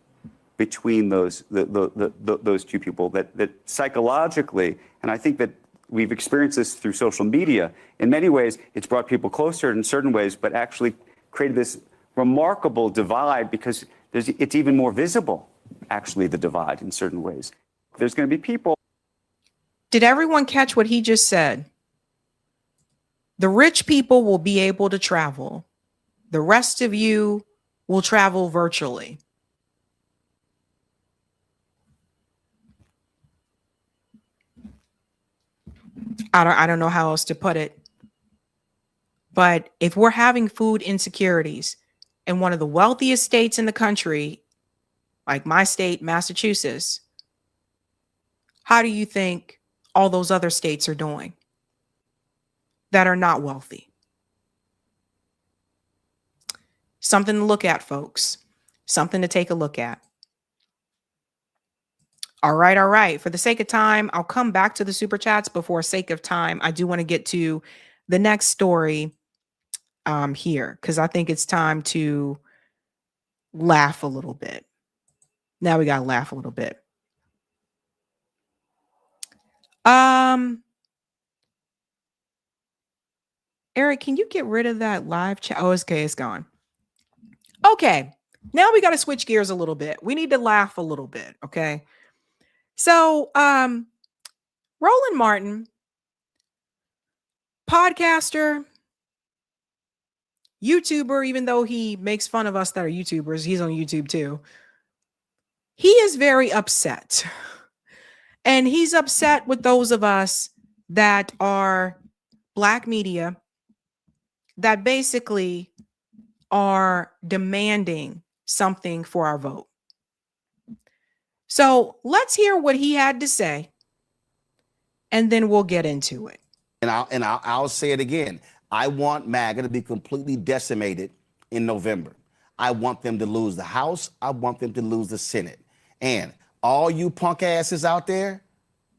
between those two people. That psychologically, and I think that we've experienced this through social media. In many ways, it's brought people closer in certain ways, but actually created this remarkable divide because it's even more visible, actually, the divide in certain ways. There's going to be people. Did everyone catch what he just said? The rich people will be able to travel. The rest of you will travel virtually. I don't know how else to put it. But if we're having food insecurities in one of the wealthiest states in the country, like my state, Massachusetts, how do you think all those other states are doing that are not wealthy? Something to look at, folks. Something to take a look at. All right, all right. For the sake of time, I'll come back to the super chats, but for sake of time, I do want to get to the next story here, because I think it's time to laugh a little bit. Now we gotta laugh a little bit. Eric, can you get rid of that live chat? Oh, okay, it's gone. Okay, now we got to switch gears a little bit. We need to laugh a little bit, okay? So, Roland Martin podcaster, YouTuber, even though he makes fun of us that are YouTubers, he's on YouTube too. He is very upset. And he's upset with those of us that are Black media that basically are demanding something for our vote. So let's hear what he had to say, and then we'll get into it. And I'll say it again. I want MAGA to be completely decimated in November. I want them to lose the House. I want them to lose the Senate. And all you punk asses out there,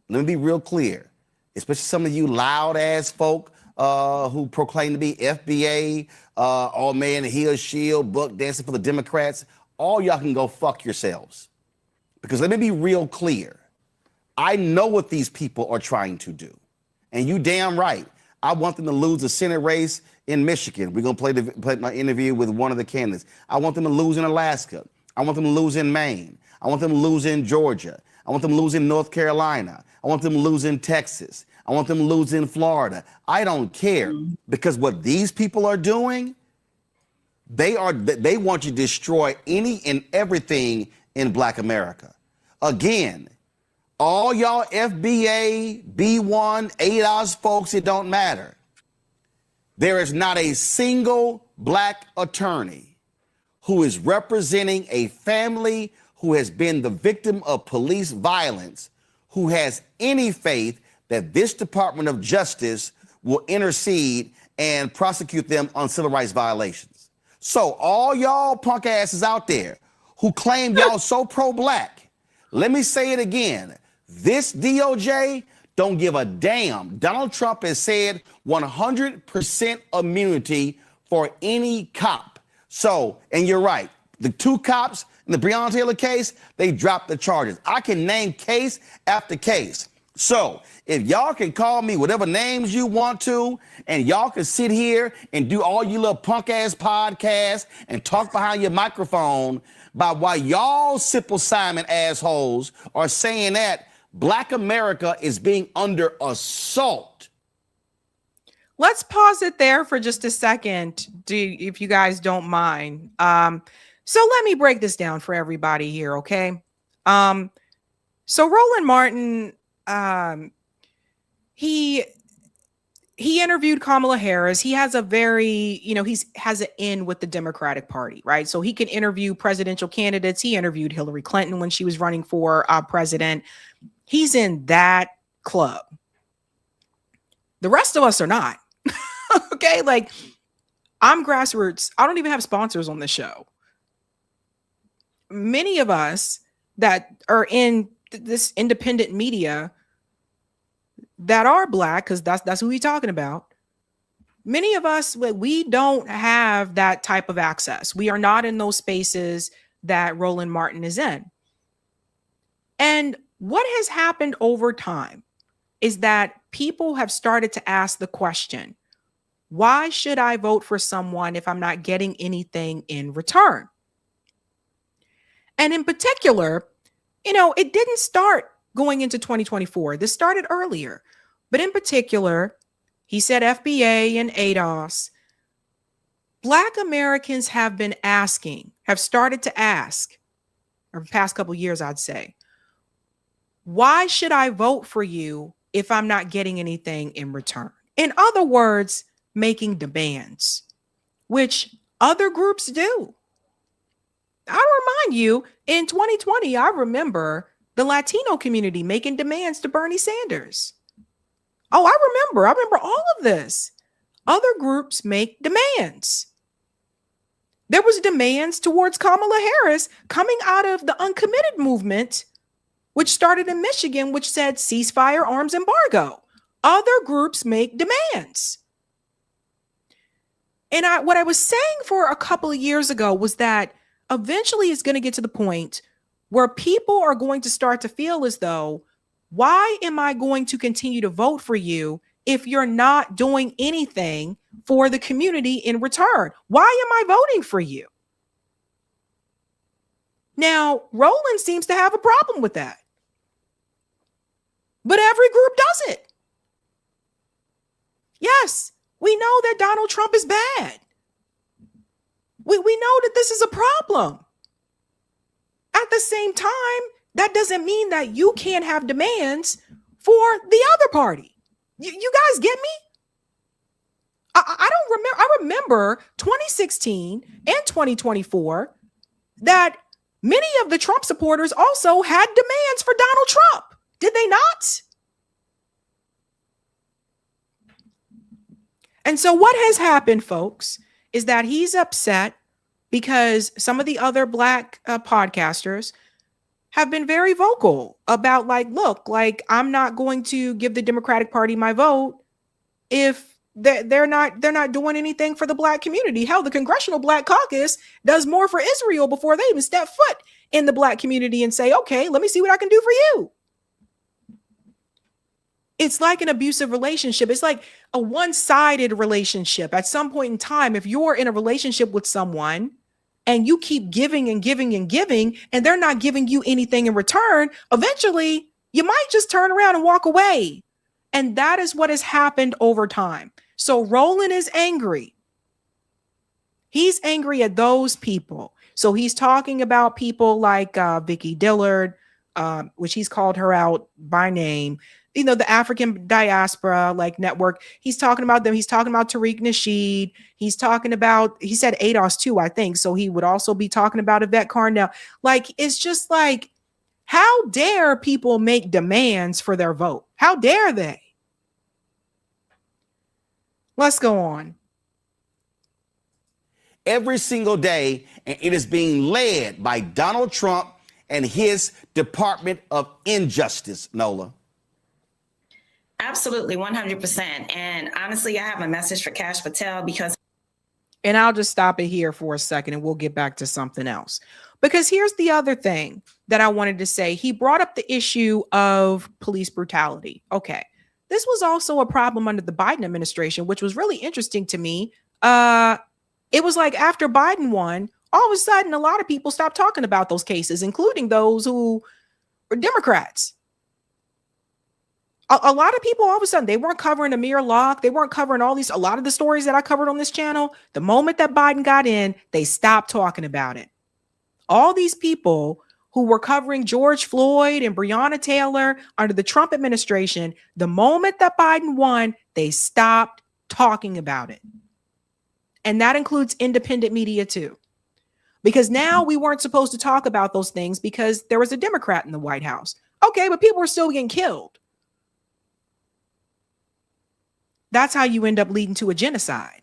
let me be real clear, especially some of you loud ass folk who proclaim to be FBA, oh man, he or she, book dancing for the Democrats. All y'all can go fuck yourselves. Because let me be real clear. I know what these people are trying to do. And you damn right. I want them to lose the Senate race in Michigan. We're going to play my interview with one of the candidates. I want them to lose in Alaska. I want them to lose in Maine. I want them to lose in Georgia. I want them to lose in North Carolina. I want them to lose in Texas. I want them to lose in Florida. I don't care, because what these people are doing, they want to destroy any and everything in Black America. Again, all y'all FBA, B1, ADOS folks, it don't matter. There is not a single Black attorney who is representing a family who has been the victim of police violence, who has any faith that this Department of Justice will intercede and prosecute them on civil rights violations. So all y'all punk asses out there who claim y'all so pro-Black, let me say it again. This DOJ don't give a damn. Donald Trump has said 100% immunity for any cop. So, and you're right, the two cops in the Breonna Taylor case, they dropped the charges. I can name case after case. So if y'all can call me whatever names you want to, and y'all can sit here and do all you little punk ass podcasts and talk behind your microphone about why y'all Simple Simon assholes are saying that Black America is being under assault. Let's pause it there for just a second, if you guys don't mind. So let me break this down for everybody here, okay? So Roland Martin, he interviewed Kamala Harris. He has a very, has an in with the Democratic Party, right? So he can interview presidential candidates. He interviewed Hillary Clinton when she was running for president. He's in that club. The rest of us are not. Okay, like, I'm grassroots. I don't even have sponsors on the show. Many of us that are in this independent media that are Black, because that's who we're talking about. Many of us, we don't have that type of access. We are not in those spaces that Roland Martin is in. And what has happened over time is that people have started to ask the question, why should I vote for someone if I'm not getting anything in return? And in particular, it didn't start going into 2024. This started earlier. But in particular, he said FBA and ADOS. Black Americans have started to ask, over the past couple of years, I'd say, why should I vote for you if I'm not getting anything in return? In other words, making demands, which other groups do. I'll remind you, in 2020, I remember the Latino community making demands to Bernie Sanders. Oh, I remember all of this. Other groups make demands. There was demands towards Kamala Harris coming out of the uncommitted movement, which started in Michigan, which said ceasefire, arms embargo. Other groups make demands. And what I was saying for a couple of years ago was that eventually it's going to get to the point where people are going to start to feel as though, why am I going to continue to vote for you if you're not doing anything for the community in return? Why am I voting for you? Now, Roland seems to have a problem with that. But every group does it. Yes, that Donald Trump is bad. We know that this is a problem. At the same time, that doesn't mean that you can't have demands for the other party. You guys get me? I don't remember. I remember 2016 and 2024 that many of the Trump supporters also had demands for Donald Trump. Did they not? And so what has happened, folks, is that he's upset because some of the other Black podcasters have been very vocal about, like, look, like, I'm not going to give the Democratic Party my vote if they're not doing anything for the Black community. Hell, the Congressional Black Caucus does more for Israel before they even step foot in the Black community and say, okay, let me see what I can do for you. It's like an abusive relationship. It's like a one-sided relationship. At some point in time, if you're in a relationship with someone and you keep giving and giving and giving, and they're not giving you anything in return, eventually you might just turn around and walk away. And that is what has happened over time. So Roland is angry. He's angry at those people. So he's talking about people like Vicky Dillard, which he's called her out by name. You know, the African Diaspora like network. He's talking about them. He's talking about Tariq Nasheed. He's talking about, he said ADOS too, I think. So he would also be talking about Yvette Carnell. Like, it's just like, how dare people make demands for their vote? How dare they? Let's go on. Every single day, and it is being led by Donald Trump and his Department of Injustice, Nola. Absolutely, 100%. And honestly, I have a message for Kash Patel because... And I'll just stop it here for a second and we'll get back to something else. Because here's the other thing that I wanted to say. He brought up the issue of police brutality. Okay. This was also a problem under the Biden administration, which was really interesting to me. It was like after Biden won, all of a sudden, a lot of people stopped talking about those cases, including those who were Democrats. A lot of people, all of a sudden, they weren't covering Amir Locke. They weren't covering a lot of the stories that I covered on this channel. The moment that Biden got in, they stopped talking about it. All these people who were covering George Floyd and Breonna Taylor under the Trump administration, the moment that Biden won, they stopped talking about it. And that includes independent media too. Because now we weren't supposed to talk about those things because there was a Democrat in the White House. Okay, but people were still getting killed. That's how you end up leading to a genocide.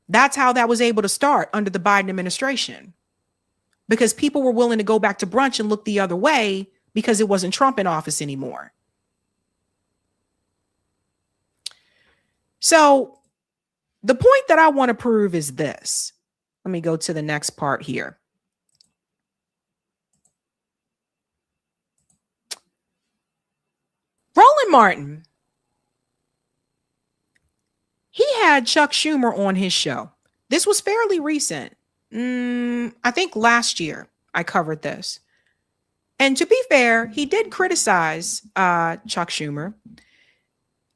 That's how that was able to start under the Biden administration. Because people were willing to go back to brunch and look the other way because it wasn't Trump in office anymore. So the point that I want to prove is this. Let me go to the next part here. Roland Martin. He had Chuck Schumer on his show. This was fairly recent. I think last year I covered this. And to be fair, he did criticize Chuck Schumer.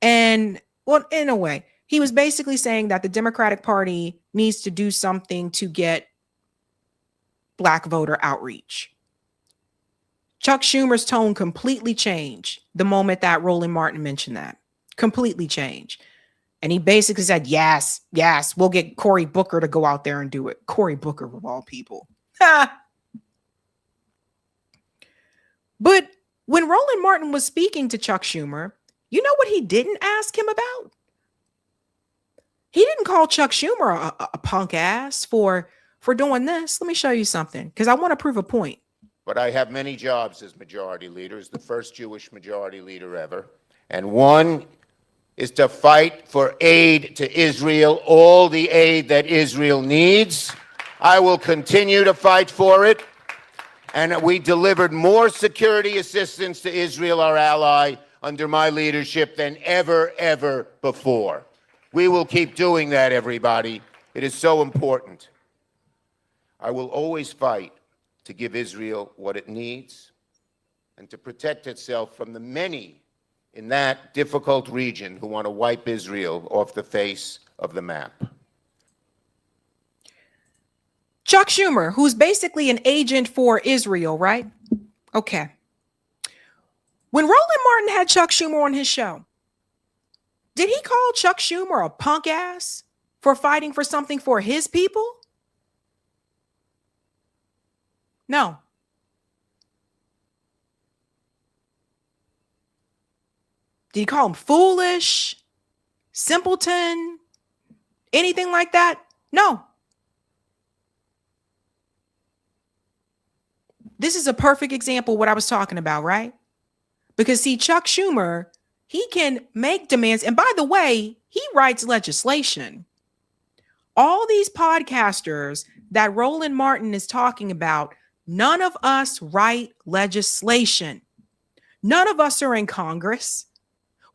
And, well, in a way, he was basically saying that the Democratic Party needs to do something to get Black voter outreach. Chuck Schumer's tone completely changed the moment that Roland Martin mentioned that. Completely changed. And he basically said, yes, we'll get Cory Booker to go out there and do it. Cory Booker of all people. But when Roland Martin was speaking to Chuck Schumer, you know what he didn't ask him about? He didn't call Chuck Schumer a punk ass for doing this. Let me show you something, because I want to prove a point. But I have many jobs as majority leader, as the first Jewish majority leader ever. And one is to fight for aid to Israel, all the aid that Israel needs. I will continue to fight for it. And we delivered more security assistance to Israel, our ally, under my leadership than ever before. We will keep doing that, everybody. It is so important. I will always fight to give Israel what it needs and to protect itself from the many in that difficult region who want to wipe Israel off the face of the map. Chuck Schumer, who's basically an agent for Israel, right? Okay. When Roland Martin had Chuck Schumer on his show, did he call Chuck Schumer a punk ass for fighting for something for his people? No. Did he call him foolish, simpleton, anything like that? No. This is a perfect example of what I was talking about, right? Because see, Chuck Schumer, he can make demands. And by the way, he writes legislation. All these podcasters that Roland Martin is talking about, none of us write legislation. None of us are in Congress.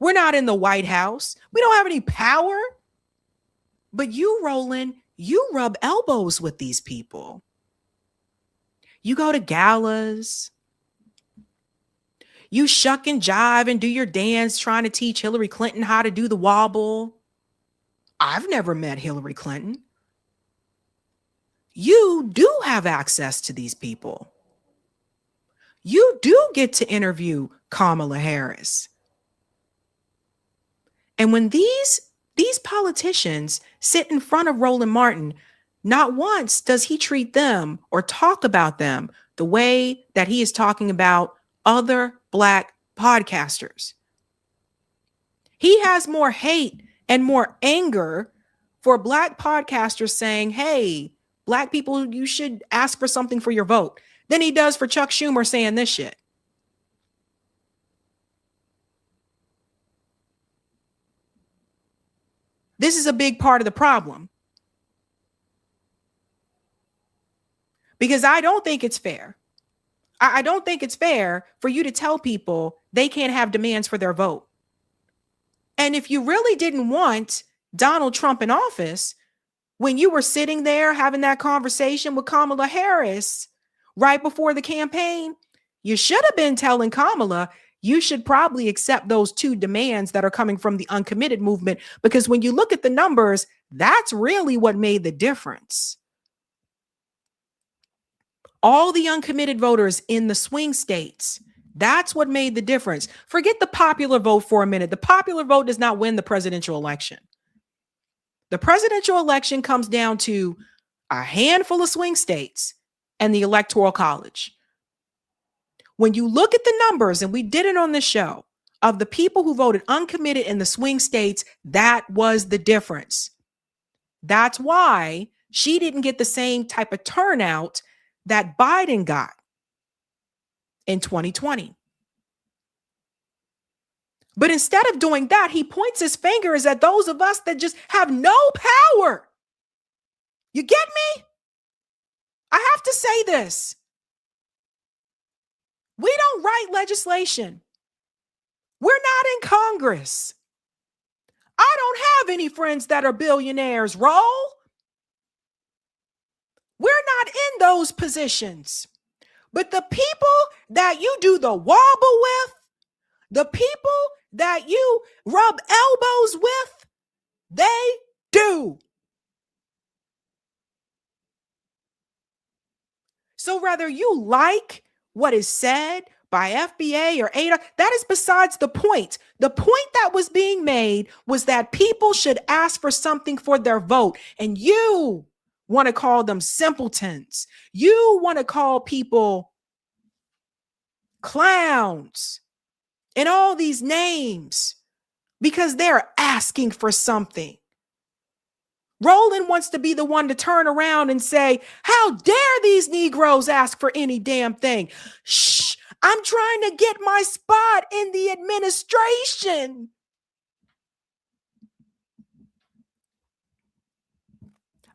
We're not in the White House. We don't have any power. But you, Roland, you rub elbows with these people. You go to galas. You shuck and jive and do your dance trying to teach Hillary Clinton how to do the wobble. I've never met Hillary Clinton. You do have access to these people. You do get to interview Kamala Harris. And when these politicians sit in front of Roland Martin, not once does he treat them or talk about them the way that he is talking about other Black podcasters. He has more hate and more anger for Black podcasters saying, hey, Black people, you should ask for something for your vote, than he does for Chuck Schumer saying this shit. This is a big part of the problem. Because I don't think it's fair. I don't think it's fair for you to tell people they can't have demands for their vote. And if you really didn't want Donald Trump in office, when you were sitting there having that conversation with Kamala Harris right before the campaign, you should have been telling Kamala, you should probably accept those 2 demands that are coming from the uncommitted movement, because when you look at the numbers, that's really what made the difference. All the uncommitted voters in the swing states, that's what made the difference. Forget the popular vote for a minute. The popular vote does not win the presidential election. The presidential election comes down to a handful of swing states and the Electoral College. When you look at the numbers, and we did it on the show, of the people who voted uncommitted in the swing states, that was the difference. That's why she didn't get the same type of turnout that Biden got in 2020. But instead of doing that, he points his fingers at those of us that just have no power. You get me? I have to say this. We don't write legislation. We're not in Congress. I don't have any friends that are billionaires, Roll. We're not in those positions. But the people that you do the wobble with, the people that you rub elbows with, they do. So whether you like what is said by FBA or ADA, that is besides the point. The point that was being made was that people should ask for something for their vote. And you want to call them simpletons. You want to call people clowns and all these names because they're asking for something. Roland wants to be the one to turn around and say, how dare these Negroes ask for any damn thing? Shh, I'm trying to get my spot in the administration.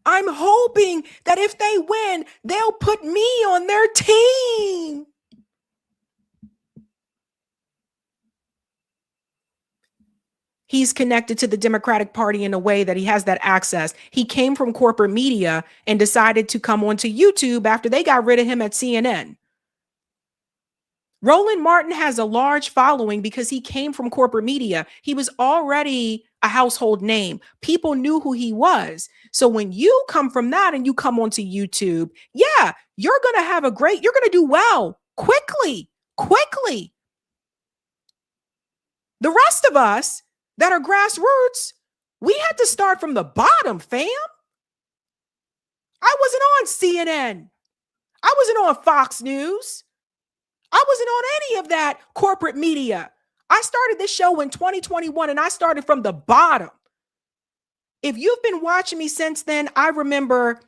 I'm hoping that if they win, they'll put me on their team. He's connected to the Democratic Party in a way that he has that access. He came from corporate media and decided to come onto YouTube after they got rid of him at CNN. Roland Martin has a large following because he came from corporate media. He was already a household name. People knew who he was. So when you come from that and you come onto YouTube, yeah, you're going to have you're going to do well quickly. The rest of us that are grassroots, we had to start from the bottom, fam. I wasn't on CNN. I wasn't on Fox News. I wasn't on any of that corporate media. I started this show in 2021 and I started from the bottom. If you've been watching me since then, I remember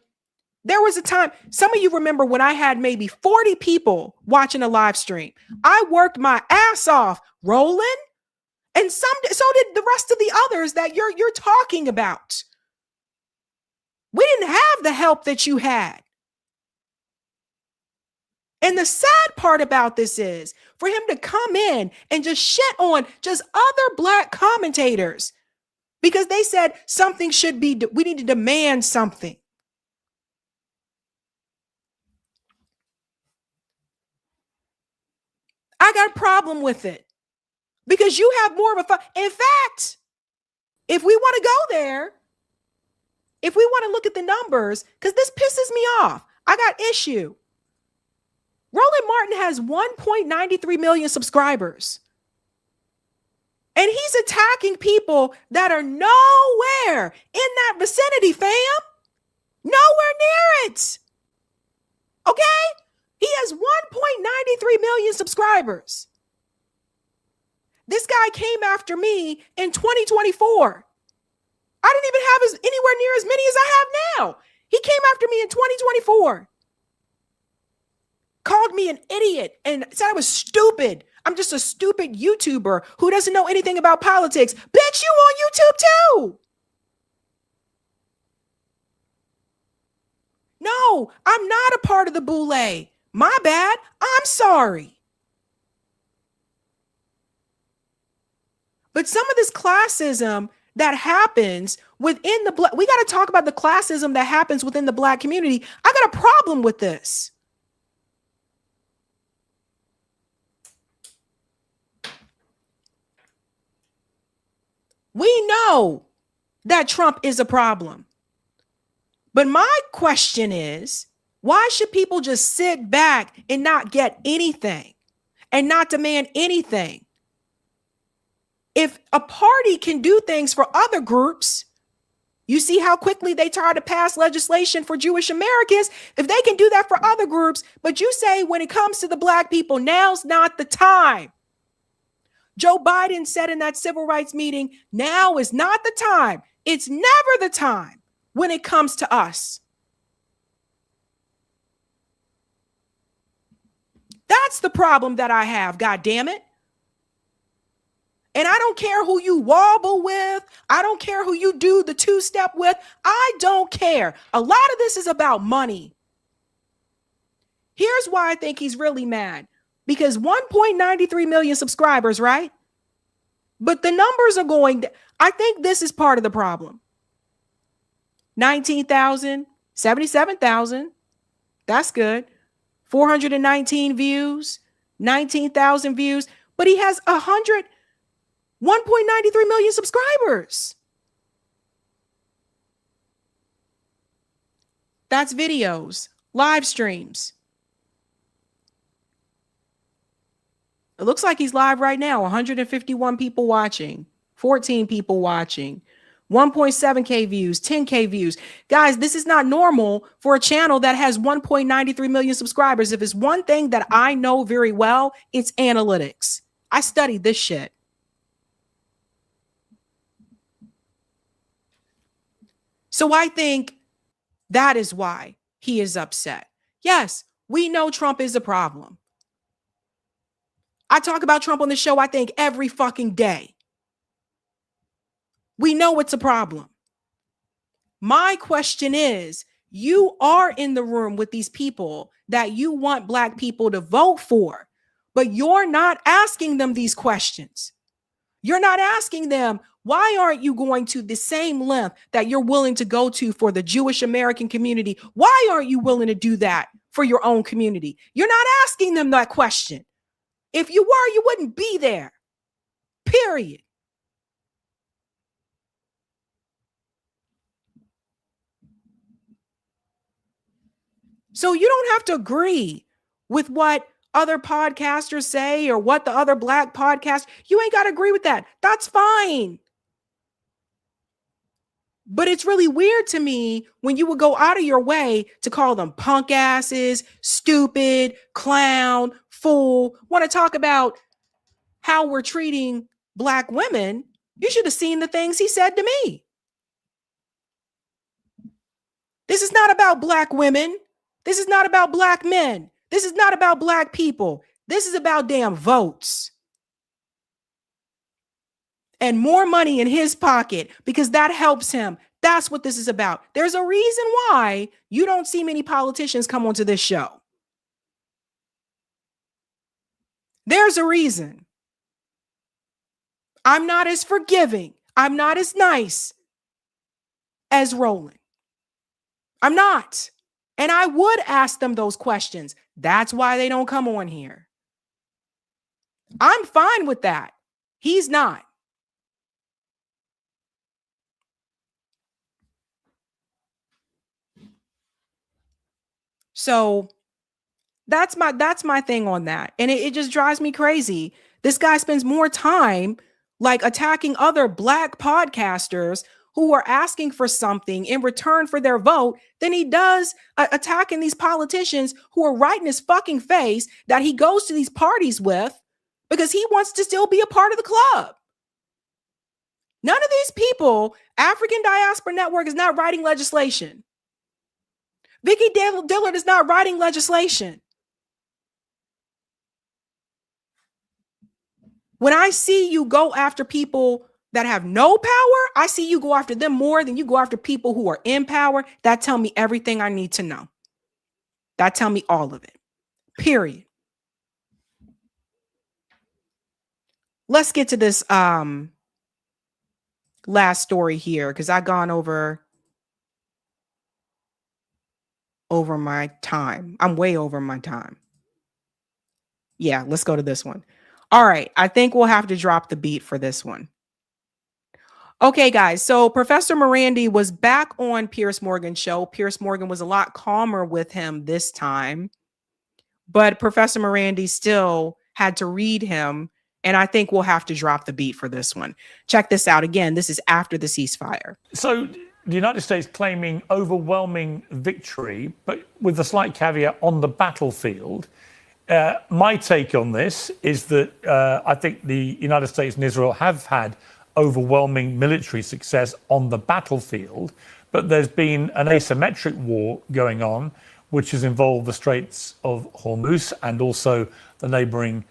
there was a time, some of you remember when I had maybe 40 people watching a live stream. I worked my ass off, Roland, and so did the rest of the others that you're talking about. We didn't have the help that you had. And the sad part about this is for him to come in and just shit on just other Black commentators because they said something should be, we need to demand something. I got a problem with it because you have more of a, in fact, if we want to go there, if we want to look at the numbers, because this pisses me off, I got issue. Roland Martin has 1.93 million subscribers. And he's attacking people that are nowhere in that vicinity, fam. Nowhere near it. Okay? He has 1.93 million subscribers. This guy came after me in 2024. I didn't even have anywhere near as many as I have now. He came after me in 2024. Called me an idiot and said I was stupid. I'm just a stupid YouTuber who doesn't know anything about politics. Bitch, you on YouTube too. No, I'm not a part of the boule. My bad. I'm sorry. But some of this classism that happens within the Black, we got to talk about the classism that happens within the Black community. I got a problem with this. We know that Trump is a problem. But my question is, why should people just sit back and not get anything and not demand anything? If a party can do things for other groups, you see how quickly they try to pass legislation for Jewish Americans. If they can do that for other groups, but you say when it comes to the Black people, now's not the time. Joe Biden said in that civil rights meeting, now is not the time. It's never the time when it comes to us. That's the problem that I have, God damn it. And I don't care who you wobble with. I don't care who you do the two-step with. I don't care. A lot of this is about money. Here's why I think he's really mad. Because 1.93 million subscribers, right? But the numbers are going, I think this is part of the problem. 19,000, 77,000. That's good. 419 views, 19,000 views. But he has 1.93 million subscribers. That's videos, live streams. It looks like he's live right now. 151 people watching, 14 people watching, 1.7K views, 10K views. Guys, this is not normal for a channel that has 1.93 million subscribers. If it's one thing that I know very well, it's analytics. I studied this shit. So I think that is why he is upset. Yes, we know Trump is a problem. I talk about Trump on the show, I think, every fucking day. We know it's a problem. My question is, you are in the room with these people that you want Black people to vote for, but you're not asking them these questions. You're not asking them, why aren't you going to the same length that you're willing to go to for the Jewish American community? Why aren't you willing to do that for your own community? You're not asking them that question. If you were, you wouldn't be there. Period. So you don't have to agree with what other podcasters say or what the other black podcasts. You ain't got to agree with that. That's fine. But it's really weird to me when you would go out of your way to call them punk asses, stupid, clown, fool, want to talk about how we're treating black women. You should have seen the things he said to me. This is not about black women. This is not about black men. This is not about black people. This is about damn votes. And more money in his pocket because that helps him. That's what this is about. There's a reason why you don't see many politicians come onto this show. There's a reason. I'm not as forgiving. I'm not as nice as Roland. I'm not. And I would ask them those questions. That's why they don't come on here. I'm fine with that. He's not. So that's my thing on that. And it just drives me crazy. This guy spends more time like attacking other black podcasters who are asking for something in return for their vote than he does attacking these politicians who are right in his fucking face that he goes to these parties with because he wants to still be a part of the club. None of these people, African Diaspora Network is not writing legislation. Vicky Dillard is not writing legislation. When I see you go after people that have no power, I see you go after them more than you go after people who are in power. That tell me everything I need to know. That tell me all of it. Period. Let's get to this last story here because I've gone over my time. I'm way over my time. Yeah, let's go to this one. All right, I think we'll have to drop the beat for this one. Okay, guys, so Professor Marandi was back on Piers Morgan's show. Piers Morgan was a lot calmer with him this time, but Professor Marandi still had to read him, and I think we'll have to drop the beat for this one. Check this out. Again, this is after the ceasefire. So the United States claiming overwhelming victory, but with a slight caveat on the battlefield. My take on this is that I think the United States and Israel have had overwhelming military success on the battlefield, but there's been an asymmetric war going on, which has involved the Straits of Hormuz and also the neighboring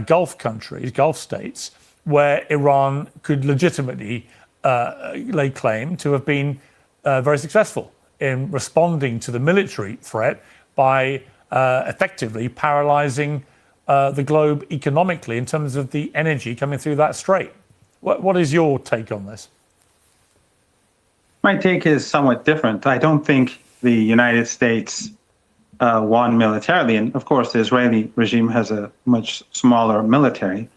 Gulf countries, Gulf states, where Iran could legitimately lay claim to have been very successful in responding to the military threat by effectively paralyzing the globe economically in terms of the energy coming through that strait. What is your take on this? My take is somewhat different. I don't think the United States won militarily, and of course the Israeli regime has a much smaller military.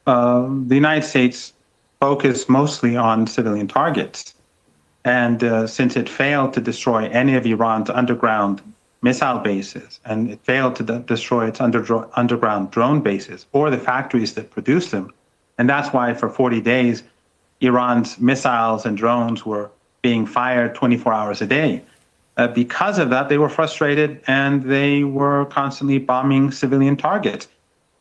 The United States focused mostly on civilian targets, and since it failed to destroy any of Iran's underground missile bases, and it failed to destroy its underground drone bases or the factories that produce them, and that's why for 40 days, Iran's missiles and drones were being fired 24 hours a day. Because of that, they were frustrated and they were constantly bombing civilian targets.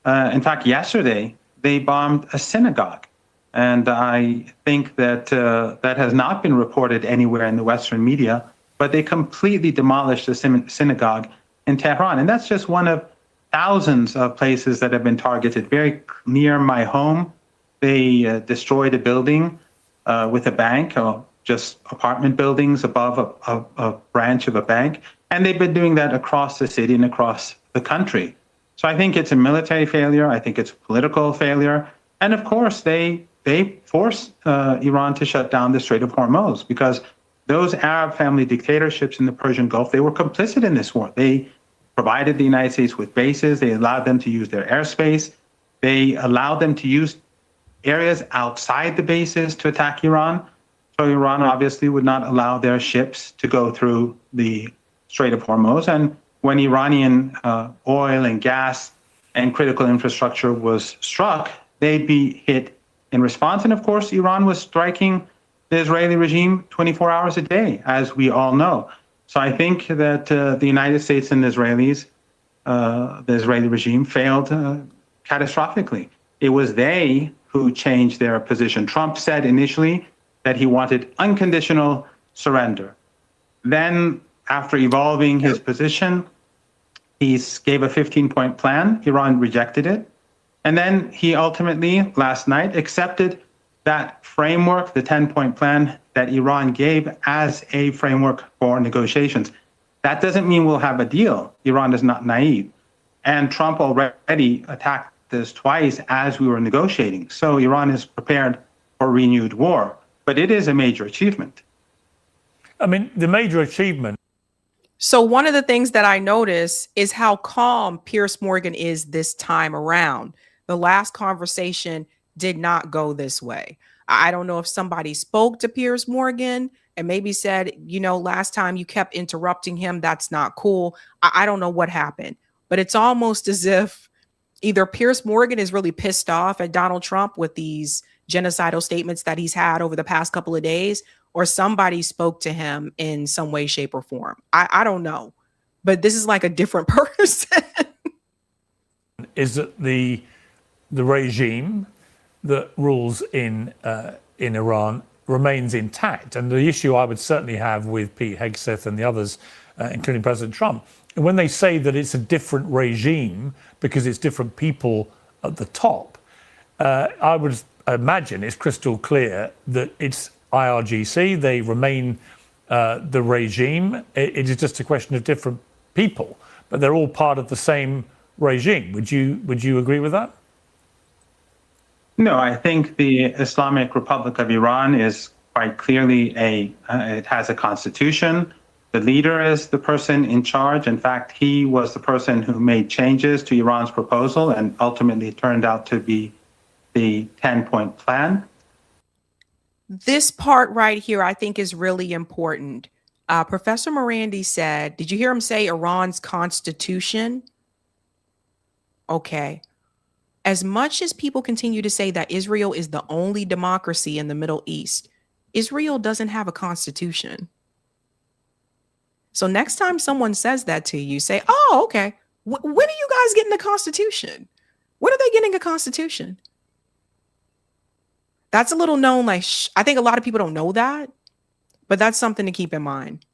In fact, yesterday, they bombed a synagogue. And I think that that has not been reported anywhere in the Western media, but they completely demolished the synagogue in Tehran. And that's just one of thousands of places that have been targeted. Very near my home, they destroyed a building with a bank, just apartment buildings above a branch of a bank. And they've been doing that across the city and across the country. So I think it's a military failure. I think it's a political failure. And of course, they forced Iran to shut down the Strait of Hormuz because those Arab family dictatorships in the Persian Gulf, they were complicit in this war. They provided the United States with bases. They allowed them to use their airspace. They allowed them to use areas outside the bases to attack Iran. So Iran obviously would not allow their ships to go through the Strait of Hormuz. And when Iranian oil and gas and critical infrastructure was struck, they'd be hit in response. And of course, Iran was striking the Israeli regime 24 hours a day, as we all know. So I think that the United States and the Israelis, the Israeli regime, failed catastrophically. It was they who changed their position. Trump said initially that he wanted unconditional surrender. Then, after evolving his position, he gave a 15-point plan. Iran rejected it. And then he ultimately, last night, accepted that framework, the 10-point plan that Iran gave as a framework for negotiations. That doesn't mean we'll have a deal. Iran is not naive. And Trump already attacked this twice as we were negotiating. So Iran is prepared for renewed war. But it is a major achievement. I mean, the major achievement. So one of the things that I notice is how calm Piers Morgan is this time around. The last conversation did not go this way. I don't know if somebody spoke to Piers Morgan and maybe said, you know, last time you kept interrupting him, that's not cool. I don't know what happened, but it's almost as if either Piers Morgan is really pissed off at Donald Trump with these genocidal statements that he's had over the past couple of days, or somebody spoke to him in some way, shape, or form. I don't know, but this is like a different person. Is that the regime that rules in Iran remains intact, and the issue I would certainly have with Pete Hegseth and the others, including President Trump, when they say that it's a different regime because it's different people at the top, I would imagine it's crystal clear that it's IRGC. They remain the regime. It is just a question of different people, but they're all part of the same regime. Would you agree with that? No, I think the Islamic Republic of Iran is quite clearly it has a constitution. The leader is the person in charge. In fact, he was the person who made changes to Iran's proposal, and ultimately it turned out to be the 10-point plan. This part right here, I think, is really important. Professor Marandi said, did you hear him say Iran's constitution? Okay. As much as people continue to say that Israel is the only democracy in the Middle East, Israel doesn't have a constitution. So next time someone says that to you, say, oh, okay. When are you guys getting a constitution? When are they getting a constitution? That's a little known, like, I think a lot of people don't know that, but that's something to keep in mind.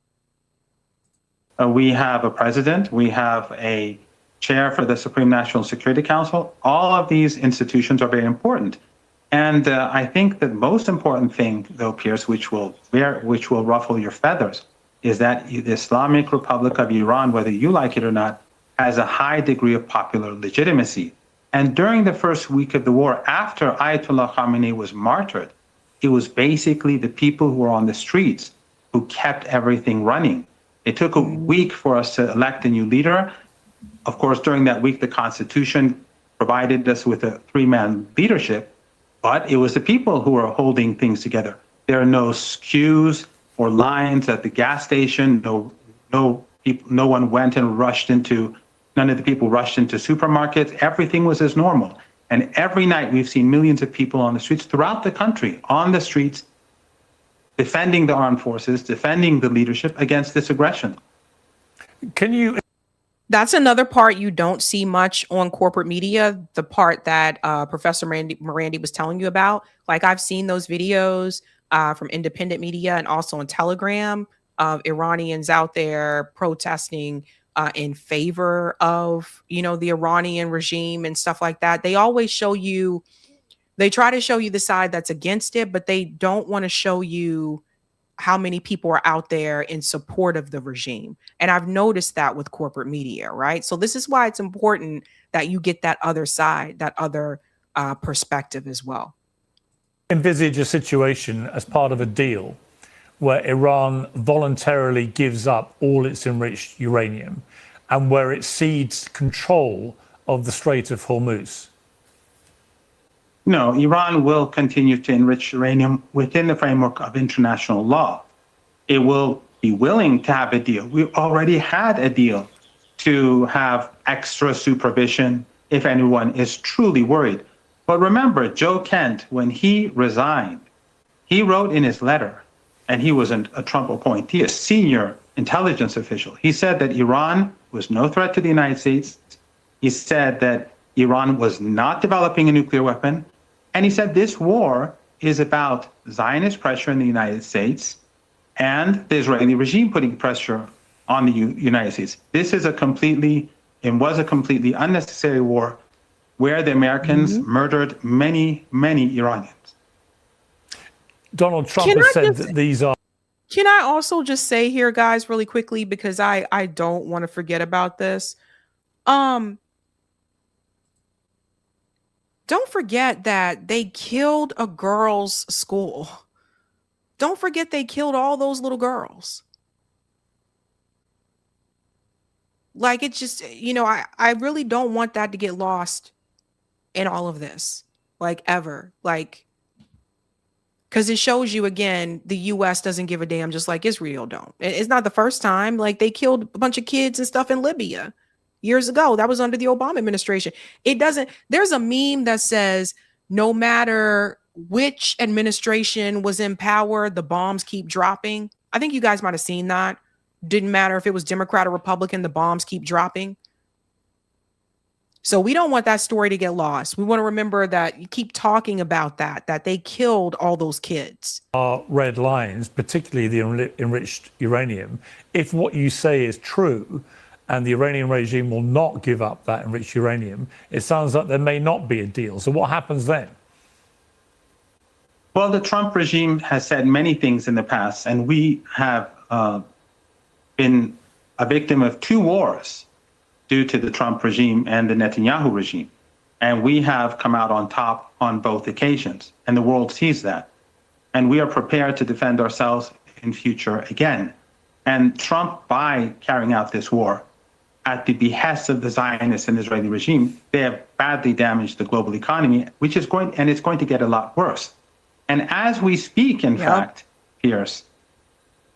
We have a president. We have a chair for the Supreme National Security Council. All of these institutions are very important. And I think the most important thing, though, Piers, which will ruffle your feathers, is that the Islamic Republic of Iran, whether you like it or not, has a high degree of popular legitimacy. And during the first week of the war, after Ayatollah Khamenei was martyred, it was basically the people who were on the streets who kept everything running. It took a week for us to elect a new leader. Of course, during that week, the Constitution provided us with a three-man leadership, but it was the people who were holding things together. There are no queues or lines at the gas station. No one went and rushed into. None of the people rushed into supermarkets. Everything was as normal. And every night we've seen millions of people on the streets throughout the country, on the streets, defending the armed forces, defending the leadership against this aggression. That's another part you don't see much on corporate media, the part that Professor Marandi was telling you about. Like, I've seen those videos from independent media and also on Telegram of Iranians out there protesting in favor of, the Iranian regime and stuff like that. They always show you, they try to show you the side that's against it, but they don't want to show you how many people are out there in support of the regime. And I've noticed that with corporate media, right? So this is why it's important that you get that other side, that other perspective as well. Envisage a situation as part of a deal where Iran voluntarily gives up all its enriched uranium and where it cedes control of the Strait of Hormuz. No, Iran will continue to enrich uranium within the framework of international law. It will be willing to have a deal. We already had a deal to have extra supervision if anyone is truly worried. But remember, Joe Kent, when he resigned, he wrote in his letter, and he was a Trump appointee, a senior intelligence official. He said that Iran was no threat to the United States. He said that Iran was not developing a nuclear weapon. And he said this war is about Zionist pressure in the United States and the Israeli regime putting pressure on the United States. This is a completely unnecessary war where the Americans murdered many, many Iranians. Donald Trump has said that these are. Can I also just say here, guys, really quickly, because I don't want to forget about this. Don't forget that they killed a girls' school. Don't forget they killed all those little girls. Like, it's just, I really don't want that to get lost in all of this, like, ever. Like, because it shows you, again, the U.S. doesn't give a damn, just like Israel don't. It's not the first time. Like, they killed a bunch of kids and stuff in Libya years ago. That was under the Obama administration. There's a meme that says, no matter which administration was in power, the bombs keep dropping. I think you guys might have seen that. Didn't matter if it was Democrat or Republican, the bombs keep dropping. So we don't want that story to get lost. We want to remember that you keep talking about that they killed all those kids. Red lines, particularly the enriched uranium. If what you say is true, and the Iranian regime will not give up that enriched uranium, it sounds like there may not be a deal. So what happens then? Well, the Trump regime has said many things in the past, and we have been a victim of two wars due to the Trump regime and the Netanyahu regime. And we have come out on top on both occasions, and the world sees that. And we are prepared to defend ourselves in future again. And Trump, by carrying out this war, at the behest of the Zionist and Israeli regime, they have badly damaged the global economy, it's going to get a lot worse. And as we speak, in fact, Piers,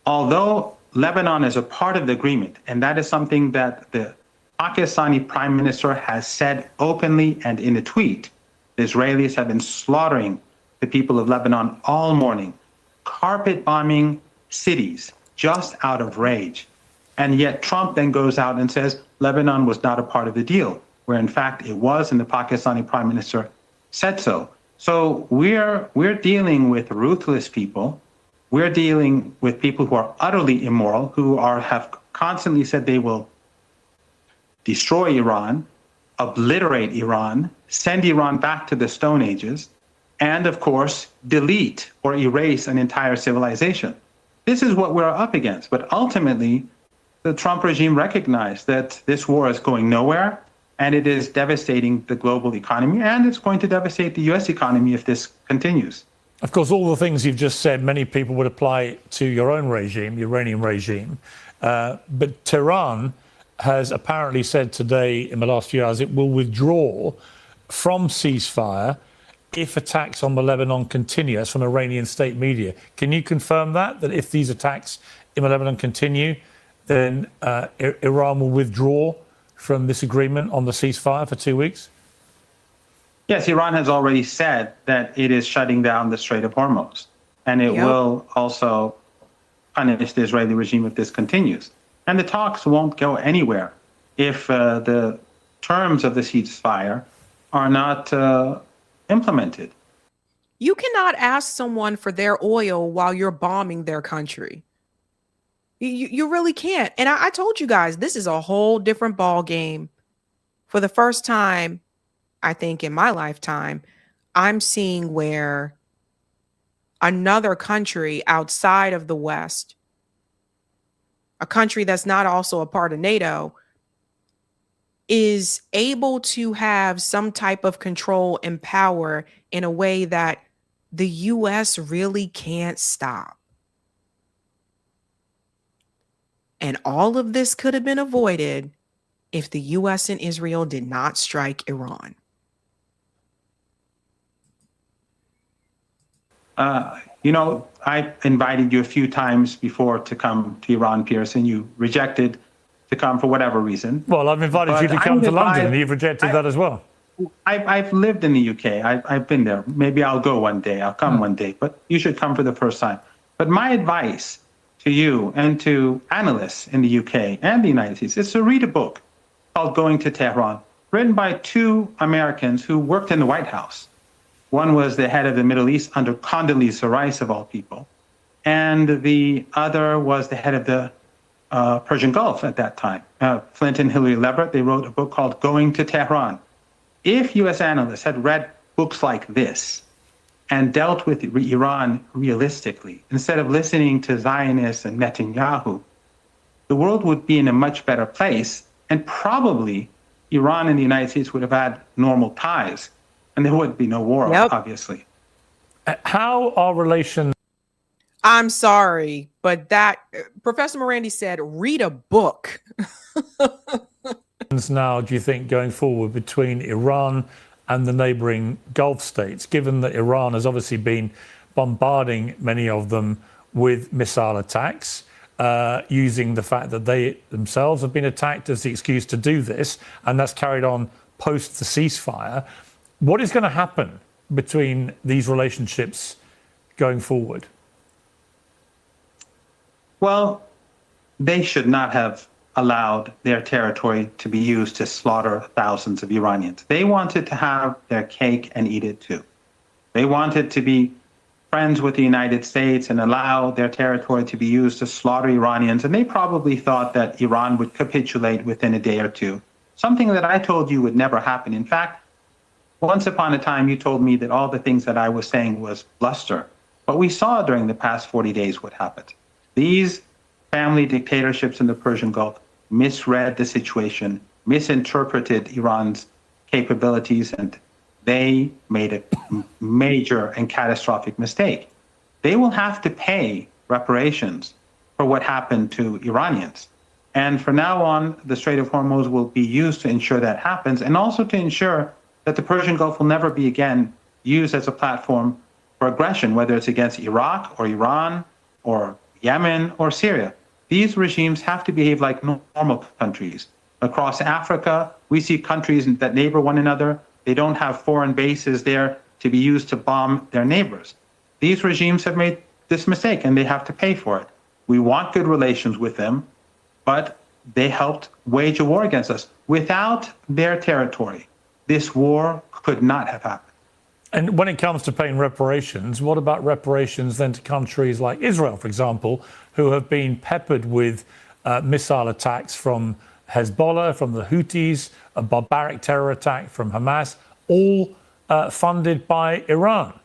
although Lebanon is a part of the agreement, and that is something that the Pakistani prime minister has said openly and in a tweet, the Israelis have been slaughtering the people of Lebanon all morning, carpet bombing cities just out of rage. And yet Trump then goes out and says Lebanon was not a part of the deal, where in fact it was, and the Pakistani prime minister said so. So we're dealing with ruthless people. We're dealing with people who are utterly immoral, who have constantly said they will destroy Iran, obliterate Iran, send Iran back to the Stone Ages, and of course, delete or erase an entire civilization. This is what we're up against. But ultimately, the Trump regime recognized that this war is going nowhere, and it is devastating the global economy, and it's going to devastate the U.S. economy if this continues. Of course, all the things you've just said, many people would apply to your own regime, the Iranian regime. But Tehran has apparently said today, in the last few hours, it will withdraw from ceasefire if attacks on the Lebanon continue. That's from Iranian state media. Can you confirm that if these attacks in the Lebanon continue, then Iran will withdraw from this agreement on the ceasefire for 2 weeks? Yes, Iran has already said that it is shutting down the Strait of Hormuz, and it will also punish the Israeli regime if this continues. And the talks won't go anywhere if the terms of the ceasefire are not implemented. You cannot ask someone for their oil while you're bombing their country. You really can't. And I told you guys, this is a whole different ball game. For the first time, I think in my lifetime, I'm seeing where another country outside of the West, a country that's not also a part of NATO, is able to have some type of control and power in a way that the U.S. really can't stop. And all of this could have been avoided if the U.S. and Israel did not strike Iran. I invited you a few times before to come to Iran, Piers, and you rejected to come for whatever reason. Well, I've invited you to come to London, and you've rejected that as well. I've lived in the UK. I've been there. Maybe I'll go one day. I'll come one day. But you should come for the first time. But my advice to you and to analysts in the UK and the United States is to read a book called Going to Tehran, written by two Americans who worked in the White House. One was the head of the Middle East under Condoleezza Rice, of all people. And the other was the head of the Persian Gulf at that time. Flint and Hillary Leverett, they wrote a book called Going to Tehran. If U.S. analysts had read books like this and dealt with Iran realistically, instead of listening to Zionists and Netanyahu, the world would be in a much better place, and probably Iran and the United States would have had normal ties, and there would be no war, obviously. How are relations? I'm sorry, but that Professor Marandi said, read a book. Now, do you think, going forward between Iran and the neighboring Gulf states, given that Iran has obviously been bombarding many of them with missile attacks, using the fact that they themselves have been attacked as the excuse to do this, and that's carried on post the ceasefire. What is going to happen between these relationships going forward? Well, they should not have allowed their territory to be used to slaughter thousands of Iranians. They wanted to have their cake and eat it too. They wanted to be friends with the United States and allow their territory to be used to slaughter Iranians. And they probably thought that Iran would capitulate within a day or two, something that I told you would never happen. In fact, once upon a time, you told me that all the things that I was saying was bluster. But we saw during the past 40 days what happened. These family dictatorships in the Persian Gulf misread the situation, misinterpreted Iran's capabilities, and they made a major and catastrophic mistake. They will have to pay reparations for what happened to Iranians. And from now on, the Strait of Hormuz will be used to ensure that happens, and also to ensure that the Persian Gulf will never be again used as a platform for aggression, whether it's against Iraq or Iran or Yemen or Syria. These regimes have to behave like normal countries. Across Africa, we see countries that neighbor one another. They don't have foreign bases there to be used to bomb their neighbors. These regimes have made this mistake, and they have to pay for it. We want good relations with them, but they helped wage a war against us. Without their territory, this war could not have happened. And when it comes to paying reparations, what about reparations then to countries like Israel, for example, who have been peppered with missile attacks from Hezbollah, from the Houthis, a barbaric terror attack from Hamas, all funded by Iran?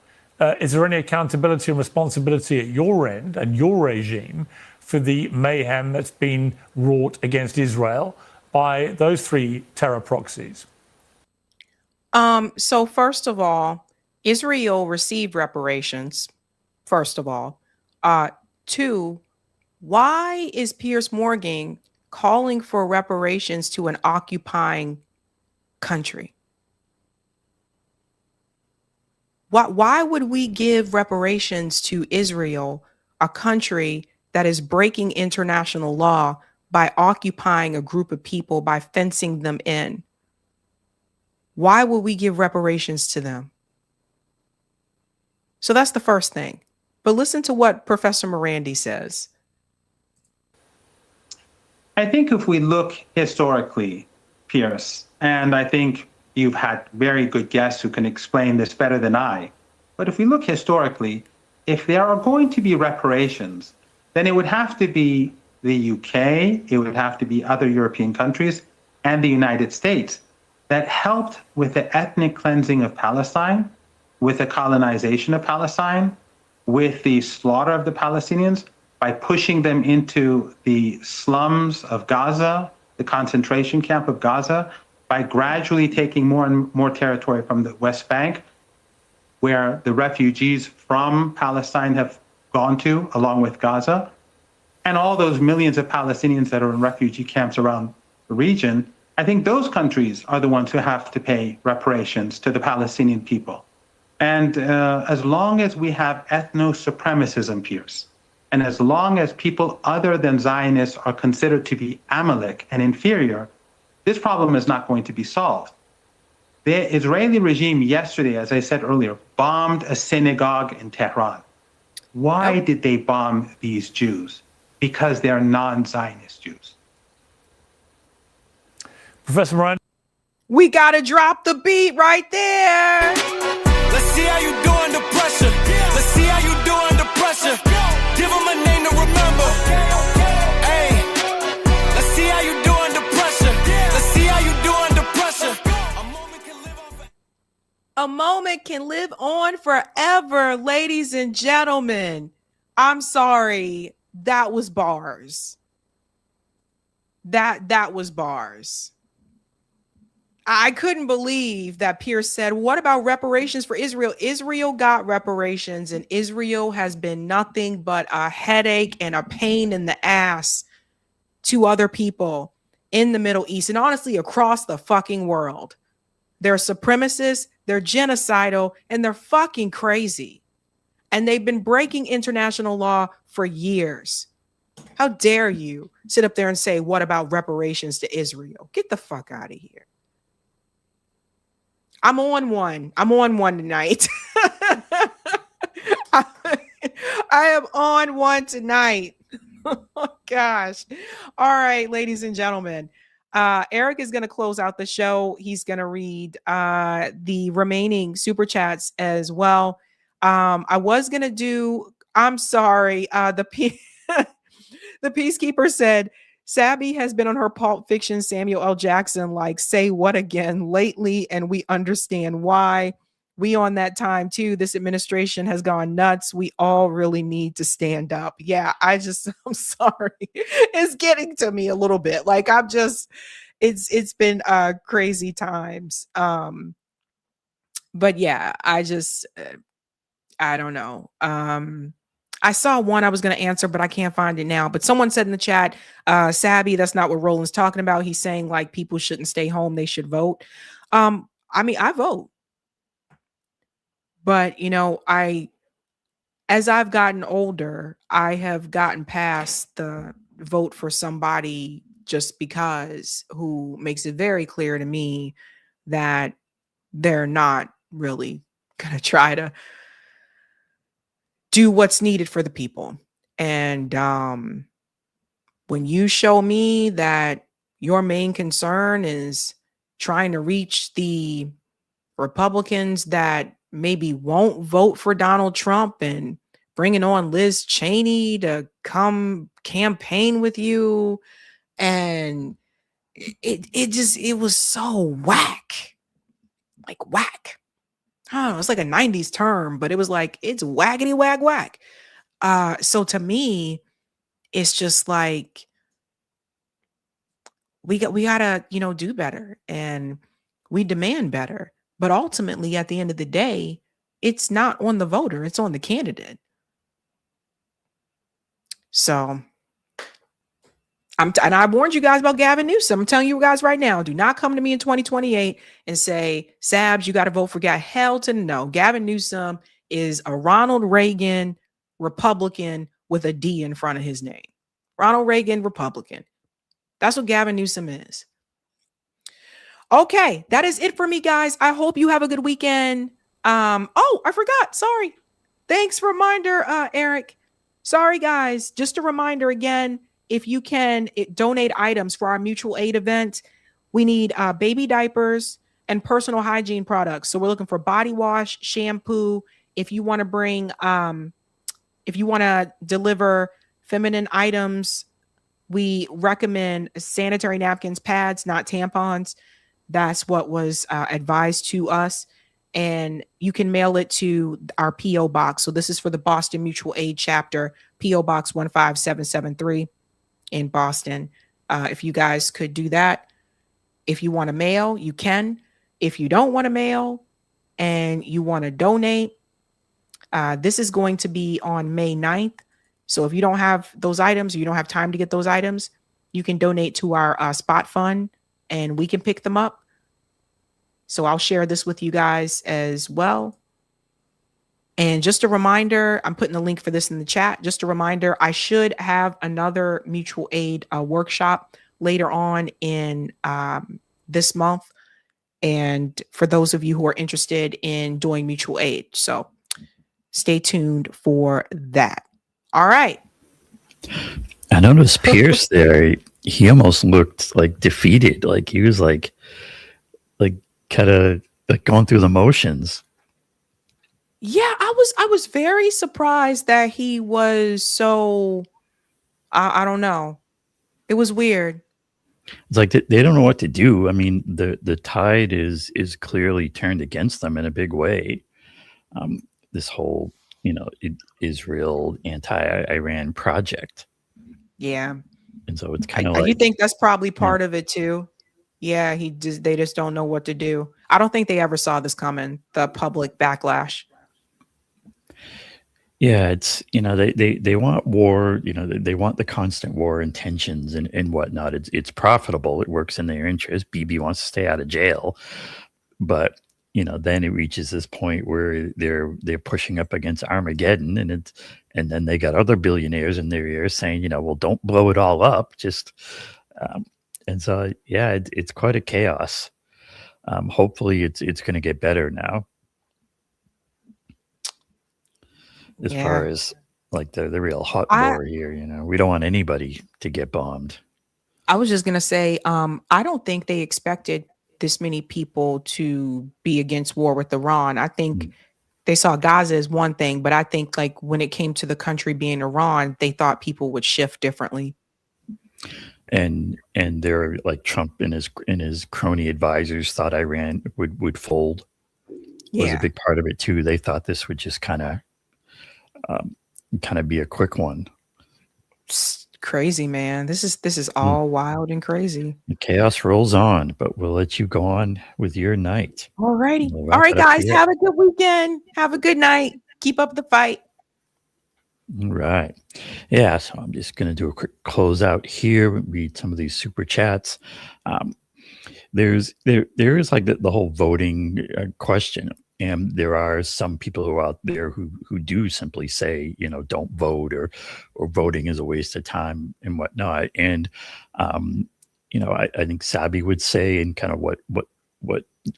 Is there any accountability and responsibility at your end and your regime for the mayhem that's been wrought against Israel by those three terror proxies? So first of all, Israel received reparations, first of all. Two, why is Piers Morgan calling for reparations to an occupying country? Why would we give reparations to Israel, a country that is breaking international law by occupying a group of people, by fencing them in? Why would we give reparations to them? So that's the first thing. But listen to what Professor Marandi says. I think if we look historically, Piers, and I think you've had very good guests who can explain this better than I, but if we look historically, if there are going to be reparations, then it would have to be the UK, it would have to be other European countries, and the United States that helped with the ethnic cleansing of Palestine, with the colonization of Palestine, with the slaughter of the Palestinians, by pushing them into the slums of Gaza, the concentration camp of Gaza, by gradually taking more and more territory from the West Bank, where the refugees from Palestine have gone to, along with Gaza, and all those millions of Palestinians that are in refugee camps around the region. I think those countries are the ones who have to pay reparations to the Palestinian people. And as long as we have ethno-supremacism, Piers, and as long as people other than Zionists are considered to be Amalek and inferior, this problem is not going to be solved. The Israeli regime yesterday, as I said earlier, bombed a synagogue in Tehran. Why did they bomb these Jews? Because they're non-Zionist Jews. Professor Marandi. We got to drop the beat right there. Let's see how you do under pressure. Let's see how you do under pressure. Give them a name to remember. Hey, let's see how you do under pressure. Let's see how you do under pressure. A moment can live on forever, ladies and gentlemen. I'm sorry. That was bars. That was bars. I couldn't believe that Piers said, what about reparations for Israel? Israel got reparations, and Israel has been nothing but a headache and a pain in the ass to other people in the Middle East and honestly across the fucking world. They're supremacists, they're genocidal, and they're fucking crazy. And they've been breaking international law for years. How dare you sit up there and say, what about reparations to Israel? Get the fuck out of here. I'm on one tonight. I am on one tonight. Oh, gosh. All right, ladies and gentlemen. Eric is going to close out the show. He's going to read the remaining super chats as well. I was going to do, I'm sorry. The Peacekeeper said, Sabby has been on her Pulp Fiction Samuel L. Jackson, like, say what again lately, and we understand why. We on that time too. This administration has gone nuts. We all really need to stand up. Yeah, I'm sorry. It's getting to me a little bit. Like it's been crazy times. But yeah, I don't know. I saw one I was going to answer, but I can't find it now. But someone said in the chat, Sabby, that's not what Roland's talking about. He's saying like people shouldn't stay home. They should vote. I mean, I vote. But, as I've gotten older, I have gotten past the vote for somebody just because who makes it very clear to me that they're not really going to try to do what's needed for the people. And when you show me that your main concern is trying to reach the Republicans that maybe won't vote for Donald Trump and bringing on Liz Cheney to come campaign with you, and it was so whack. Like whack. I don't know, it's like a 90s term, but it was like, it's waggity wag whack. So to me, it's just like, we gotta, do better, and we demand better. But ultimately, at the end of the day, it's not on the voter, it's on the candidate. So and I warned you guys about Gavin Newsom. I'm telling you guys right now, do not come to me in 2028 and say, Sabs, you got to vote for God. Hell to no. Gavin Newsom is a Ronald Reagan Republican with a D in front of his name. Ronald Reagan Republican. That's what Gavin Newsom is. Okay, that is it for me, guys. I hope you have a good weekend. Oh, I forgot. Sorry. Thanks for reminder, Eric. Sorry, guys. Just a reminder again. If you can donate items for our mutual aid event, we need baby diapers and personal hygiene products. So we're looking for body wash, shampoo. If you want to bring, if you want to deliver feminine items, we recommend sanitary napkins, pads, not tampons. That's what was advised to us. And you can mail it to our P.O. Box. So this is for the Boston Mutual Aid Chapter, P.O. Box 15773. In Boston. If you guys could do that. If you want to mail, you can. If you don't want to mail and you want to donate, this is going to be on May 9th. So if you don't have those items, or you don't have time to get those items, you can donate to our spot fund and we can pick them up. So I'll share this with you guys as well. And just a reminder, I'm putting the link for this in the chat. Just a reminder, I should have another mutual aid workshop later on in this month. And for those of you who are interested in doing mutual aid. So stay tuned for that. All right. I noticed Piers there. He almost looked like defeated. Like he was like kind of like going through the motions. Yeah, I was very surprised that he was so I don't know. It was weird. It's like they don't know what to do. I mean, the tide is clearly turned against them in a big way. This whole, Israel anti-Iran project. Yeah. And so it's kind of you think that's probably part of it too? Yeah, they just don't know what to do. I don't think they ever saw this coming, the public backlash. Yeah, it's they want war, they want the constant war and tensions and whatnot. It's profitable, it works in their interest. Bibi wants to stay out of jail, but then it reaches this point where they're pushing up against Armageddon, and then they got other billionaires in their ears saying, well, don't blow it all up, just and so yeah, it's quite a chaos. Hopefully it's going to get better now. As far as like the real hot war here, we don't want anybody to get bombed. I was just gonna say, I don't think they expected this many people to be against war with Iran. I think they saw Gaza as one thing, but I think like when it came to the country being Iran, they thought people would shift differently. And they're like Trump and his crony advisors thought Iran would fold. Was a big part of it too. They thought this would just kind of be a quick one. It's crazy, man. This is all wild and crazy. The chaos rolls on, but we'll let you go on with your night. All righty. All right, guys. Have a good weekend. Have a good night. Keep up the fight. Right. Yeah. So I'm just going to do a quick closeout here, read some of these super chats. There is like the whole voting question. And there are some people who are out there who do simply say, don't vote or voting is a waste of time and whatnot. And, I think Sabby would say, and kind of what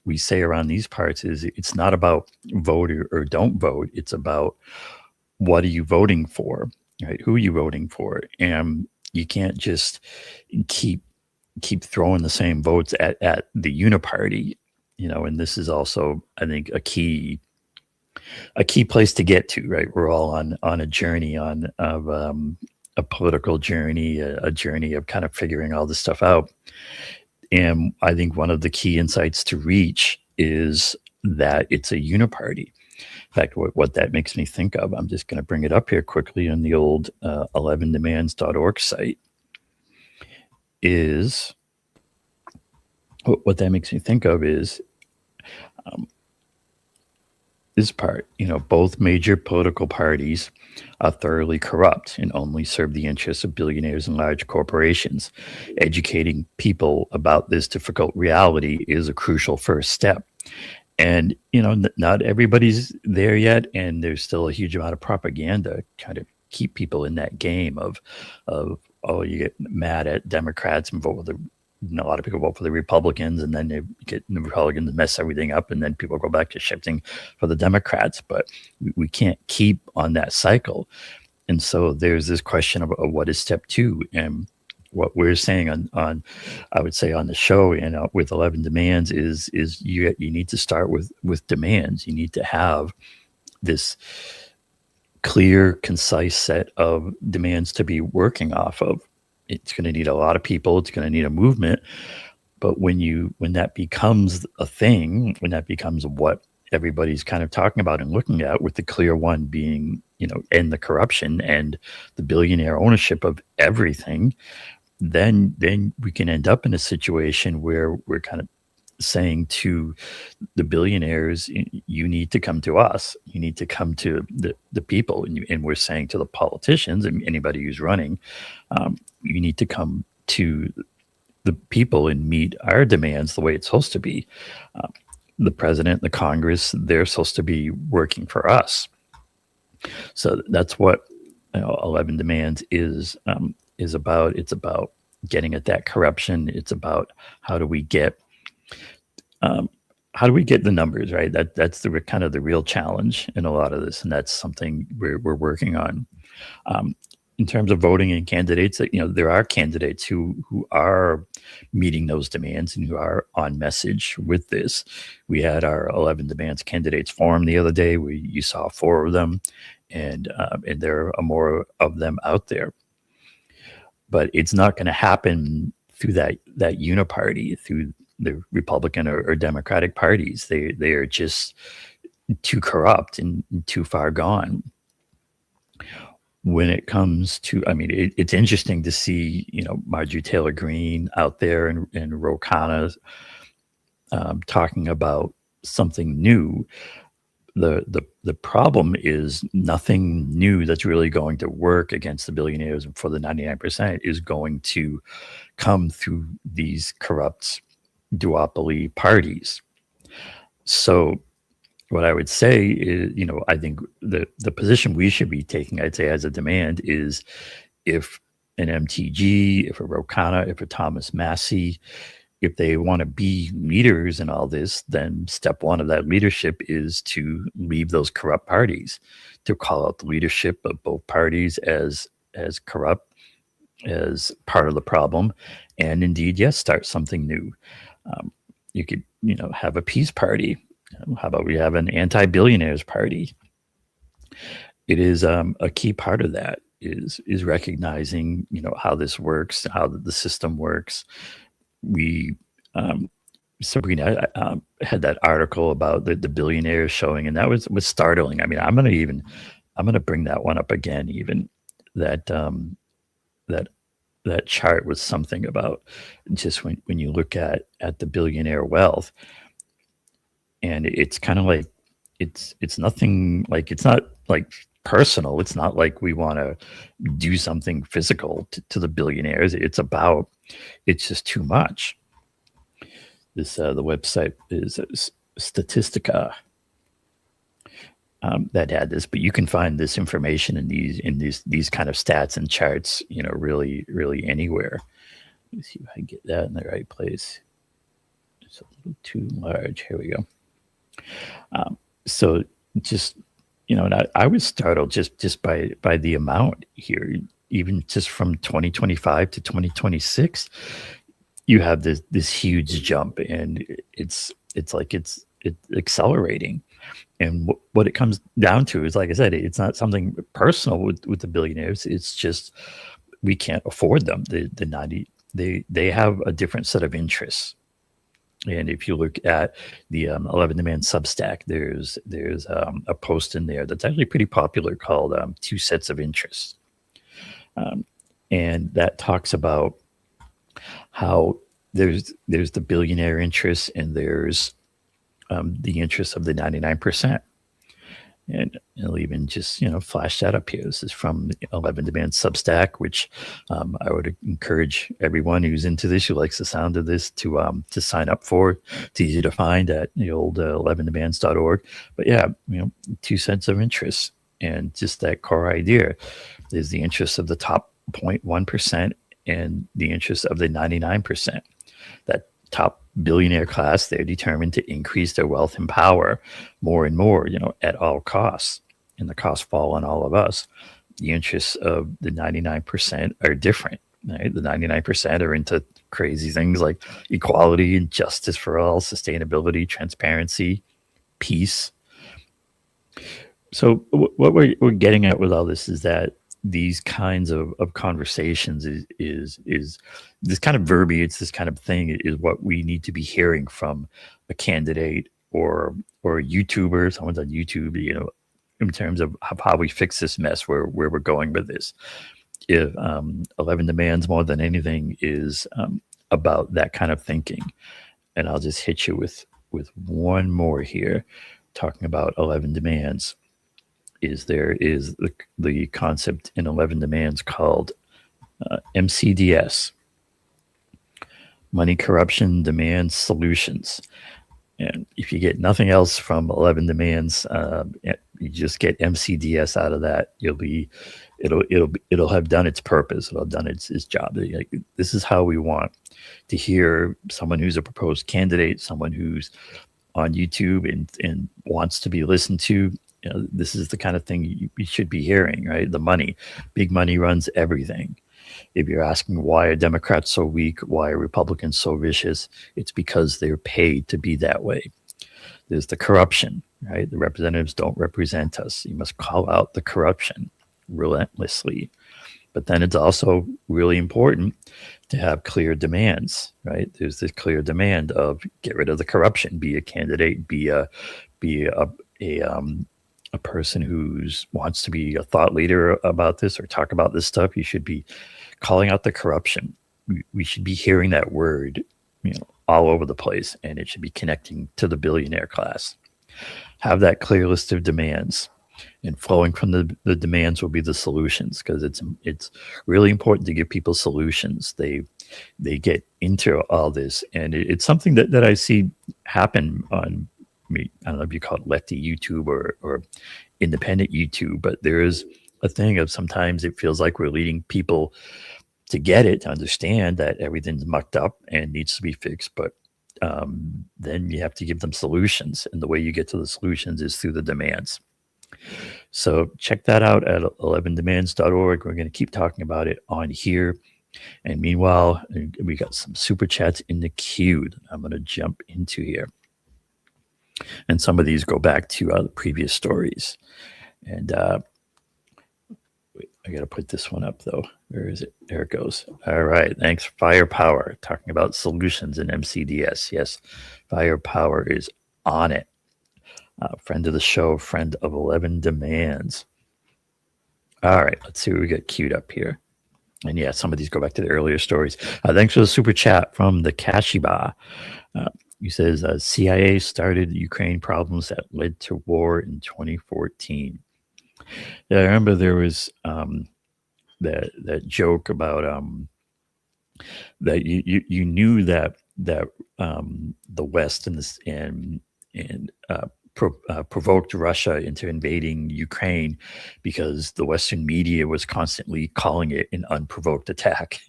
we say around these parts is it's not about vote or don't vote. It's about what are you voting for, right? Who are you voting for? And you can't just keep throwing the same votes at the uniparty. And this is also, I think, a key place to get to, right? We're all on a journey of a political journey, a journey of kind of figuring all this stuff out. And I think one of the key insights to reach is that it's a uniparty. In fact, what that makes me think of, I'm just going to bring it up here quickly on the old 11demands.org site, is what that makes me think of is this part, both major political parties are thoroughly corrupt and only serve the interests of billionaires and large corporations. Educating people about this difficult reality is a crucial first step. And, not everybody's there yet. And there's still a huge amount of propaganda trying to keep people in that game of you get mad at Democrats and vote with a lot of people vote for the Republicans, and then they get the Republicans to mess everything up, and then people go back to shifting for the Democrats. But we can't keep on that cycle. And so there's this question of what is step two. And what we're saying on I would say on the show and with 11 demands is you need to start with demands. You need to have this clear, concise set of demands to be working off of. It's going to need a lot of people. It's going to need a movement. But when that becomes a thing, when that becomes what everybody's kind of talking about and looking at, with the clear one being, end the corruption and the billionaire ownership of everything, then we can end up in a situation where we're kind of saying to the billionaires, you need to come to us. You need to come to the people. And we're saying to the politicians and anybody who's running, you need to come to the people and meet our demands the way it's supposed to be. The president, the Congress, they're supposed to be working for us. So that's what 11 Demands is about. It's about getting at that corruption. It's about how do we get the numbers right. That's the kind of the real challenge in a lot of this, and that's something we're working on. In terms of voting and candidates, there are candidates who are meeting those demands and who are on message with this. We had our 11 Demands candidates forum the other day where you saw 4 of them, and there are more of them out there. But it's not going to happen through that uniparty, through the Republican or Democratic parties. They are just too corrupt and too far gone. When it comes to, it's interesting to see, Marjorie Taylor Greene out there and Ro Khanna talking about something new. The problem is nothing new that's really going to work against the billionaires and for the 99% is going to come through these corrupt duopoly parties. So what I would say is, I think the position we should be taking, I'd say as a demand, is if an MTG, if a Ro Khanna, if a Thomas Massey, if they want to be leaders in all this, then step one of that leadership is to leave those corrupt parties, to call out the leadership of both parties as corrupt, as part of the problem, and indeed, yes, start something new. You could, have a peace party. How about we have an anti-billionaires party? It is a key part of that is recognizing, how this works, how the system works. We, Sabrina had that article about the billionaires showing, and that was startling. I'm going to bring that one up again, even that chart was something about just when you look at the billionaire wealth. And it's kind of like it's nothing like, it's not like personal. It's not like we want to do something physical to the billionaires. It's just too much. This the website is Statistica that had this, but you can find this information in these kind of stats and charts, really anywhere. Let me see if I can get that in the right place. It's a little too large. Here we go. So just, and I was startled just by the amount here, even just from 2025 to 2026, you have this huge jump, and it's accelerating. And what it comes down to is, like I said, it's not something personal with the billionaires. It's just, we can't afford them. They have a different set of interests. And if you look at the 11 Demand Substack, there's a post in there that's actually pretty popular called 2 Sets of Interests. And that talks about how there's the billionaire interest and there's the interest of the 99%. And I'll even just, flash that up here. This is from 11 Demand Substack, which I would encourage everyone who's into this, who likes the sound of this, to sign up for. It's easy to find at the old 11demands.org. But yeah, 2 sets of interest, and just that core idea is the interest of the top 0.1% and the interest of the 99%. That top billionaire class, they're determined to increase their wealth and power more and more, at all costs, and the costs fall on all of us. The interests of the 99% are different, right? The 99% are into crazy things like equality and justice for all, sustainability, transparency, peace. So what we're getting at with all this is that these kinds of conversations is this kind of verbiage, this kind of thing is what we need to be hearing from a candidate or a YouTuber, someone's on YouTube, in terms of how we fix this mess, where we're going with this. If 11 Demands more than anything is about that kind of thinking. And I'll just hit you with one more here, talking about 11 Demands. There is the concept in 11 Demands called MCDS, Money Corruption Demand Solutions. And if you get nothing else from 11 demands, you just get MCDS out of that. It'll have done its purpose. It'll have done its job. Like, this is how we want to hear someone who's a proposed candidate, someone who's on YouTube and wants to be listened to. You know, this is the kind of thing you should be hearing, right? The money, big money runs everything. If you're asking why are Democrats so weak, why are Republicans so vicious, it's because they're paid to be that way. There's the corruption, right? The representatives don't represent us. You must call out the corruption relentlessly. But then it's also really important to have clear demands, right? There's this clear demand of get rid of the corruption, be a candidate, be a person who wants to be a thought leader about this or talk about this stuff. You should be calling out the corruption. We should be hearing that word, all over the place, and it should be connecting to the billionaire class. Have that clear list of demands, and flowing from the demands will be the solutions, because it's really important to give people solutions. They get into all this, and it's something that I see happen on, I don't know if you call it lefty YouTube or independent YouTube, but there is a thing of sometimes it feels like we're leading people to get it, to understand that everything's mucked up and needs to be fixed. But then you have to give them solutions. And the way you get to the solutions is through the demands. So check that out at 11demands.org. We're going to keep talking about it on here. And meanwhile, we got some super chats in the queue that I'm going to jump into here. And some of these go back to the previous stories. And I got to put this one up, though. Where is it? There it goes. All right. Thanks, Firepower. Talking about solutions in MCDS. Yes, Firepower is on it. Friend of the show, friend of 11 Demands. All right. Let's see what we got queued up here. And yeah, some of these go back to the earlier stories. Thanks for the super chat from the Kesheev. He says, CIA started Ukraine problems that led to war in 2014. Yeah, I remember there was that joke about that you knew that the West provoked Russia into invading Ukraine because the Western media was constantly calling it an unprovoked attack,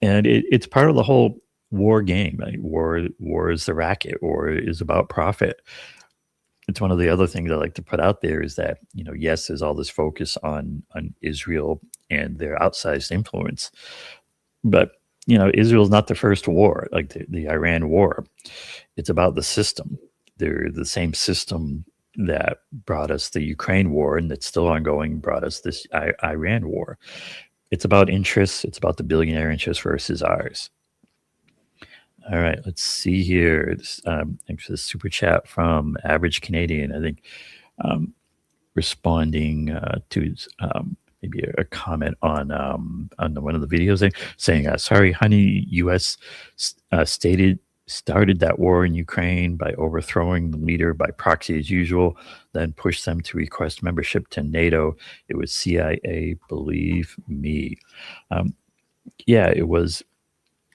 and it's part of the whole war game. Right? War is the racket. War is about profit. It's one of the other things I like to put out there is that, yes, there's all this focus on Israel and their outsized influence, but Israel is not the first war, like the Iran war. It's about the system. They're the same system that brought us the Ukraine war and that's still ongoing, brought us this Iran war. It's about interests. It's about the billionaire interests versus ours. All right, let's see here. Thanks for the super chat from Average Canadian. I think responding to maybe a comment on one of the videos saying, "Sorry, honey, U.S. started that war in Ukraine by overthrowing the leader by proxy as usual, then pushed them to request membership to NATO. It was CIA, believe me." Yeah, it was.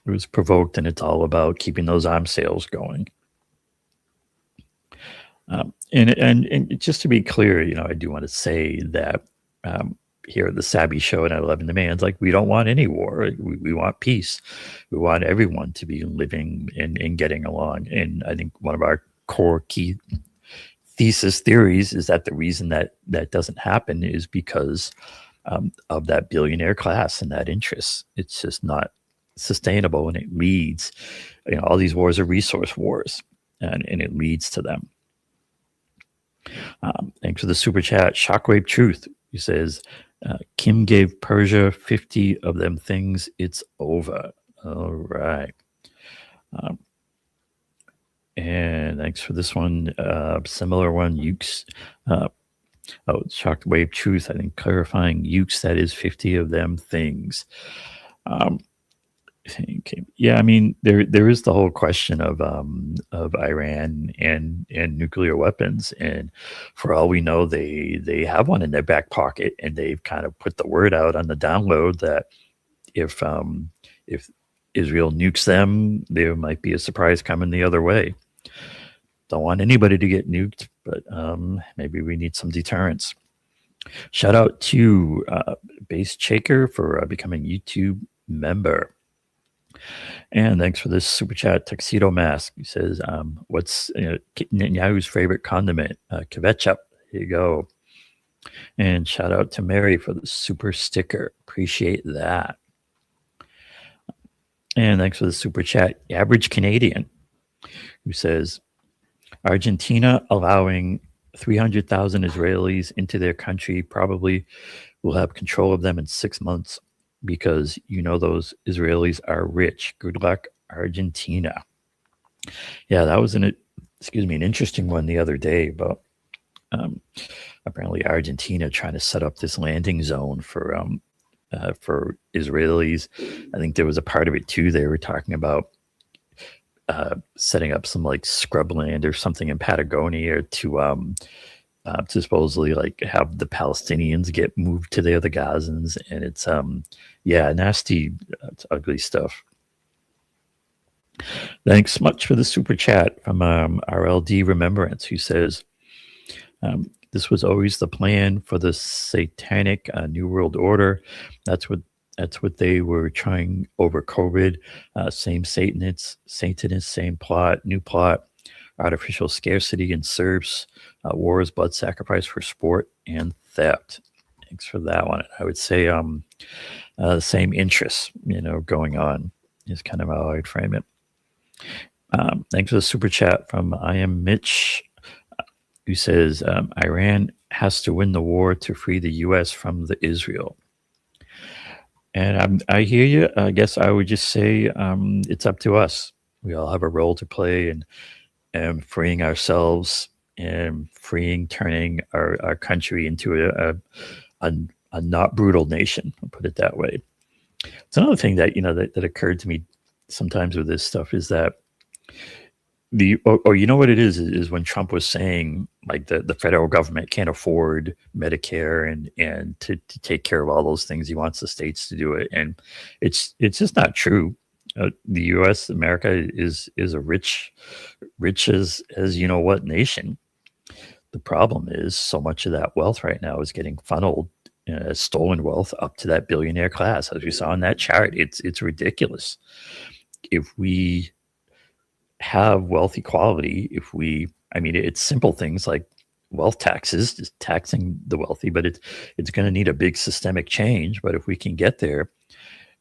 It was provoked, and it's all about keeping those arms sales going. And just to be clear, I do want to say that here at the Sabby Show and at 11 Demands, like, we don't want any war. We want peace. We want everyone to be living and getting along. And I think one of our core key theories is that the reason that doesn't happen is because of that billionaire class and that interest. It's just not sustainable, and it leads, all these wars are resource wars, and it leads to them. Thanks for the super chat. Shockwave Truth, he says, Kim gave Persia 50 of them things, it's over. All right. And thanks for this one. Similar one, Ukes. Shockwave Truth, I think clarifying Ukes, that is 50 of them things. Yeah, I mean, there is the whole question of Iran and nuclear weapons, and for all we know, they have one in their back pocket, and they've kind of put the word out on the download that if Israel nukes them, there might be a surprise coming the other way. don't want anybody to get nuked, but maybe we need some deterrence. Shout out to Base Shaker for becoming YouTube member. And thanks for this super chat. Tuxedo Mask, he says, what's Netanyahu's favorite condiment? Ketchup. Here you go. And shout out to Mary for the super sticker. Appreciate that. And thanks for the super chat. Average Canadian, who says, Argentina allowing 300,000 Israelis into their country probably will have control of them in 6 months because those Israelis are rich. Good luck, Argentina. Yeah, that was an interesting one the other day about apparently Argentina trying to set up this landing zone for Israelis. I think there was a part of it too. They were talking about setting up some like scrubland or something in Patagonia to supposedly like have the Palestinians get moved to the Gazans, and it's nasty, it's ugly stuff. Thanks much for the super chat from RLD Remembrance, who says this was always the plan for the satanic New World Order. That's what they were trying over COVID. Same Satanists, same plot, new plot, artificial scarcity and serfs, wars, blood sacrifice for sport, and theft. Thanks for that one. I would say the same interests, going on is kind of how I'd frame it. Thanks for the super chat from I Am Mitch, who says Iran has to win the war to free the U.S. from the Israel. And I hear you. I guess I would just say it's up to us. We all have a role to play in freeing ourselves and turning our country into a not brutal nation. I'll put it that way. It's another thing that that occurred to me sometimes with this stuff is that what it is when Trump was saying like the federal government can't afford Medicare and to take care of all those things. He wants the states to do it, and it's just not true. The U.S. America is a rich as what nation. The problem is so much of that wealth right now is getting funneled as stolen wealth up to that billionaire class, as we saw in that chart. It's ridiculous. If we have wealth equality, it's simple things like wealth taxes, just taxing the wealthy, but it's going to need a big systemic change. But if we can get there,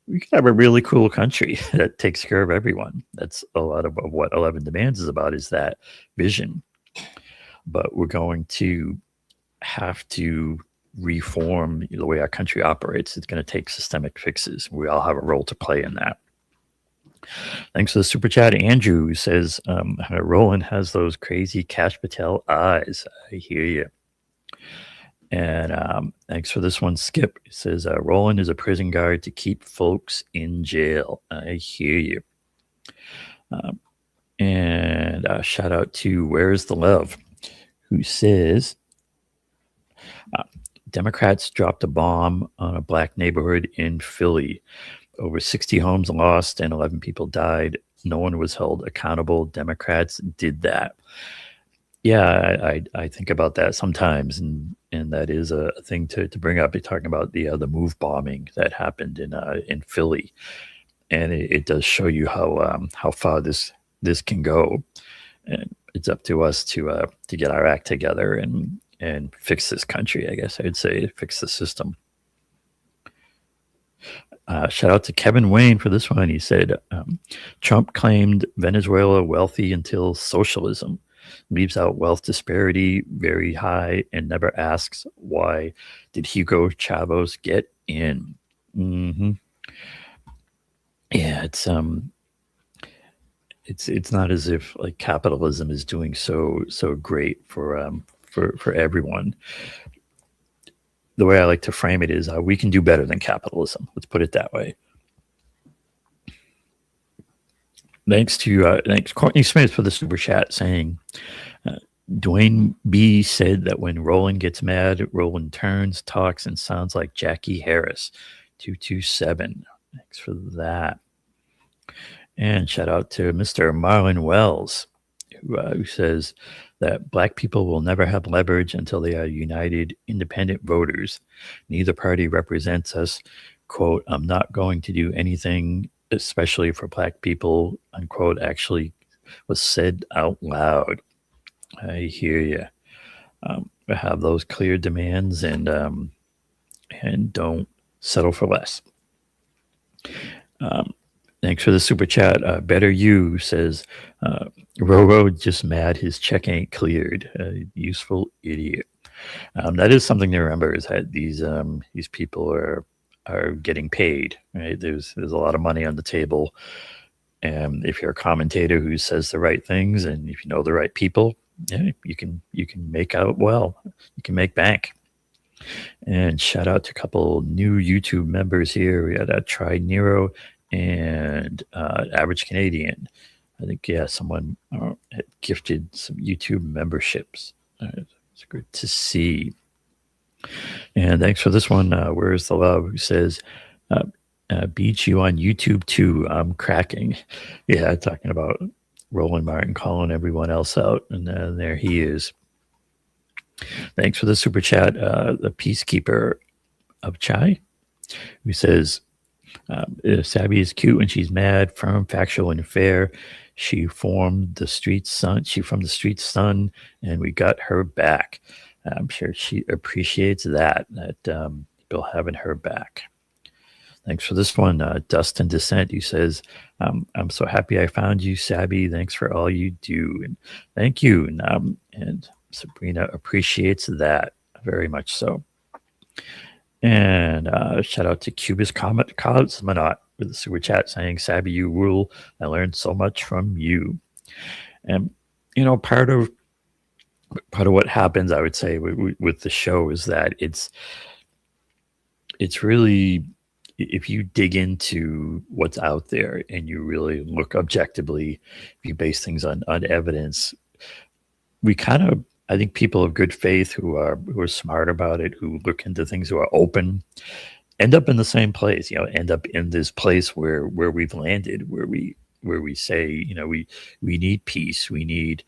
we can have a really cool country that takes care of everyone. That's a lot of what 11 Demands is about, is that vision. But we're going to have to reform the way our country operates. It's going to take systemic fixes. We all have a role to play in that. Thanks for the super chat. Andrew says, Roland has those crazy Kash Patel eyes. I hear you. And thanks for this one, Skip. It says, Roland is a prison guard to keep folks in jail. I hear you. And shout out to Where's the Love, who says, Democrats dropped a bomb on a black neighborhood in Philly. Over 60 homes lost and 11 people died. No one was held accountable. Democrats did that. Yeah, I think about that sometimes, and that is a thing to bring up. You're talking about the move bombing that happened in Philly, and it does show you how far this can go. And it's up to us to get our act together and fix this country. I guess I'd say fix the system. Shout out to Kevin Wayne for this one. He said, Trump claimed Venezuela wealthy until socialism, leaves out wealth disparity very high, and never asks why did Hugo Chavez get in. Mm-hmm. Yeah, it's not as if like capitalism is doing so great for everyone. The way I like to frame it is we can do better than capitalism. Let's put it that way. Thanks Courtney Smith for the super chat saying, Dwayne B said that when Roland gets mad, Roland turns, talks, and sounds like Jackie Harris. 227. Thanks for that. And shout out to Mr. Marlon Wells, who says that black people will never have leverage until they are united, independent voters. Neither party represents us. Quote, I'm not going to do anything, especially for black people, unquote, actually was said out loud. I hear you. Have those clear demands and don't settle for less. Thanks for the super chat. Better You says, Roro just mad his check ain't cleared. Useful idiot. That is something to remember, is that these people are getting paid, right? There's a lot of money on the table. And if you're a commentator who says the right things and if you know the right people, yeah, you can make out well. You can make bank. And shout out to a couple new YouTube members here. We had Try Nero and Average Canadian. I think, yeah, someone had gifted some YouTube memberships. It's good to see. And thanks for this one. Where's the Love? Who says, beat you on YouTube too. I'm cracking. Yeah, talking about Roland Martin calling everyone else out. And there he is. Thanks for the super chat. The Peacekeeper of Chai, who says, Sabby is cute when she's mad, firm, factual, and fair. She formed the street sun. She from the street sun, and we got her back. I'm sure she appreciates that people having her back. Thanks for this one, Dustin Descent, who says, I'm so happy I found you, Sabby. Thanks for all you do. And thank you. And Sabrina appreciates that very much so. And shout out to Cubis Cosmonaut with the super chat saying, Sabby, you rule. I learned so much from you. And, you know, part of what happens, I would say, with the show is that it's really, if you dig into what's out there and you really look objectively, if you base things on evidence, we kind of, I think people of good faith who are smart about it, who look into things, who are open, end up in the same place, end up in this place where we've landed, where we say, we need peace. We need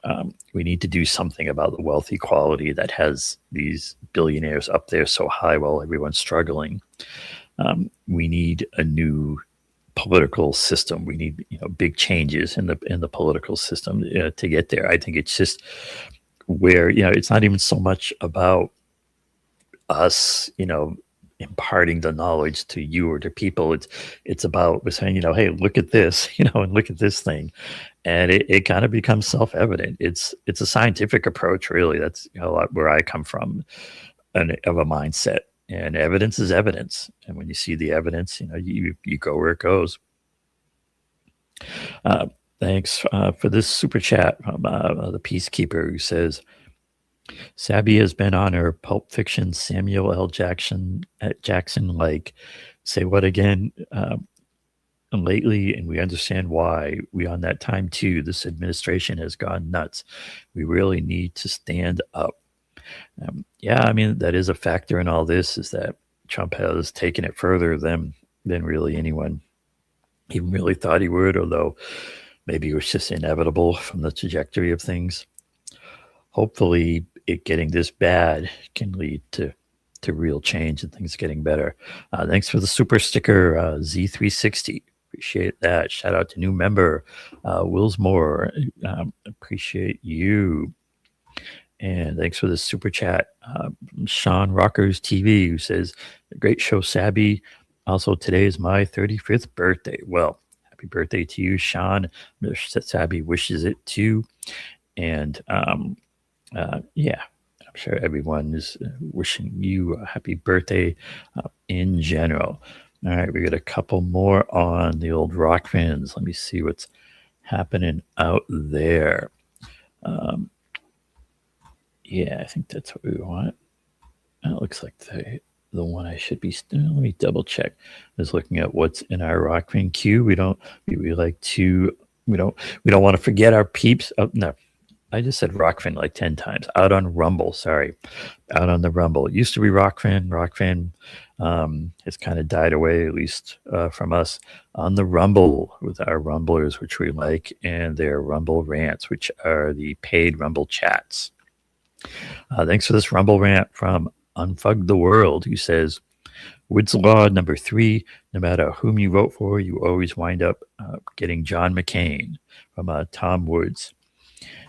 to do something about the wealth equality that has these billionaires up there so high while everyone's struggling. We need a new political system. We need big changes in the political system to get there. I think it's just where it's not even so much about us imparting the knowledge to you or to people. It's about we're saying hey, look at this, and look at this thing, and it kind of becomes self-evident. It's a scientific approach, really. That's a lot where I come from, of a mindset. And evidence is evidence. And when you see the evidence, you go where it goes. Thanks for this super chat from the Peacekeeper, who says, Sabby has been on her Pulp Fiction Samuel L. Jackson like, say what again? Lately, and we understand why. We on that time too. This administration has gone nuts. We really need to stand up. Yeah, I mean, that is a factor in all this, is that Trump has taken it further than really anyone even really thought he would, although maybe it was just inevitable from the trajectory of things. Hopefully it getting this bad can lead to real change and things getting better. Thanks for the super sticker, Z360. Appreciate that. Shout out to new member, Willsmore. Appreciate you. And thanks for the super chat, Sean Rockers TV, who says, great show, Sabby. Also, today is my 35th birthday. Well, happy birthday to you, Sean. Sabby wishes it too. And yeah, I'm sure everyone is wishing you a happy birthday in general. All right, we got a couple more on the old rock fans. Let me see what's happening out there. Yeah, I think that's what we want. That looks like the one I should be. Let me double check. I was looking at what's in our rock fan queue. We don't want to forget our peeps. Oh, no, I just said Rockfin like 10 times. Out on Rumble, sorry. Out on the Rumble. It used to be Rockfin. Rockfin has kind of died away, at least from us. On the Rumble with our Rumblers, which we like, and their Rumble rants, which are the paid Rumble chats. Thanks for this Rumble rant from Unfug the World, who says, Woods Law number 3, no matter whom you vote for, you always wind up getting John McCain, from Tom Woods.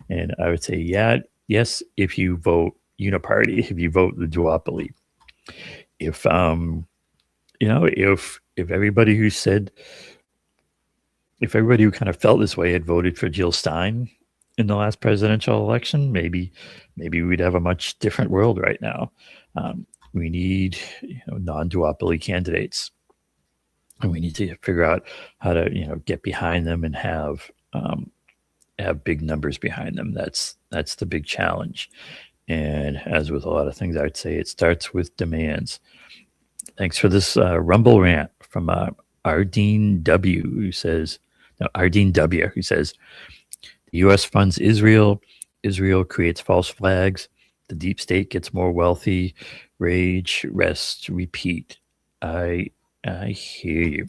And I would say, yes, if you vote uniparty, if you vote the duopoly. If if everybody who said, if everybody who kind of felt this way had voted for Jill Stein in the last presidential election, maybe we'd have a much different world right now. We need non-duopoly candidates, and we need to figure out how to get behind them and have big numbers behind them. That's the big challenge. And as with a lot of things, I'd say it starts with demands. Thanks for this Rumble rant from Ardeen W, who says, the U.S. funds Israel. Israel creates false flags. The deep state gets more wealthy. Rage, rest, repeat. I hear you.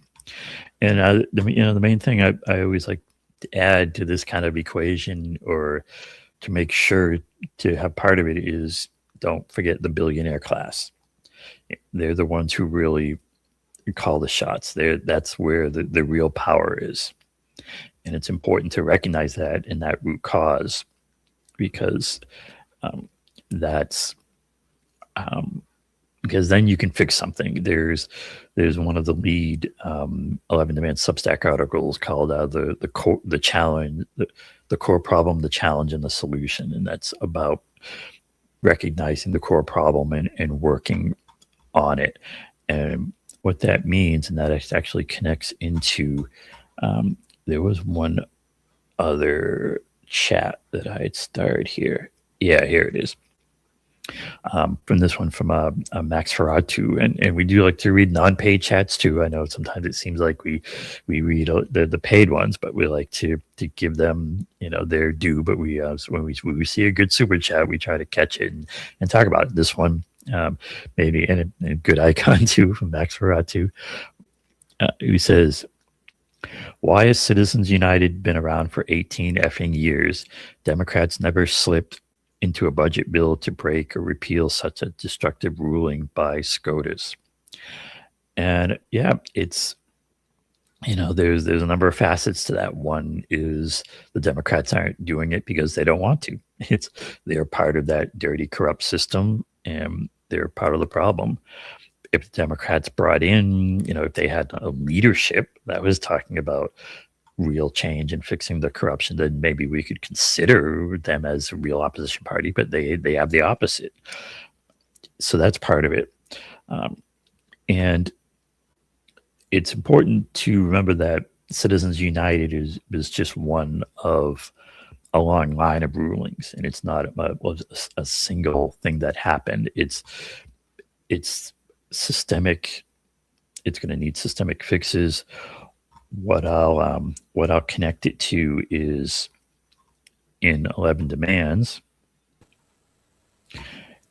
And the main thing I always like to add to this kind of equation, or to make sure to have part of it, is don't forget the billionaire class. They're the ones who really call the shots. That's where the real power is. And it's important to recognize that in that root cause, because because then you can fix something. There's one of the lead 11 Demand Substack articles called the challenge, the core problem, the challenge, and the solution. And that's about recognizing the core problem and working on it. And what that means, and that actually connects into, there was one other chat that I had started here. Yeah, here it is. From this one from Max Ferratu, and we do like to read non-paid chats too. I know sometimes it seems like we read the paid ones, but we like to give them their due. But when we see a good super chat, we try to catch it and talk about it. This one maybe, and a good icon too from Max Ferratu, who says, "Why has Citizens United been around for 18 effing years? Democrats never slipped into a budget bill to break or repeal such a destructive ruling by SCOTUS." And yeah, it's, there's a number of facets to that. One is the Democrats aren't doing it because they don't want to. They're part of that dirty, corrupt system, and they're part of the problem. If the Democrats brought in, if they had a leadership that was talking about real change and fixing the corruption, then maybe we could consider them as a real opposition party, but they have the opposite. So that's part of it. And it's important to remember that Citizens United is just one of a long line of rulings, and it's not a single thing that happened. It's systemic. It's going to need systemic fixes. What I'll connect it to is in 11 Demands.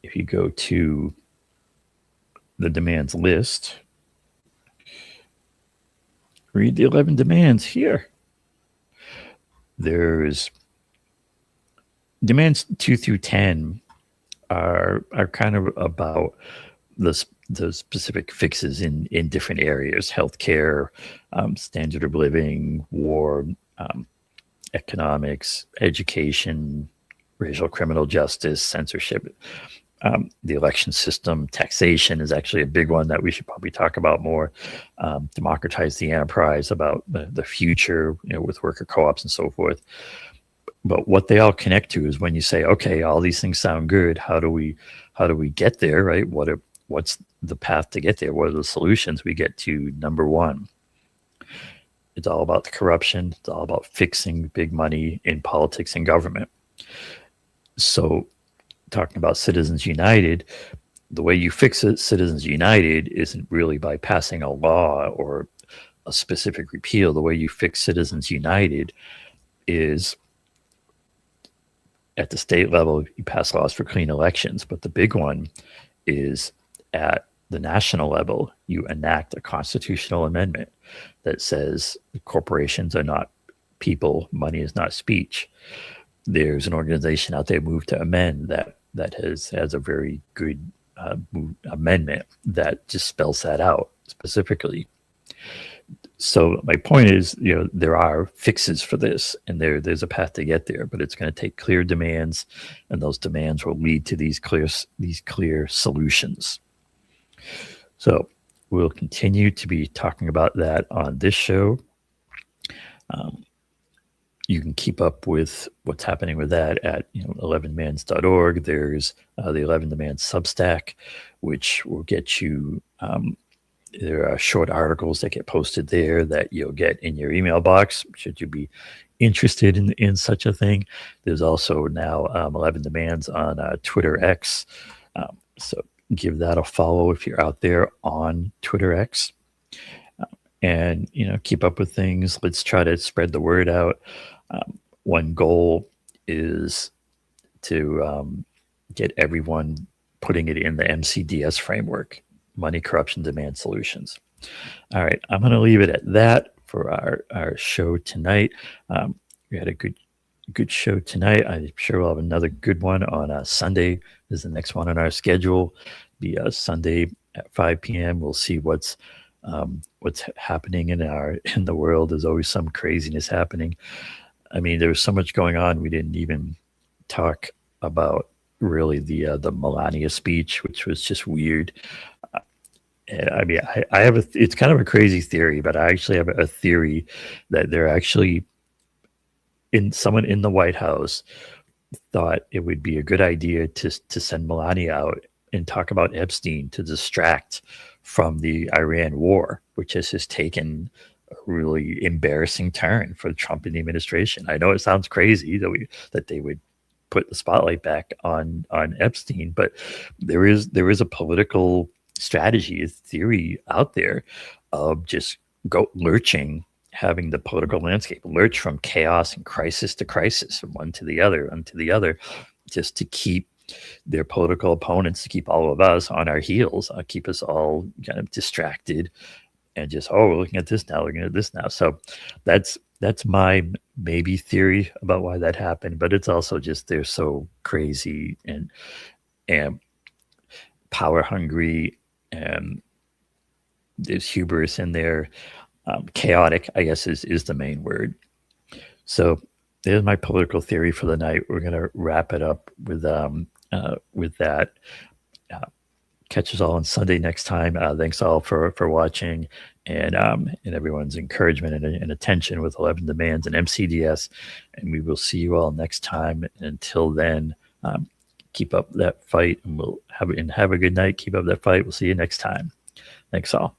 If you go to the demands list, read the 11 demands here. There's demands 2 through 10 are kind of about the specific fixes in different areas: healthcare, standard of living, war, economics, education, racial criminal justice, censorship, the election system. Taxation is actually a big one that we should probably talk about more. Democratize the enterprise, about the future, with worker co-ops and so forth. But what they all connect to is when you say, okay, all these things sound good. How do we get there, right? What's the path to get there? What are the solutions? We get to number one. It's all about the corruption. It's all about fixing big money in politics and government. So talking about Citizens United, the way you fix it, Citizens United, isn't really by passing a law or a specific repeal. The way you fix Citizens United is at the state level, you pass laws for clean elections, but the big one is at the national level, you enact a constitutional amendment that says corporations are not people, money is not speech. There's an organization out there, Move to Amend, that has a very good amendment that just spells that out specifically. So my point is, there are fixes for this, and there's a path to get there, but it's going to take clear demands, and those demands will lead to these clear solutions. So we'll continue to be talking about that on this show. You can keep up with what's happening with that at 11demands.org. There's the 11 Demands Substack, which will get you. There are short articles that get posted there that you'll get in your email box, should you be interested in such a thing. There's also now 11 Demands on Twitter X. So give that a follow if you're out there on Twitter X. And, keep up with things. Let's try to spread the word out. One goal is to get everyone putting it in the MCDS framework. Money, Corruption, Demand Solutions. All right, I'm going to leave it at that for our show tonight. We had a good show tonight. I'm sure we'll have another good one on Sunday. Is the next one on our schedule. Be Sunday at 5 p.m. We'll see what's happening in the world. There's always some craziness happening. I mean, there was so much going on. We didn't even talk about really the Melania speech, which was just weird. I mean, I have it's kind of a crazy theory, but I actually have a theory that they're actually someone in the White House thought it would be a good idea to send Melania out and talk about Epstein to distract from the Iran war, which has just taken a really embarrassing turn for the Trump administration. I know it sounds crazy that they would put the spotlight back on Epstein, but there is a political strategy, a theory out there of just lurching, having the political landscape lurch from chaos and crisis to crisis, from one to the other, just to keep their political opponents, to keep all of us on our heels, keep us all kind of distracted and just, we're looking at this now. So that's my maybe theory about why that happened, but it's also just they're so crazy and power hungry, and there's hubris in there. Chaotic, I guess, is the main word. So there's my political theory for the night. We're gonna wrap it up with that. Catch us all on Sunday next time. Thanks all for watching and everyone's encouragement and attention with 11 Demands and MCDS. And we will see you all next time. And until then, keep up that fight, and have a good night. Keep up that fight. We'll see you next time. Thanks all.